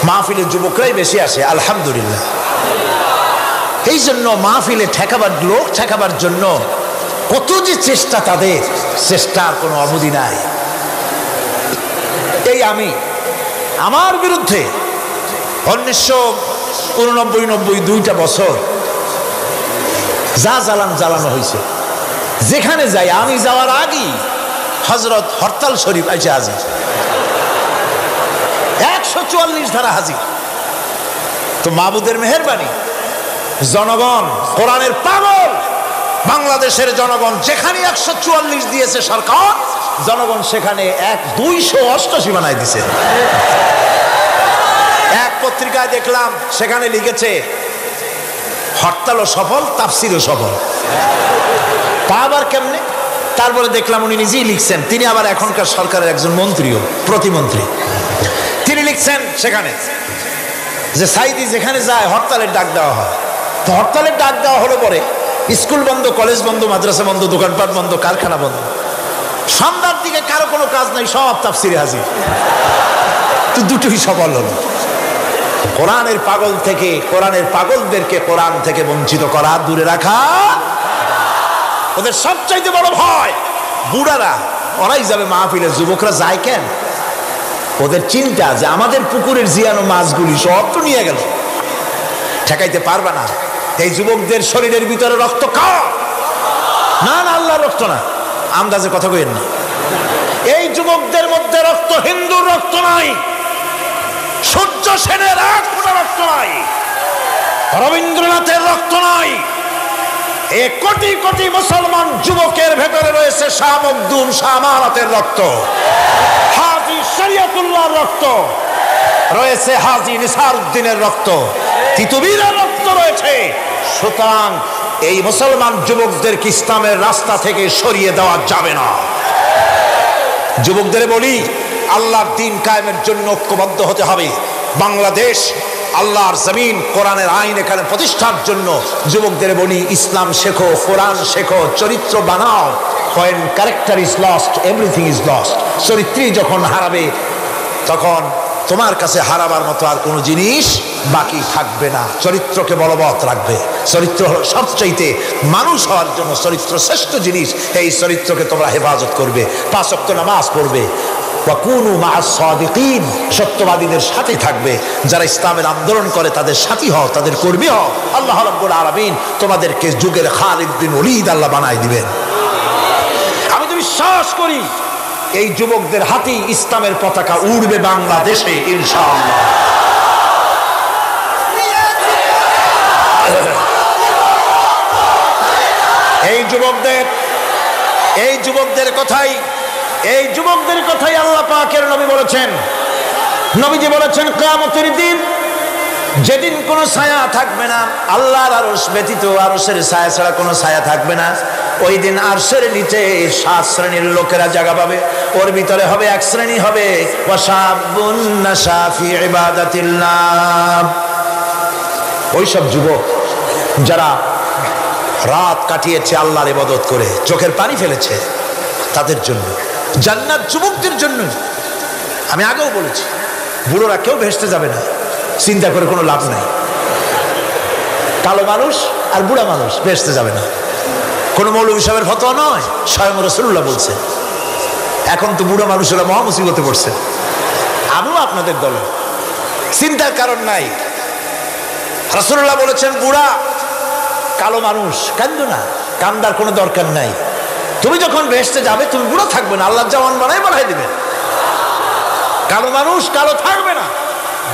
মাহফিলে যুবকরাই বেশি আসে আলহামদুলিল্লাহ। এই জন্য মাহফিলে ঠেকাবার, লোক ঠেকাবার জন্য কত যে চেষ্টা, তাদের চেষ্টার কোনো অবধি নাই। এই আমি আমার বিরুদ্ধে 1989-90 দুইটা বছর যা জ্বালানো হয়েছে, যেখানে যাই, আমি যাওয়ার আগেই হযরত হরতাল শরীফ এসে হাজির, 144 ধারা হাজির। তো মাবুদের মেহেরবানি, জনগণ কোরআনের পাগল, বাংলাদেশের জনগণ যেখানে 144 দিয়েছে সরকার, জনগণ সেখানে 288 বানায় দিছে। এক পত্রিকায় দেখলাম সেখানে লিখেছে হরতালও সফল, তাফসিরও সফল। তা আবার কেমনে? তারপরে দেখলাম উনি নিজেই লিখছেন, তিনি আবার এখনকার সরকারের একজন মন্ত্রীও, প্রতিমন্ত্রী। তিনি লিখছেন সেখানে যে সাইদি যেখানে যায় হরতালের ডাক দেওয়া হয়। তো হরতালের ডাক দেওয়া হলো পরে স্কুল বন্ধ, কলেজ বন্ধ, মাদ্রাসা বন্ধ, দোকানপাট বন্ধ, কারখানা বন্ধ, সন্ধ্যার দিকে কারো কোনো কাজ নাই, সব তাফসিরে হাজির। তো দুটোই সফল হলো। কোরআনের পাগল থেকে, কোরআনের পাগলদেরকে কোরআন থেকে বঞ্চিত করা, দূরে রাখা ওদের সবচাইতে বড় ভয়। বুড়ারা ওরাই যাবে মাহফিলে, যুবকরা যায় কেন? ওদের চিন্তা যে আমাদের পুকুরের জিয়ানো মাছগুলি সব তো নিয়ে গেল, ঠেকাইতে পারবে না। এই যুবকদের শরীরের ভিতরে রক্ত কার? না না, আল্লাহর রক্ত না, আন্দাজে কথা কইেন না। এই যুবকদের মধ্যে রক্ত হিন্দুর রক্ত নাই, সূর্য সেনের এক ফোঁটা রক্ত নাই, রবীন্দ্রনাথের রক্ত নাই। এ কোটি কোটি মুসলমান যুবকের ভেতরে রয়েছে শাহ মখদুম, শাহ আমানতের রক্ত, হাজী শরিয়তুল্লাহর রক্ত, রয়েছে হাজী নিসার উদ্দিনের রক্ত, তিতুমীরের রক্ত, রয়েছে। সুতরাং এই মুসলমান যুবকদেরকে ইসলামের রাস্তা থেকে সরিয়ে দেওয়া যাবে না। যুবকদের বলি, আল্লাহর দ্বীন কায়েমের জন্য ঐক্যবদ্ধ হতে হবে। বাংলাদেশ আল্লাহর জমিন, কোরআনের আইন এখানে প্রতিষ্ঠার জন্য যুবকদের বলি, ইসলাম শেখো, কোরআন শেখো, চরিত্র বানাও। When character is lost, everything is lost. চরিত্রই যখন হারাবে, তখন তোমার কাছে হারাবার মতো আর কোনো জিনিস বাকি থাকবে না। চরিত্রকে বলবৎ রাখবে। চরিত্র হলো সবচাইতে মানুষ হওয়ার জন্য চরিত্র শ্রেষ্ঠ জিনিস। এই চরিত্রকে তোমরা হেফাজত করবে, 5 ওয়াক্ত নামাজ পড়বে, ওয়াকুনু মা'আস সাদিকিন, সত্যবাদীদের সাথে থাকবে। যারা ইসলামের আন্দোলন করে তাদের সাথী হও, তাদের কর্মী হও। আল্লাহ রাব্বুল আলামিন তোমাদেরকে যুগের খালিদ বিন ওলীদ আল্লাহ বানাই দিবেন। আমি তো বিশ্বাস করি এই যুবকদের হাতেই ইসলামের পতাকা উড়বে বাংলাদেশে ইনশাআল্লাহ। এই যুবকদের কথাই আল্লাহ পাকের নবী বলেছেন। নবীজি বলেছেন, কিয়ামতের দিন যেদিন কোনো ছায়া থাকবে না, আল্লাহর আরশ ব্যতীত আরশের ছায়া ছাড়া কোনো ছায়া থাকবে না, ওই দিন আরশের নিচে 7 শ্রেণীর লোকেরা জায়গা পাবে। ওর ভিতরে হবে 1 শ্রেণী হবে ওয়াশাবুন নাশা ফি ইবাদাতিল্লাহ, ওইসব যুবক যারা রাত কাটিয়েছে আল্লাহর ইবাদত করে, চোখের পানি ফেলেছে, তাদের জন্য জান্নাত যুবকদের জন্য। আমি আগেও বলেছি, বুড়োরা কেউ ভেস্তে যাবে না, চিন্তা করে কোনো লাভ নাই। কালো মানুষ আর বুড়া মানুষ ভেস্তে যাবে না, কোনো মৌলভী সাহেবের ফতোয়া নয়, স্বয়ং রাসূলুল্লাহ বলছেন। এখন তো বুড়া মানুষেরা মহা মুসিবতে পড়ছে। আমিও আপনাদের দলে, চিন্তার কারণ নাই। রাসূলুল্লাহ বলেছেন, বুড়া কালো মানুষ কান্দো না, কান্দার কোনো দরকার নাই। তুমি যখন ভেস্তে যাবে তুমি বুড়ো থাকবে না, আল্লাহ জওয়ান বানাই দিবেন। কালো মানুষ কালো থাকবে না,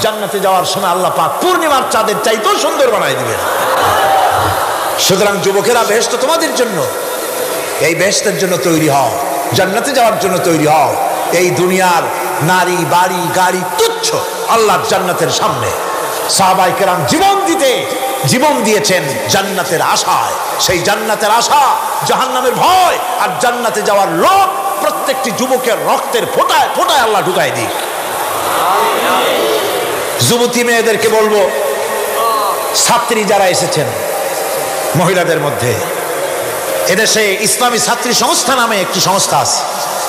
জান্নাতে যাওয়ার সময় আল্লাহ পাক পূর্ণিমার চাঁদের চাইতেও সুন্দর বানাই দিবেন। সুতরাং যুবকেরা, বেহেশত তোমাদের জন্য, এই বেহেশতের জন্য তৈরি হও, জান্নাতে যাওয়ার জন্য তৈরি হও। এই দুনিয়ার নারী বাড়ি গাড়ি তুচ্ছ আল্লাহর জান্নাতের সামনে। সাহাবায়ে কেরাম জীবন দিয়েছেন জান্নাতের আশায়। সেই জান্নাতের আশা, জাহান্নামের ভয় আর জান্নাতে যাওয়ার লোভ প্রত্যেকটি যুবকের রক্তের ফোঁটায় ফোঁটায় আল্লাহ ঢুকাই দিক। যুবতী মেয়েদেরকে বলবো, ছাত্রী যারা এসেছেন মহিলাদের মধ্যে, এদেশে ইসলামী ছাত্রী সংস্থা নামে একটি সংস্থা আছে।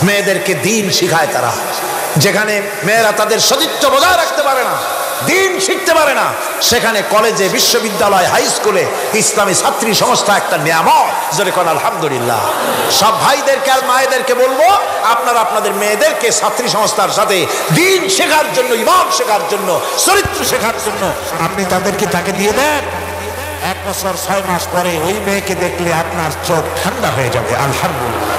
মেয়েদেরকে দ্বীন শিখায় তারা। যেখানে মেয়েরা তাদের সতীত্ব বজায় রাখতে পারে না, দ্বীন শিখতে পারে না, সেখানে কলেজে, বিশ্ববিদ্যালয়, হাই স্কুলে ইসলামী ছাত্রী সংস্থা একটা নিয়ামত। জোরে কোন আলহামদুলিল্লাহ। সব ভাইদেরকে আর মায়েদেরকে বলবো, আপনারা আপনাদের মেয়েদেরকে ছাত্রী সংস্থার সাথে দ্বীন শেখার জন্য, ইমান শেখার জন্য, চরিত্র শেখার জন্য আপনি তাকে দিয়ে দেন। 1 বছর 6 মাস পরে ওই মেয়েকে দেখলে আপনার চোখ ঠান্ডা হয়ে যাবে। আলহামদুলিল্লাহ,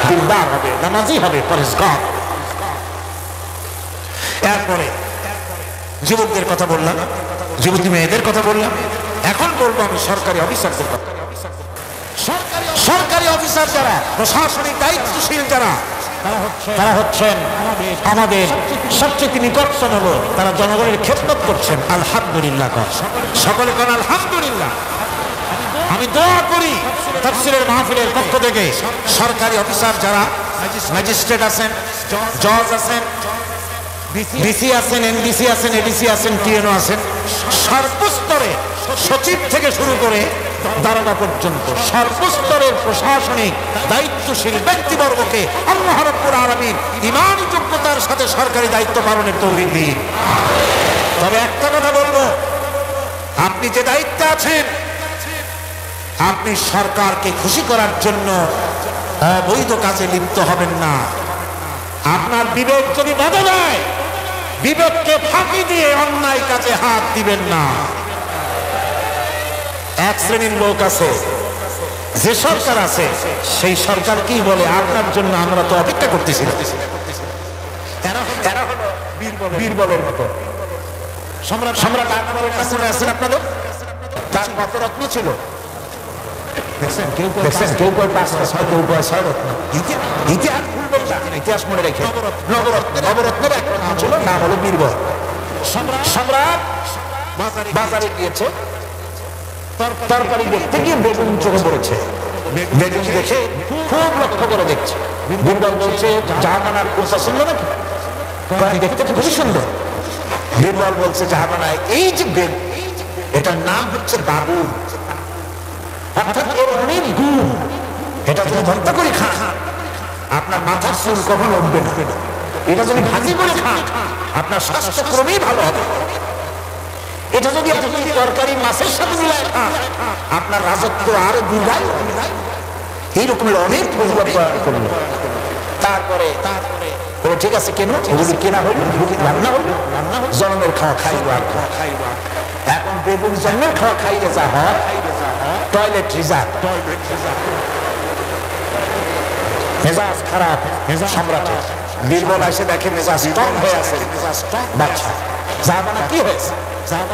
দিনদার হবে, নামাজি হবে, পরেশগার। এরপরে যুবকদের কথা বললাম, যুবতী মেয়েদের কথা বললাম। এখন বলবো আমি সরকারি অফিসারদের কথা। সরকারি অফিসার যারা, প্রশাসনিক দায়িত্বশীল যারা, তারা হচ্ছেন আমাদের সবচেয়ে নিকটতম লোক। তারা জনগণের খেদমত করছেন। আলহামদুলিল্লাহ, সকলে কোন আলহামদুলিল্লাহ। আমি দোয়া করি তাফসীরের মাহফিলের পক্ষ থেকে সরকারি অফিসার যারা, ম্যাজিস্ট্রেট আছেন, জজ আছেন, ডিসি আছেন, এনডিসি আছেন, এডিসি আছেন, টিএনও আছেন, সর্বস্তরে সচিব থেকে শুরু করে দারোগা পর্যন্ত সর্বস্তরের প্রশাসনিক দায়িত্বশীল ব্যক্তিবর্গকে আল্লাহ রাব্বুল আলামিন ঈমানি যোগ্যতার সাথে সরকারি দায়িত্ব পালনের তৌফিক দিন। তবে একটা কথা বলবো, আপনি যে দায়িত্বে আছেন, আপনি সরকারকে খুশি করার জন্য অবৈধ কাজে লিপ্ত হবেন না। আপনার বিবেক যদি বাধা দেয়, বিবেককে ফাঁকি দিয়ে অন্যায় কাজে হাত দিবেন না। এক শ্রেণীর লোক আছে, যে সরকার আছে সেই সরকার কি বলে, আপনার জন্য আমরা তো অপেক্ষা করতেছি। বীরবলের মতো সম্রাট আকবরের কাছে আছেন আপনাদের, তার কত রত্ন ছিল দেখছেন? কেউ কয় 5 কেউ কয় 6 রত্ন। ইতিহাস ভুলবেন না, ইতিহাস মনে রেখে। নবরত্নের একটা নাম ছিল, নাম হলো বীরবল। সম্রাট বাজারে গিয়েছে, তরকারি দেখতে গিয়ে বেগুন চোখে পড়েছে। বেগুন দেখে খুব লক্ষ্য করে দেখছে। বীরবল বলছে, জাহাপানার খুব পছন্দ নাকি? দেখতে তো খুবই সুন্দর। বীরবল বলছে, জাহাপানা এই যে বেগুন, এটার নাম হচ্ছে বাবুর, অর্থাৎ এর অনেক গুণ। এটা যদি ভর্তা করে খান আপনার মাথার চুল কখনো উঠবে না। এটা যদি ভাজি করে খান আপনার স্বাস্থ্য ক্রমেই ভালো হবে। এটা যদি আপনি তরকারি মাছের সাথে মিলায় খান আপনার রাজত্ব আরো দীর্ঘায়ু হবে। এইরকমের অনেক পরিবর্তন করলো। তারপরে ঠিক আছে, কেন ওগুলি কেনা হইল, রান্না হইল, জন্মের খাওয়া খাইব। আর এখন বেগুন জন্মের খাওয়া খাইলে যা হয়, টয়লেট রিজার্ভ, মেজাজ খারাপ সম্রাটের। বীরবল এসে দেখে মেজাজ স্ট্রং হয়ে আছে। বাচ্চা জাহাপানা কি হয়েছে?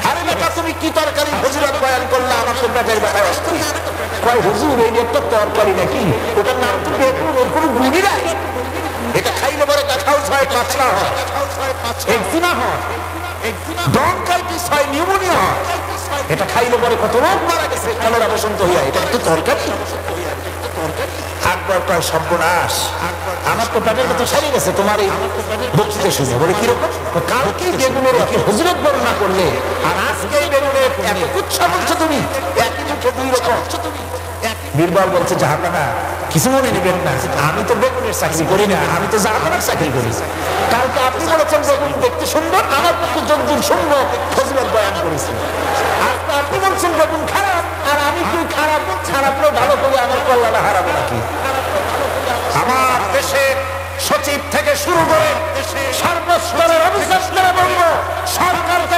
আরে বেটা, তুমি কি তরকারি হুজুরাত বয়ান করলে? আমার তো পেটের ব্যথায় অস্থির। কয় হুজুর, এই একটা তরকারি নাকি? ওটার নাম তো বেগুন, ওর কোনো গুণই নাই। এটা খাইলে পরে কাঁঠাউস হয়, পাতলা হয়, একজিমা হয়, ব্রঙ্কাইটিস হয়, নিউমোনিয়া হয়। এটা খাইলে পরে কত রোগ মারা গেছে, কলেরা বসন্ত হইয়া। এটা তো তরকারি। আকবর কয়, সর্বনাশ, আমার তো পেটের কথা সারিয়ে গেছে তোমার এই বক্তৃতা শুনে। বলে কিরকম? কালকে বেগুনের হুজুরত বর্ণনা করলে আর আজকে বেগুনের এত কুচ্ছা বলছো তুমি, একই মুখে দুই রকম। বীরবল বলছে, জাহাপানা কিছু মনে নেবেন না, আমি তো বেগুনের চাকরি করি না, আমি তো জাহাপানার চাকরি করি। কালকে আপনি বলেছেন বেগুন দেখতে সুন্দর, আমার পক্ষে যতদূর সুন্দর ফজিলত বয়ান করেছি। আজকে আপনি বলছেন বেগুন খারাপ, আর আমি কি খারাপ খারাপও ভালো করে আমার কল্যাণে হারাবো নাকি? আমার দেশের সচিব থেকে শুরু করে সর্বস্তরের অফিসাররা বলবো, সরকারকে